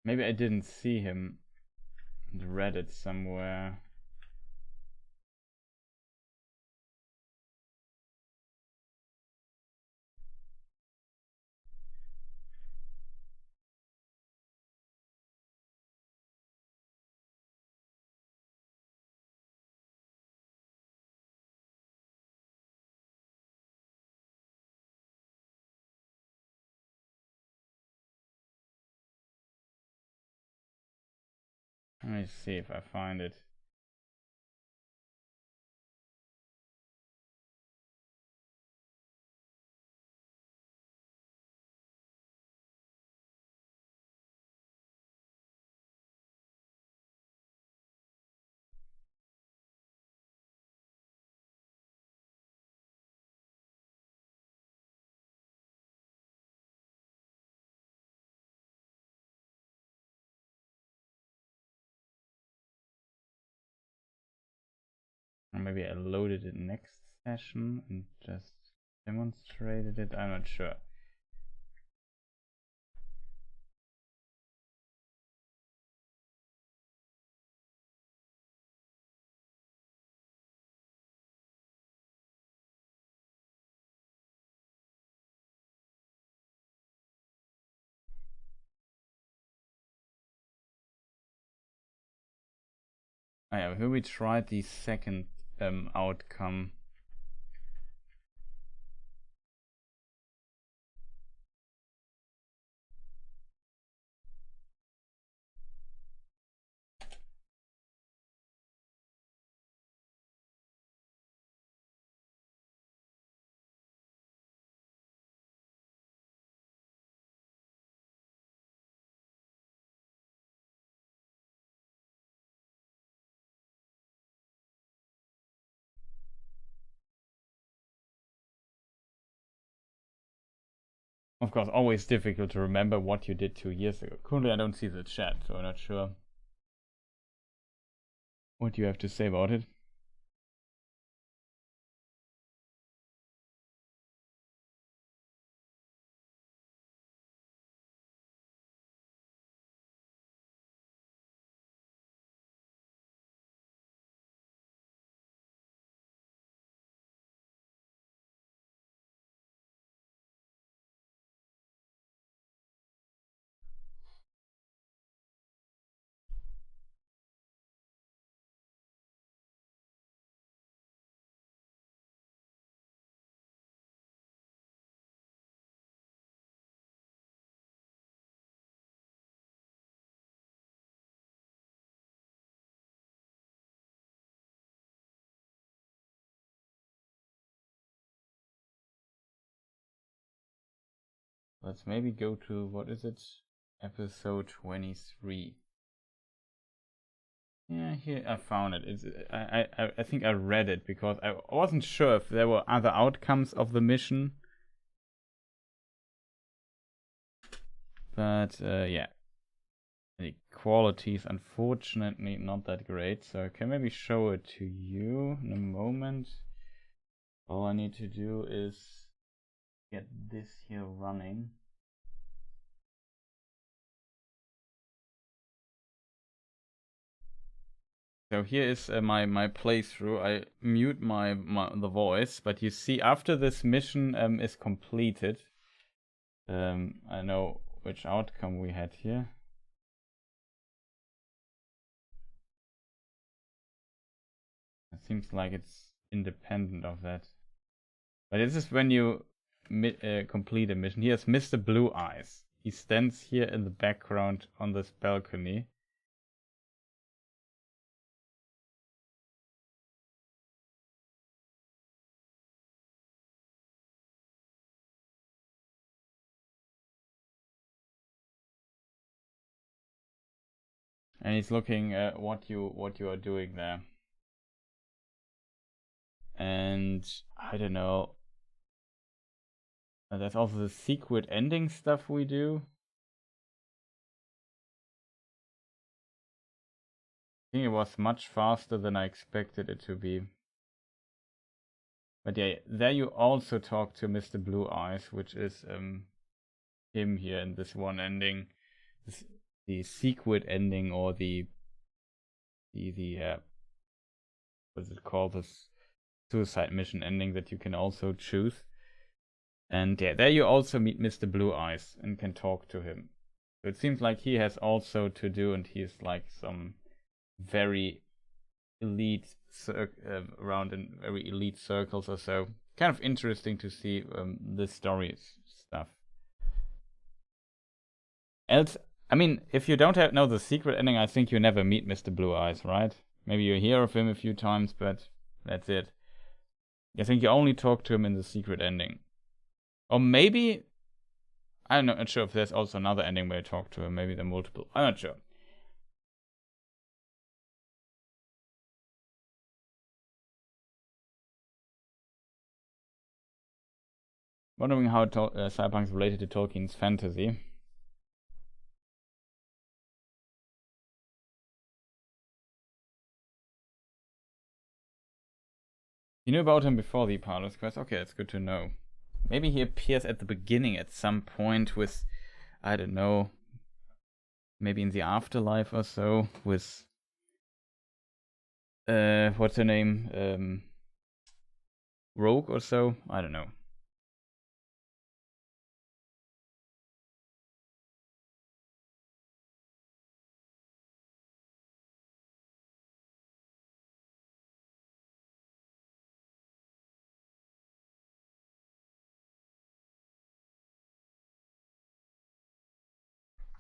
Maybe I didn't see him and read it somewhere. Let me see if I find it. Or maybe I loaded it next session and just demonstrated it. I'm not sure. Oh yeah, here we tried the second outcome. Of course, always difficult to remember what you did 2 years ago. Currently, I don't see the chat, so I'm not sure what you have to say about it. Let's maybe go to, what is it? Episode 23. Yeah, here I found it. It's, I think I read it because I wasn't sure if there were other outcomes of the mission. But yeah, the quality is unfortunately not that great. So I can maybe show it to you in a moment. All I need to do is get this here running. So here is my playthrough. I mute the voice, but you see after this mission is completed, I know which outcome we had here. It seems like it's independent of that. But this is when you complete a mission. Here's Mr. Blue Eyes. He stands here in the background on this balcony. And he's looking at what you are doing there. And I don't know. There's also the secret ending stuff we do. I think it was much faster than I expected it to be. But yeah, there you also talk to Mr. Blue Eyes, which is him here in this one ending. The secret ending, or the what's it called, this suicide mission ending that you can also choose. And yeah, there you also meet Mr. Blue Eyes and can talk to him. So it seems like he has also to do, and he is like some very elite around in very elite circles or so. Kind of interesting to see this story stuff. Else, I mean, if you don't know the secret ending, I think you never meet Mr. Blue Eyes, right? Maybe you hear of him a few times, but that's it. I think you only talk to him in the secret ending. Or maybe, I'm not sure if there's also another ending where you talk to him. Maybe there are multiple. I'm not sure. Wondering how Cyberpunk is related to Tolkien's fantasy. You knew about him before the Apollos quest? Okay, that's good to know. Maybe he appears at the beginning at some point with, I don't know, maybe in the afterlife or so, with, what's her name? Rogue or so? I don't know.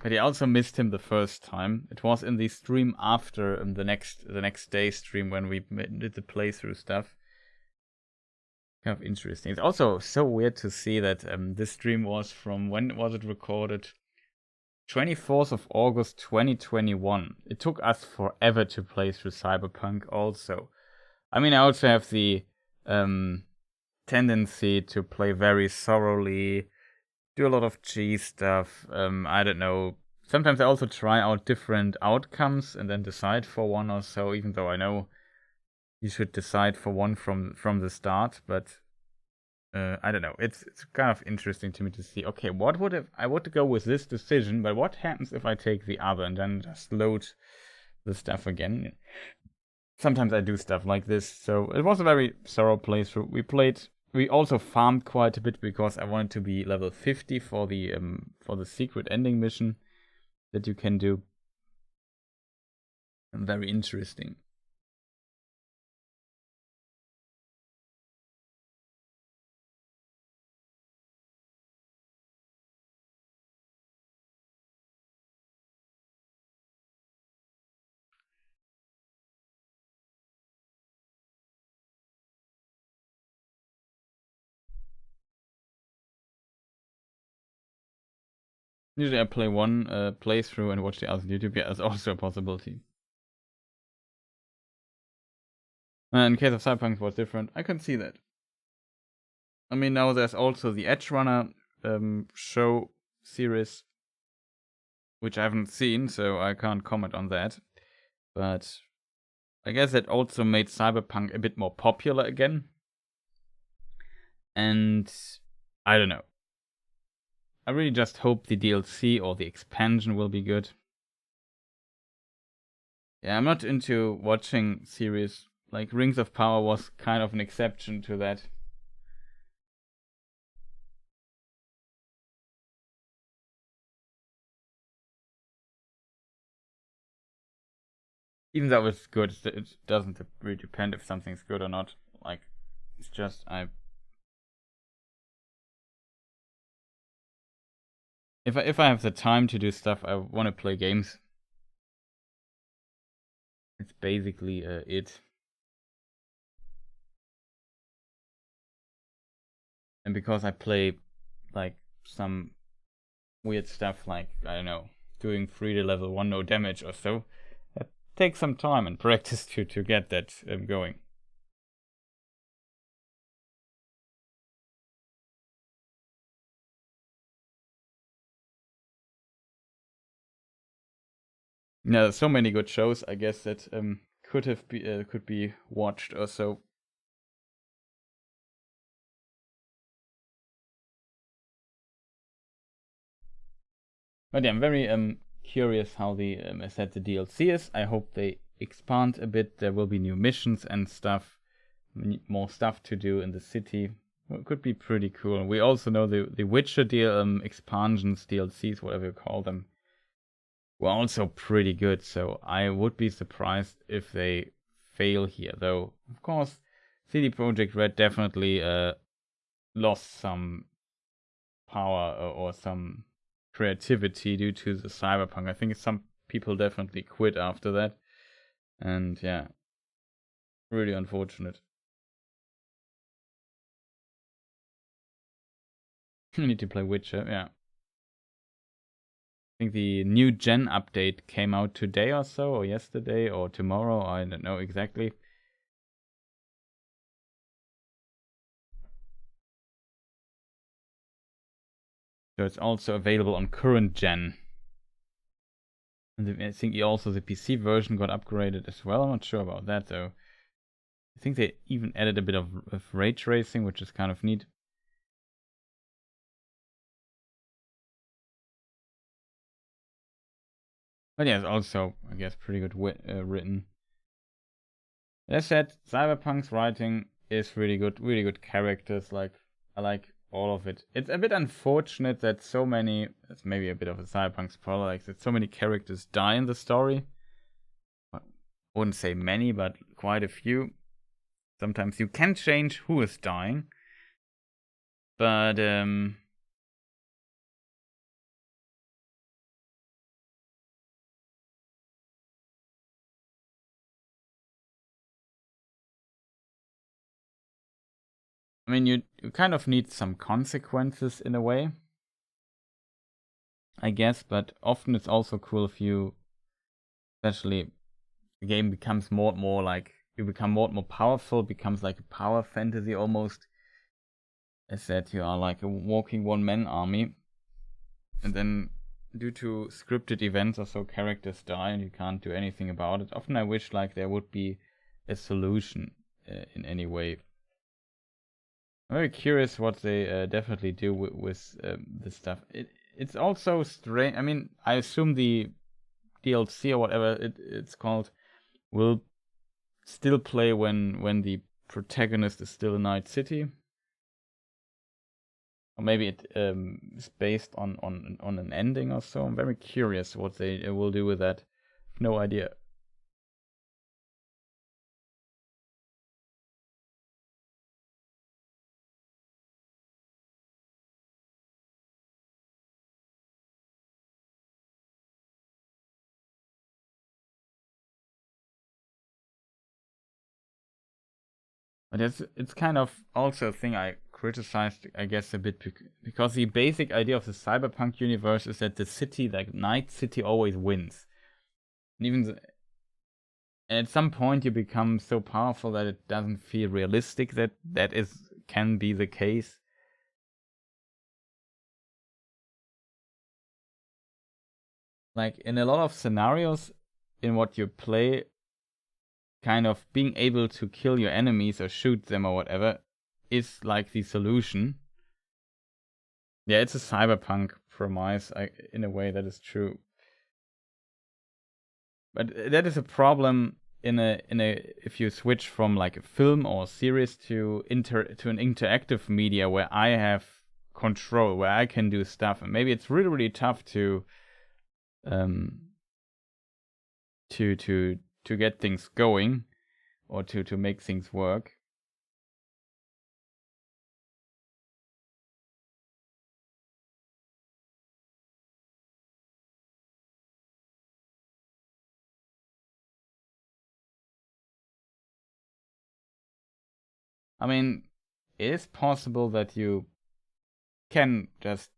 But I also missed him the first time. It was in the stream after the next day stream when we did the playthrough stuff. Kind of interesting. It's also so weird to see that this stream was from, when was it recorded? 24th of August 2021. It took us forever to play through Cyberpunk also. I mean, I also have the tendency to play very thoroughly, do a lot of cheese stuff. I don't know. Sometimes I also try out different outcomes and then decide for one or so, even though I know you should decide for one from the start. But I don't know. It's kind of interesting to me to see, okay, what would if I would go with this decision, but what happens if I take the other and then just load the stuff again? Sometimes I do stuff like this. So it was a very thorough playthrough. We also farmed quite a bit because I wanted to be level 50 for the secret ending mission that you can do. Very interesting. Usually I play one playthrough and watch the other on YouTube. Yeah, that's also a possibility. In case of Cyberpunk, it was different. I can see that. I mean, now there's also the Edge Runner show series, which I haven't seen, so I can't comment on that. But I guess that also made Cyberpunk a bit more popular again. And I don't know. I really just hope the DLC or the expansion will be good. Yeah, I'm not into watching series. Like, Rings of Power was kind of an exception to that. Even though it's good, it doesn't really depend if something's good or not. Like, it's just, If I have the time to do stuff, I want to play games. It's basically it. And because I play like some weird stuff, like, I don't know, doing Friede level 1 no damage or so, it takes some time and practice to get that going. Yeah, there's so many good shows, I guess, that could be watched or so. But yeah, I'm very curious how the I said the DLC is. I hope they expand a bit. There will be new missions and stuff, more stuff to do in the city. It could be pretty cool. We also know the Witcher expansions, DLCs, whatever you call them, were also pretty good. So I would be surprised if they fail here. Though, of course, CD Projekt Red definitely lost some power or some creativity due to the Cyberpunk. I think some people definitely quit after that. And yeah, really unfortunate. You need to play Witcher, yeah. I think the new gen update came out today or so, or yesterday, or tomorrow. I don't know exactly. So it's also available on current gen. And I think also the PC version got upgraded as well. I'm not sure about that though. I think they even added a bit of ray tracing, which is kind of neat. But yeah, it's also, I guess, pretty good written. As said, Cyberpunk's writing is really good characters. Like, I like all of it. It's a bit unfortunate that so many, it's maybe a bit of a Cyberpunk spoiler, like that so many characters die in the story. I wouldn't say many, but quite a few. Sometimes you can change who is dying. But, I mean, you kind of need some consequences in a way, I guess, but often it's also cool if you, especially, the game becomes more and more like, you become more and more powerful, becomes like a power fantasy almost. As said, you are like a walking one-man army, and then due to scripted events or so, characters die and you can't do anything about it. Often I wish like there would be a solution in any way. I'm very curious what they definitely do with this stuff. It's also strange. I mean, I assume the DLC or whatever it's called will still play when the protagonist is still in Night City. Or maybe it is based on an ending or so. I'm very curious what they will do with that. No idea. But it's kind of also a thing I criticized, I guess, a bit because the basic idea of the cyberpunk universe is that the city, like Night City, always wins. And even and at some point you become so powerful that it doesn't feel realistic that can be the case. Like in a lot of scenarios in what you play, kind of being able to kill your enemies or shoot them or whatever is like the solution. Yeah, it's a cyberpunk premise. In a way, that is true. But that is a problem in a if you switch from like a film or series to an interactive media where I have control, where I can do stuff, and maybe it's really tough to get things going or to make things work. I mean, it is possible that you can just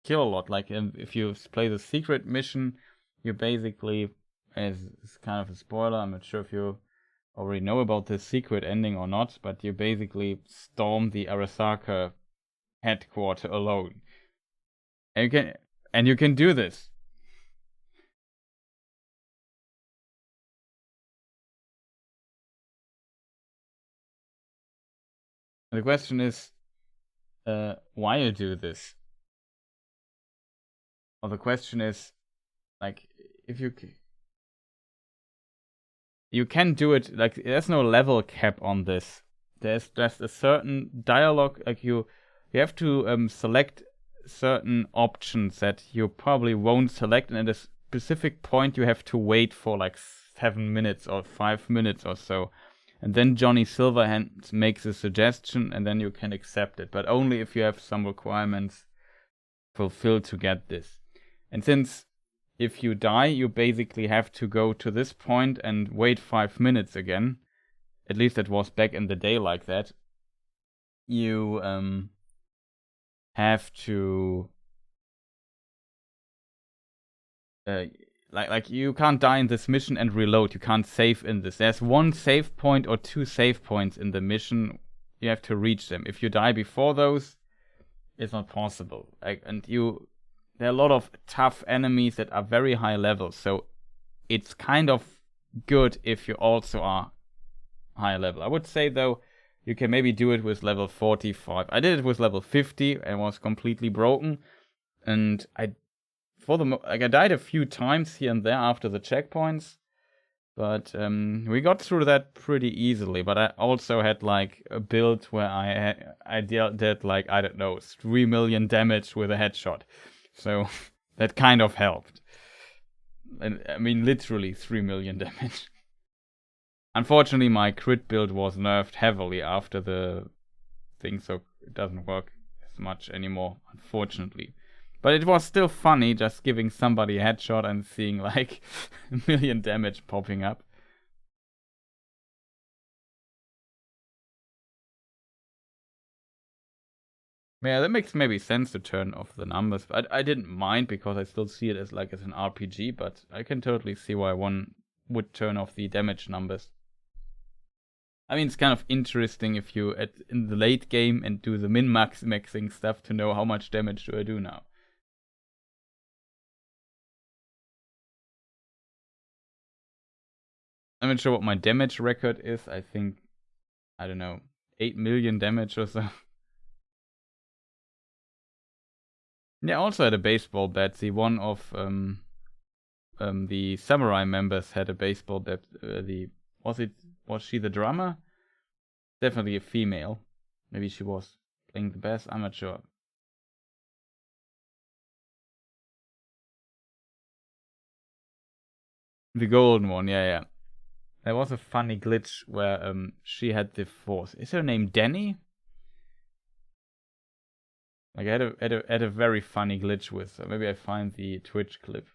kill a lot. Like if you play the secret mission, you basically, as it's kind of a spoiler, I'm not sure if you already know about the secret ending or not, but you basically storm the Arasaka headquarters alone. And you can do this. The question is, why you do this? Or the question is, like, if you can do it, like, there's no level cap on this. There's just a certain dialogue, like you have to select certain options that you probably won't select, and at a specific point you have to wait for like 7 minutes or 5 minutes or so. And then Johnny Silverhand makes a suggestion, and then you can accept it, but only if you have some requirements fulfilled to get this. And since if you die, you basically have to go to this point and wait 5 minutes again. At least it was back in the day like that. You have to like you can't die in this mission and reload. You can't save in this. There's one save point or two save points in the mission. You have to reach them. If you die before those, it's not possible. There are a lot of tough enemies that are very high level, so it's kind of good if you also are higher level. I would say though, you can maybe do it with level 45. I did it with level 50 and was completely broken. And I died a few times here and there after the checkpoints. But we got through that pretty easily. But I also had like a build where I did like, I don't know, 3 million damage with a headshot. So that kind of helped. And I mean, literally 3 million damage. Unfortunately, my crit build was nerfed heavily after the thing, so it doesn't work as much anymore, unfortunately. But it was still funny just giving somebody a headshot and seeing like a million damage popping up. Yeah, that makes maybe sense to turn off the numbers. But I didn't mind because I still see it as like as an RPG, but I can totally see why one would turn off the damage numbers. I mean, it's kind of interesting if you in the late game and do the min-maxing stuff to know how much damage do I do now. I'm not sure what my damage record is. I think, I don't know, 8 million damage or so. Yeah, I also had a baseball bat. The one of the samurai members had a baseball bat. Was she the drummer? Definitely a female. Maybe she was playing the bass. I'm not sure. The golden one, yeah. There was a funny glitch where she had the force. Is her name Danny? Like I had a very funny glitch with her. Maybe I find the Twitch clip.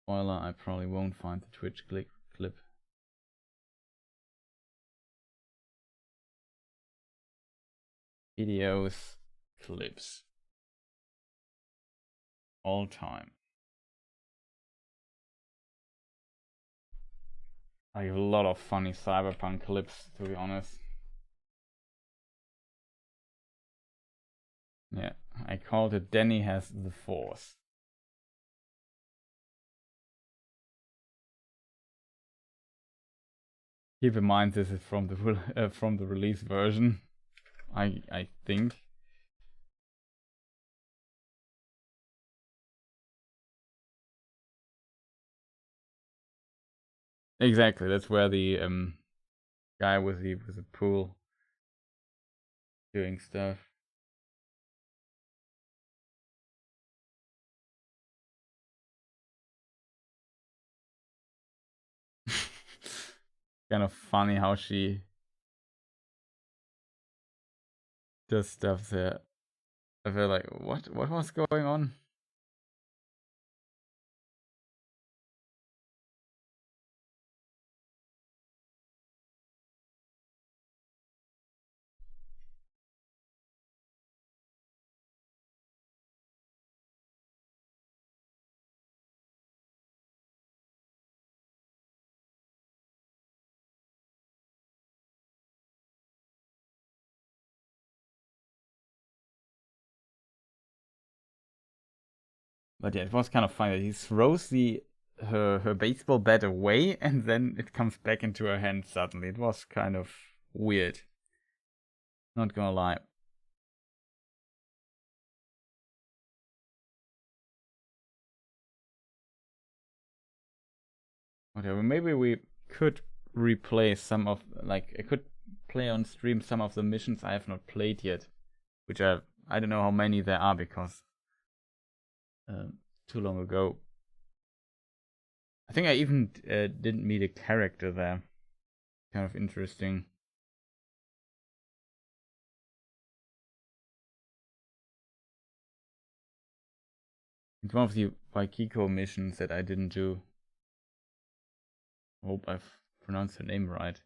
Spoiler, I probably won't find the Twitch clip. Videos, clips. All time. I have a lot of funny cyberpunk clips, to be honest. Yeah, I called it Danny Has the Force. Keep in mind this is from the release version. I think. Exactly, that's where the guy with the pool doing stuff. Kind of funny how she does stuff there. I feel like what was going on? But yeah, it was kind of funny. He throws her baseball bat away and then it comes back into her hand suddenly. It was kind of weird. Not gonna lie. Whatever, maybe we could replay some of, like, I could play on stream some of the missions I have not played yet. Which I don't know how many there are because too long ago. I think I even didn't meet a character there. Kind of interesting. It's one of the Waikiko missions that I didn't do. I hope I've pronounced her name right.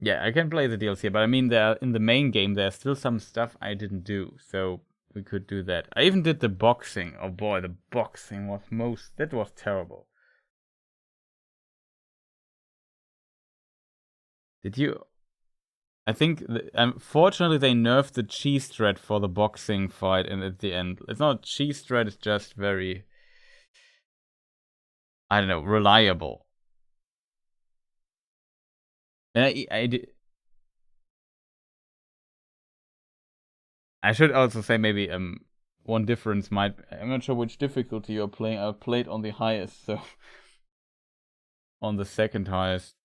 Yeah, I can play the DLC, but I mean, there in the main game, there's still some stuff I didn't do, so we could do that. I even did the boxing. Oh boy, the boxing was that was terrible. Did you I think, unfortunately, they nerfed the cheese thread for the boxing fight, and at the end, it's not cheese thread. It's just very, I don't know, reliable. And I should also say maybe one difference might. I'm not sure which difficulty you're playing. I played on the highest, so on the second highest.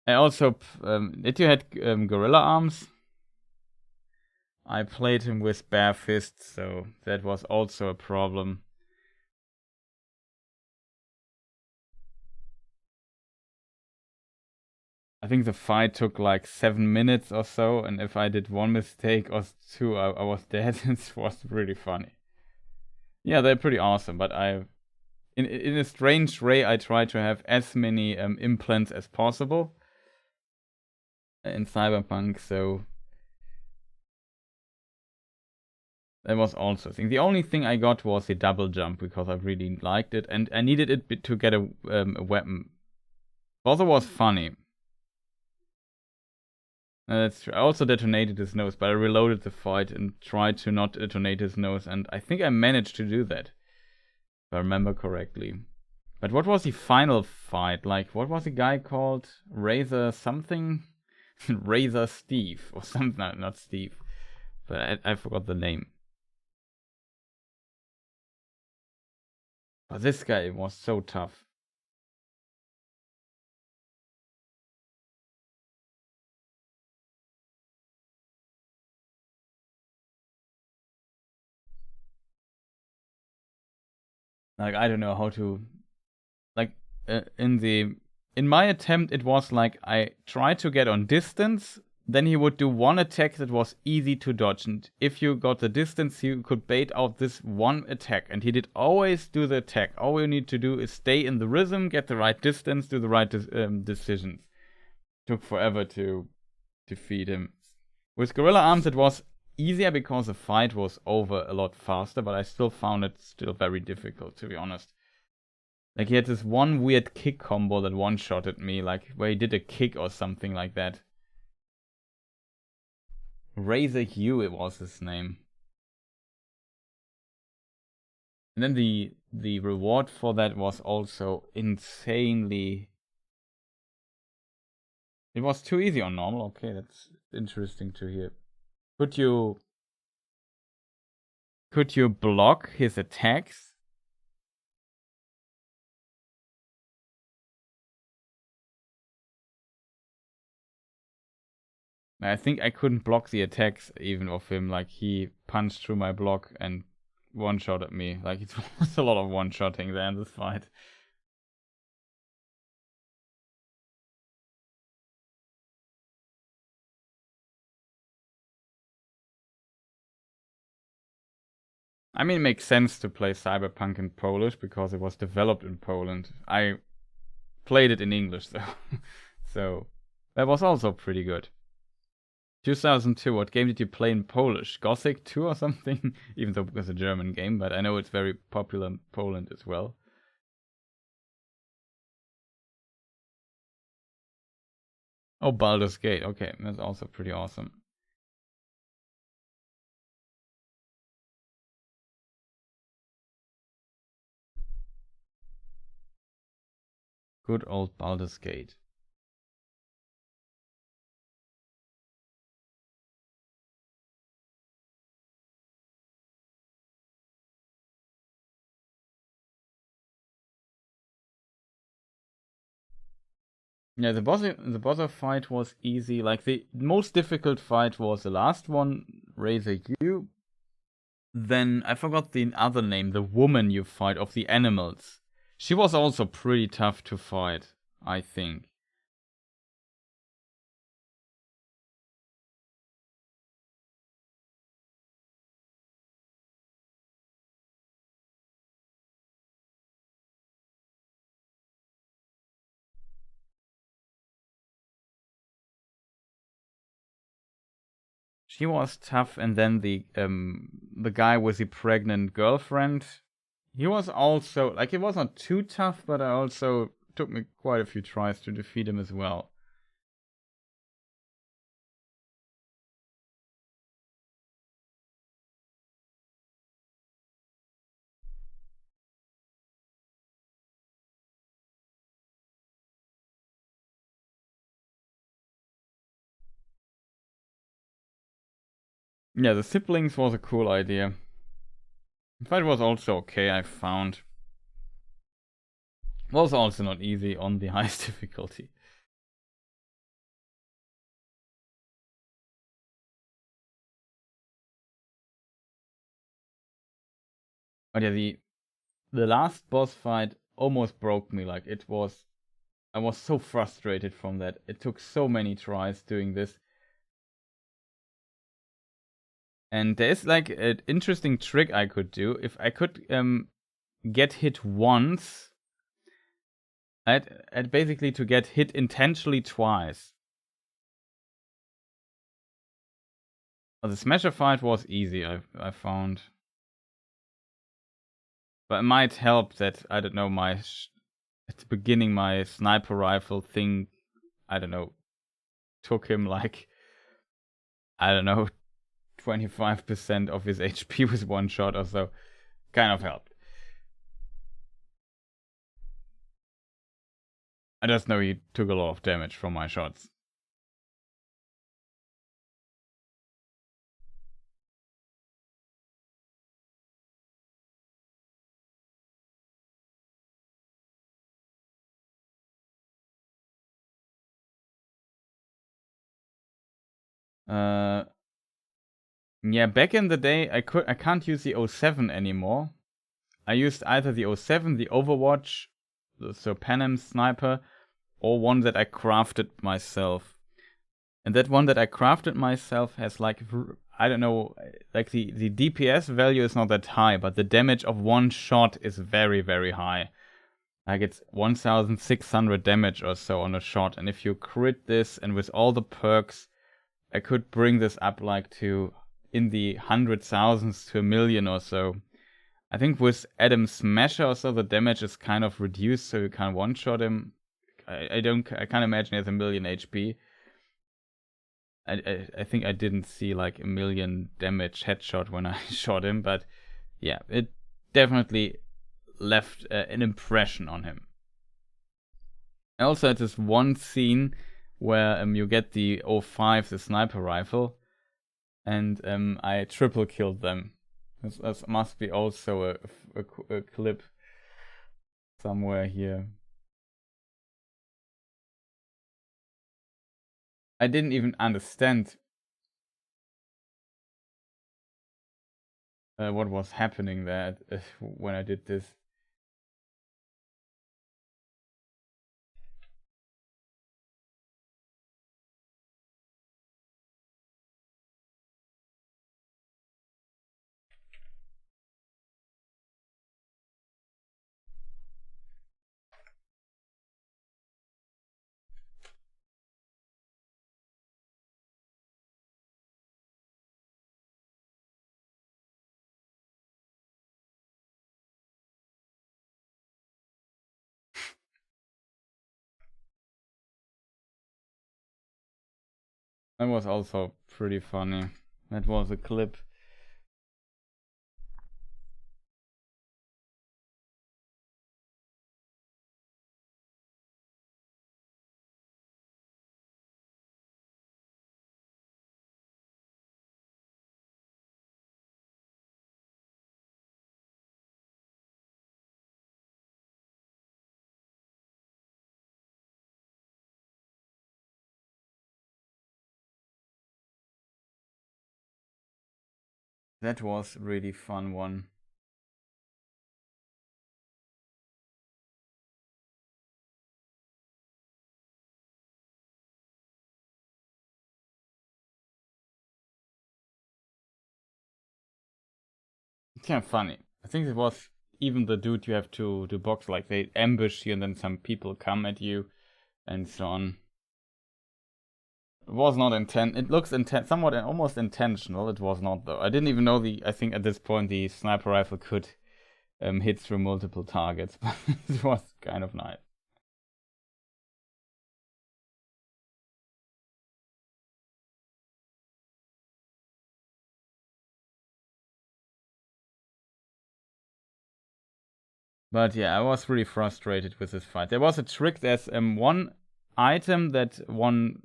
I also did you had gorilla arms? I played him with bare fists, so that was also a problem. I think the fight took like 7 minutes or so, and if I did one mistake or two, I was dead. It was really funny. Yeah, they're pretty awesome, but in a strange way, I try to have as many implants as possible in Cyberpunk, so that was also a thing. The only thing I got was the double jump because I really liked it, and I needed it to get a weapon. Also was funny. That's true. I also detonated his nose, but I reloaded the fight and tried to not detonate his nose, and I think I managed to do that, if I remember correctly. But what was the final fight? Like, what was the guy called? Razor something? Razor Steve, or something. No, not Steve. But I forgot the name. But this guy was so tough. Like, I don't know how to, like, in my attempt it was like I tried to get on distance, then he would do one attack that was easy to dodge, and if you got the distance you could bait out this one attack, and he did always do the attack. All you need to do is stay in the rhythm, get the right distance, do the right decisions. Took forever to defeat him. With gorilla arms it was easier because the fight was over a lot faster, but I still found it still very difficult, to be honest. Like, he had this one weird kick combo that one-shotted me, like, where he did a kick or something like that. Razor Hugh, it was his name. And then the reward for that was also insanely... It was too easy on normal. Okay, that's interesting to hear. Could you block his attacks? I think I couldn't block the attacks even of him. Like, he punched through my block and one-shotted me. Like, it was a lot of one-shotting there in this fight. I mean, it makes sense to play Cyberpunk in Polish because it was developed in Poland. I played it in English though. So that was also pretty good. 2002, what game did you play in Polish? Gothic 2 or something? Even though it's a German game, but I know it's very popular in Poland as well. Oh, Baldur's Gate. Okay, that's also pretty awesome. Good old Baldur's Gate. Yeah, the boss fight was easy. Like, the most difficult fight was the last one, Razor U. Then I forgot the other name, the woman you fight of the animals. She was also pretty tough to fight, I think. She was tough, and then the guy with the pregnant girlfriend, he was also, like, it was not too tough, but I also took me quite a few tries to defeat him as well. Yeah, the siblings was a cool idea. The fight was also okay, I found. Was also not easy on the highest difficulty. But yeah, the last boss fight almost broke me. Like, I was so frustrated from that. It took so many tries doing this. And there's like an interesting trick I could do. If I could get hit once, I'd basically to get hit intentionally twice. Well, the smasher fight was easy, I found. But it might help that, I don't know, at the beginning my sniper rifle thing, I don't know, took him like, I don't know, 25% of his HP with one shot or so. Kind of helped. I just know he took a lot of damage from my shots. Yeah, back in the day, I can't use the 07 anymore. I used either the 07, the Overwatch, so Panem sniper, or one that I crafted myself. And that one that I crafted myself has like, I don't know, like the DPS value is not that high, but the damage of one shot is very, very high. Like it's 1600 damage or so on a shot. And if you crit this and with all the perks, I could bring this up like to in the 100,000s to 1,000,000 or so. I think with Adam Smasher or so, the damage is kind of reduced, so you can't one-shot him. I can't imagine he has 1,000,000 HP. I think I didn't see like 1,000,000 damage headshot when I shot him, but yeah, it definitely left an impression on him. I also had this one scene where you get the 05, the sniper rifle, and I triple killed them. This must be also a clip somewhere here. I didn't even understand what was happening there when I did this. That was also pretty funny. That was a clip. That was really fun one. It's kind of funny. I think it was even the dude you have to box, like they ambush you and then some people come at you and so on. It was not intent. It looks somewhat almost intentional. It was not though. I didn't even know I think at this point the sniper rifle could hit through multiple targets, but it was kind of nice. But yeah, I was really frustrated with this fight. There was a trick. There's one item, that one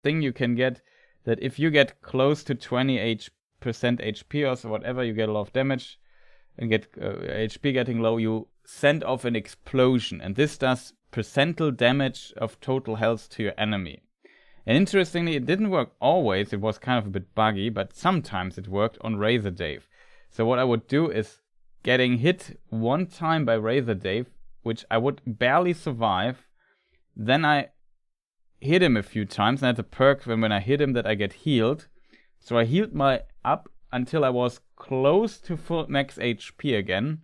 thing you can get, that if you get close to 20% HP or so whatever, you get a lot of damage and get HP getting low, you send off an explosion. And this does percentile damage of total health to your enemy. And interestingly, it didn't work always. It was kind of a bit buggy, but sometimes it worked on Razor Dave. So what I would do is getting hit one time by Razor Dave, which I would barely survive. Then I hit him a few times, and I had a perk when I hit him that I get healed. So I healed my up until I was close to full max HP again.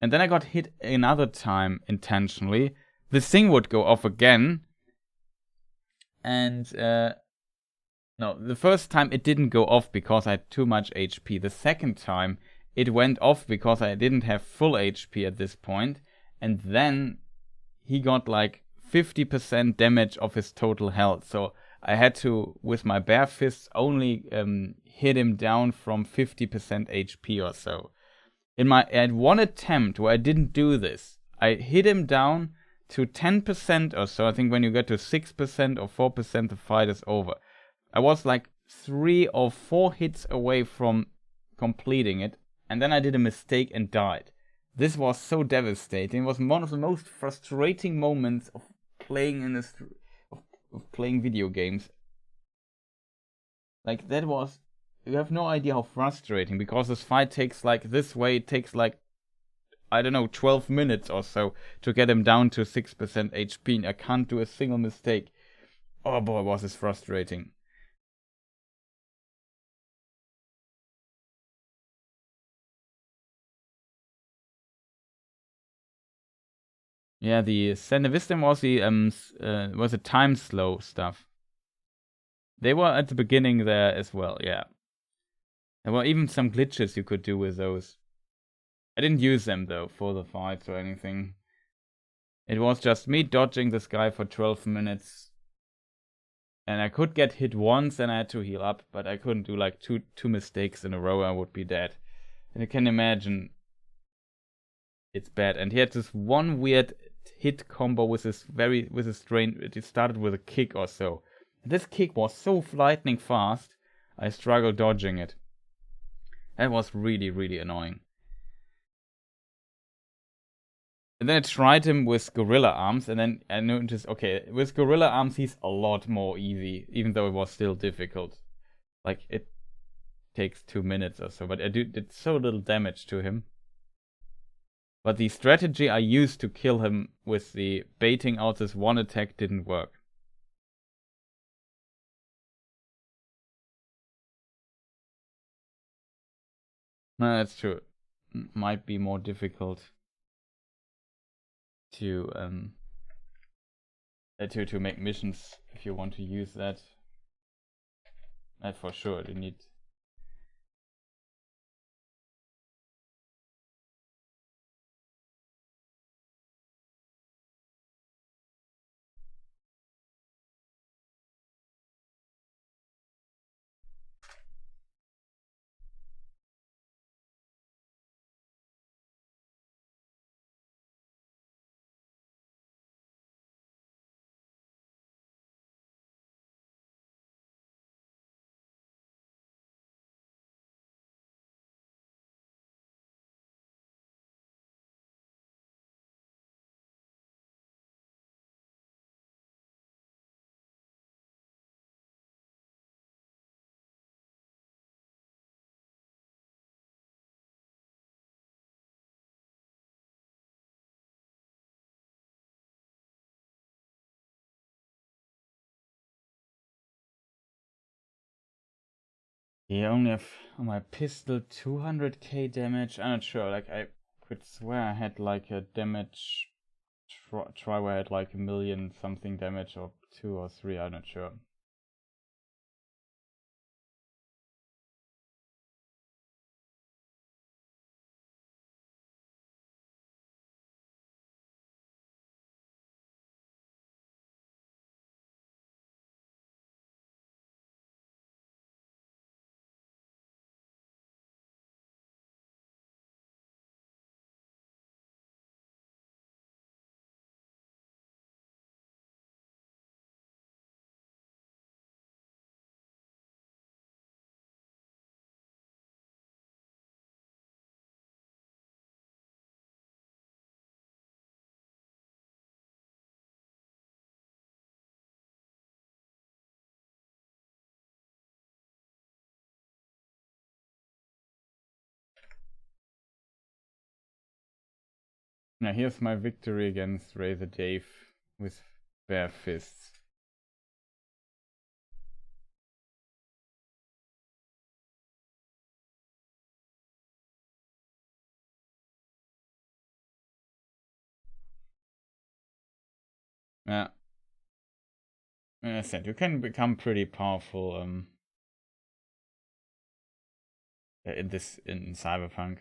And then I got hit another time intentionally. This thing would go off again. And no, the first time it didn't go off because I had too much HP. The second time it went off because I didn't have full HP at this point. And then he got like 50% damage of his total health. So I had to, with my bare fists, only hit him down from 50% HP or so. I had one attempt where I didn't do this. I hit him down to 10% or so. I think when you get to 6% or 4%, the fight is over. I was like 3 or 4 hits away from completing it, and then I did a mistake and died. This was so devastating. It was one of the most frustrating moments of playing of playing video games. Like, that was, you have no idea how frustrating, because this fight takes like, this way it takes like, I don't know, 12 minutes or so to get him down to 6% HP, and I can't do a single mistake. Oh boy, was this frustrating. Yeah, the Send Wisdom was the time slow stuff. They were at the beginning there as well, yeah. There were even some glitches you could do with those. I didn't use them though for the fights or anything. It was just me dodging this guy for 12 minutes. And I could get hit once and I had to heal up, but I couldn't do like two mistakes in a row. I would be dead. And you can imagine it's bad. And he had this one weird hit combo with this strange. It started with a kick or so. This kick was so lightning fast, I struggled dodging it. That was really, really annoying. And then I tried him with Gorilla Arms, and then I noticed, okay, with Gorilla Arms he's a lot more easy, even though it was still difficult. Like, it takes 2 minutes or so, but I did so little damage to him. But the strategy I used to kill him with the baiting out this one attack didn't work. No, that's true. Might be more difficult to make missions if you want to use that. That for sure. You need. Yeah, I only have on my pistol 200k damage. I'm not sure. Like, I could swear I had like a damage try where I had like 1,000,000 something damage, or 2 or 3. I'm not sure. Now here's my victory against Razor Dave with bare fists. Yeah. As I said, you can become pretty powerful in Cyberpunk.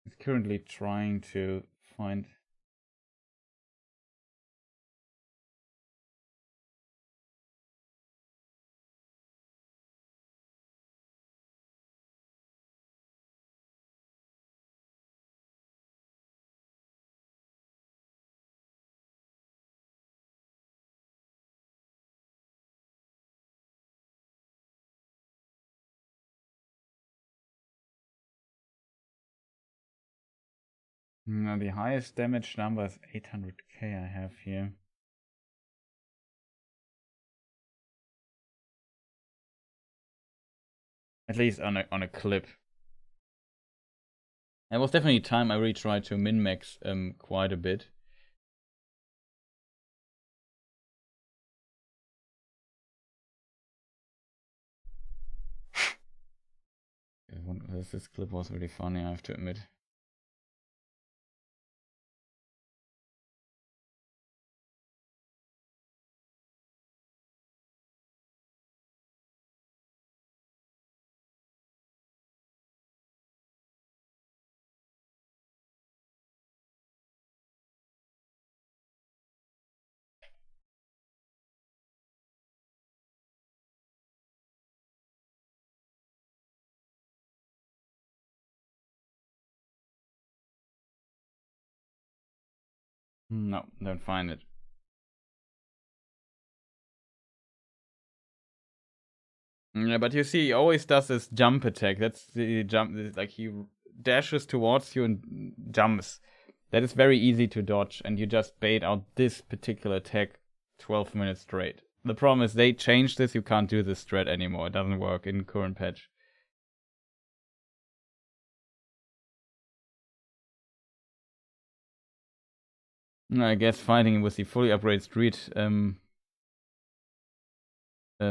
He's currently trying to find. No, the highest damage number is 800k I have here. At least on a clip. It was definitely time I really tried to min-max quite a bit. This clip was really funny, I have to admit. No, don't find it. Yeah, but you see, he always does this jump attack. That's the jump, like he dashes towards you and jumps. That is very easy to dodge, and you just bait out this particular attack 12 minutes straight. The problem is they changed this, you can't do this strat anymore. It doesn't work in current patch. I guess fighting with the fully upgraded street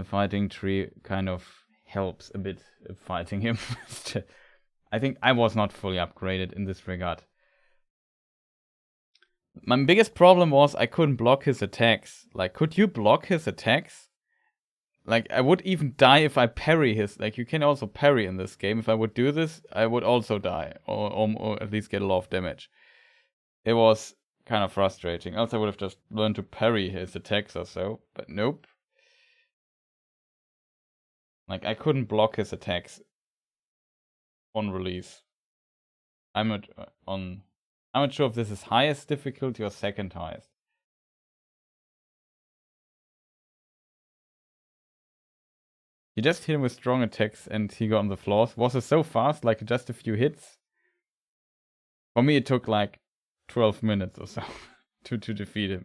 fighting tree kind of helps a bit fighting him. I think I was not fully upgraded in this regard. My biggest problem was I couldn't block his attacks. Like, could you block his attacks? Like, I would even die if I parry his. Like, you can also parry in this game. If I would do this, I would also die, or at least get a lot of damage. It was kind of frustrating. Else I would have just learned to parry his attacks or so, but nope. Like, I couldn't block his attacks on release. I'm not sure if this is highest difficulty or second highest. You just hit him with strong attacks and he got on the floors. Was it so fast, like just a few hits? For me it took like 12 minutes or so to defeat him.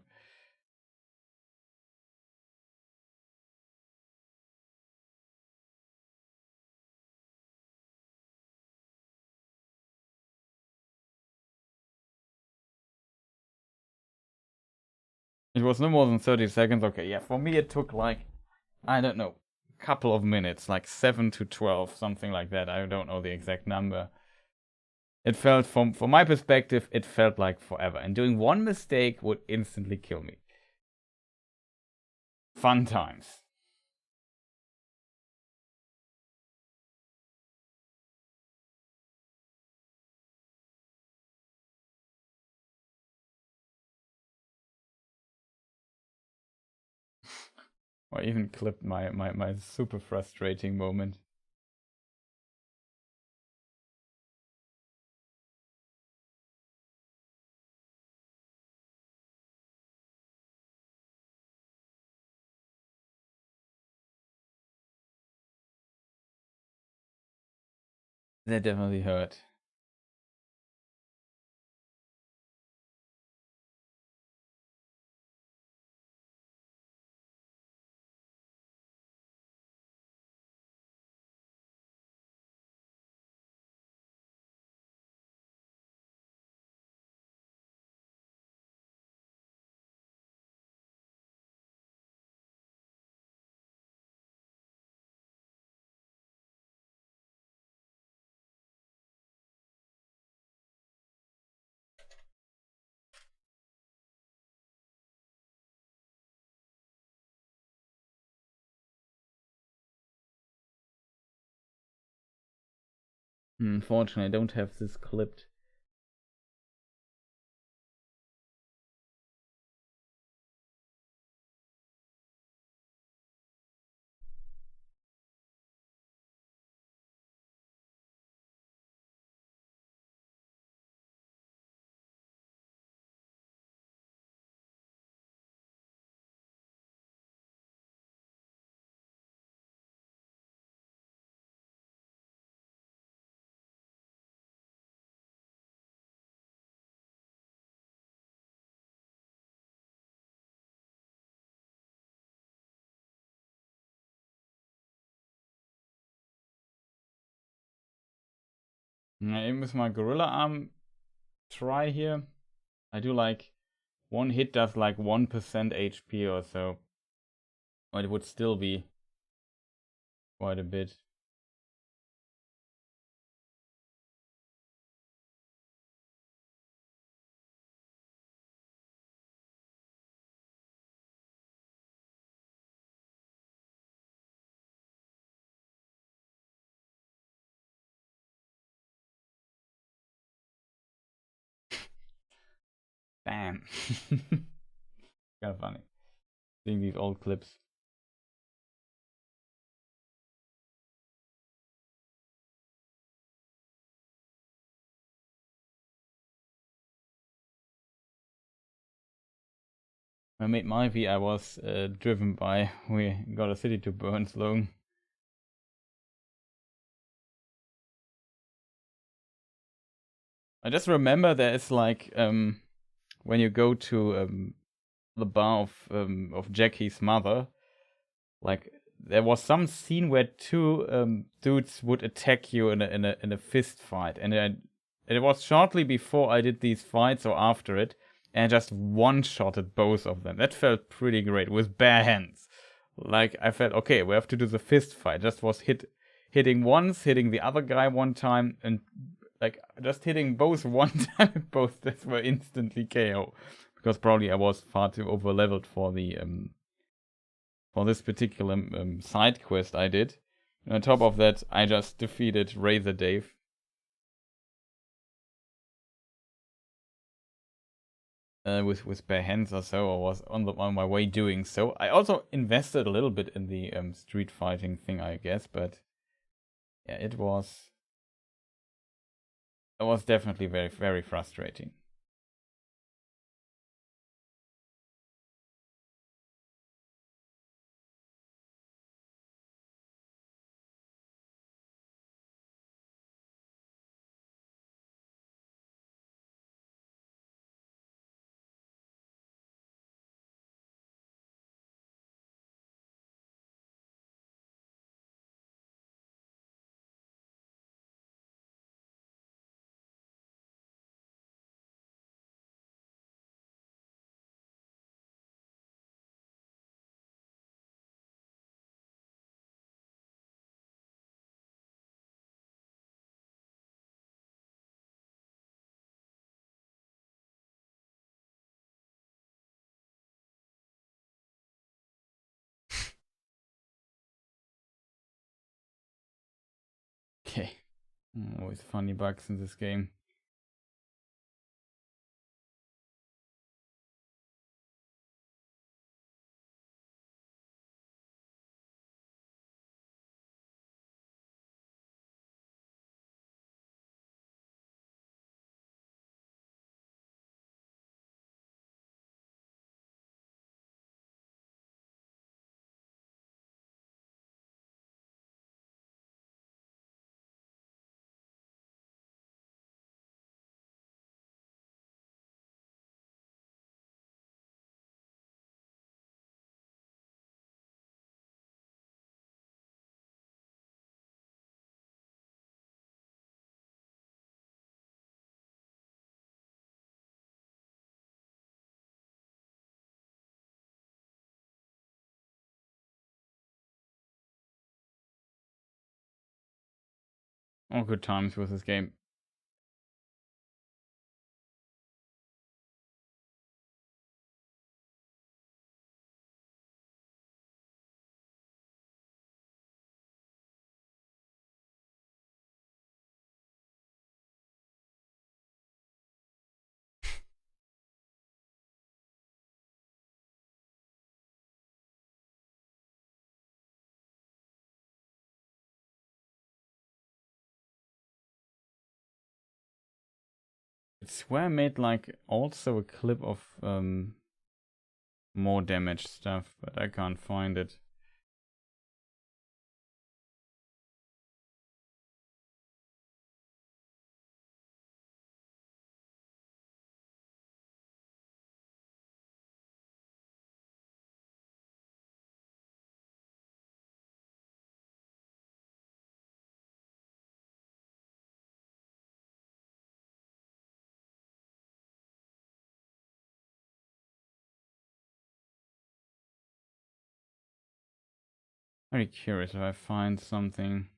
It was no more than 30 seconds. Okay, yeah, for me it took like, I don't know, a couple of minutes, like 7 to 12, something like that. I don't know the exact number. It felt, from my perspective, it felt like forever. And doing one mistake would instantly kill me. Fun times. Or even clipped my super frustrating moment. That definitely hurt. Unfortunately, I don't have this clipped. Aim with my gorilla arm try here. I do like one hit does like 1% HP or so. But it would still be quite a bit. Damn. Kinda funny. Seeing these old clips. I made my V, I was driven by we got a city to burn Sloan. I just remember there's like when you go to the bar of Jackie's mother, like there was some scene where two dudes would attack you in a fist fight, and it was shortly before I did these fights or after it, and I just one-shotted both of them. That felt pretty great with bare hands. Like I felt okay, we have to do the fist fight. Just was hitting once, hitting the other guy one time, and like just hitting both one time. Both deaths were instantly KO because probably I was far too over leveled for this particular side quest I did. And on top of that, I just defeated Razor Dave. With bare hands or so, or was on my way doing so. I also invested a little bit in the street fighting thing, I guess, but yeah, it was definitely very, very frustrating. Okay. Always funny bugs in this game. All good times with this game. I swear I made like also a clip of more damage stuff, but I can't find it. Very curious if I find something.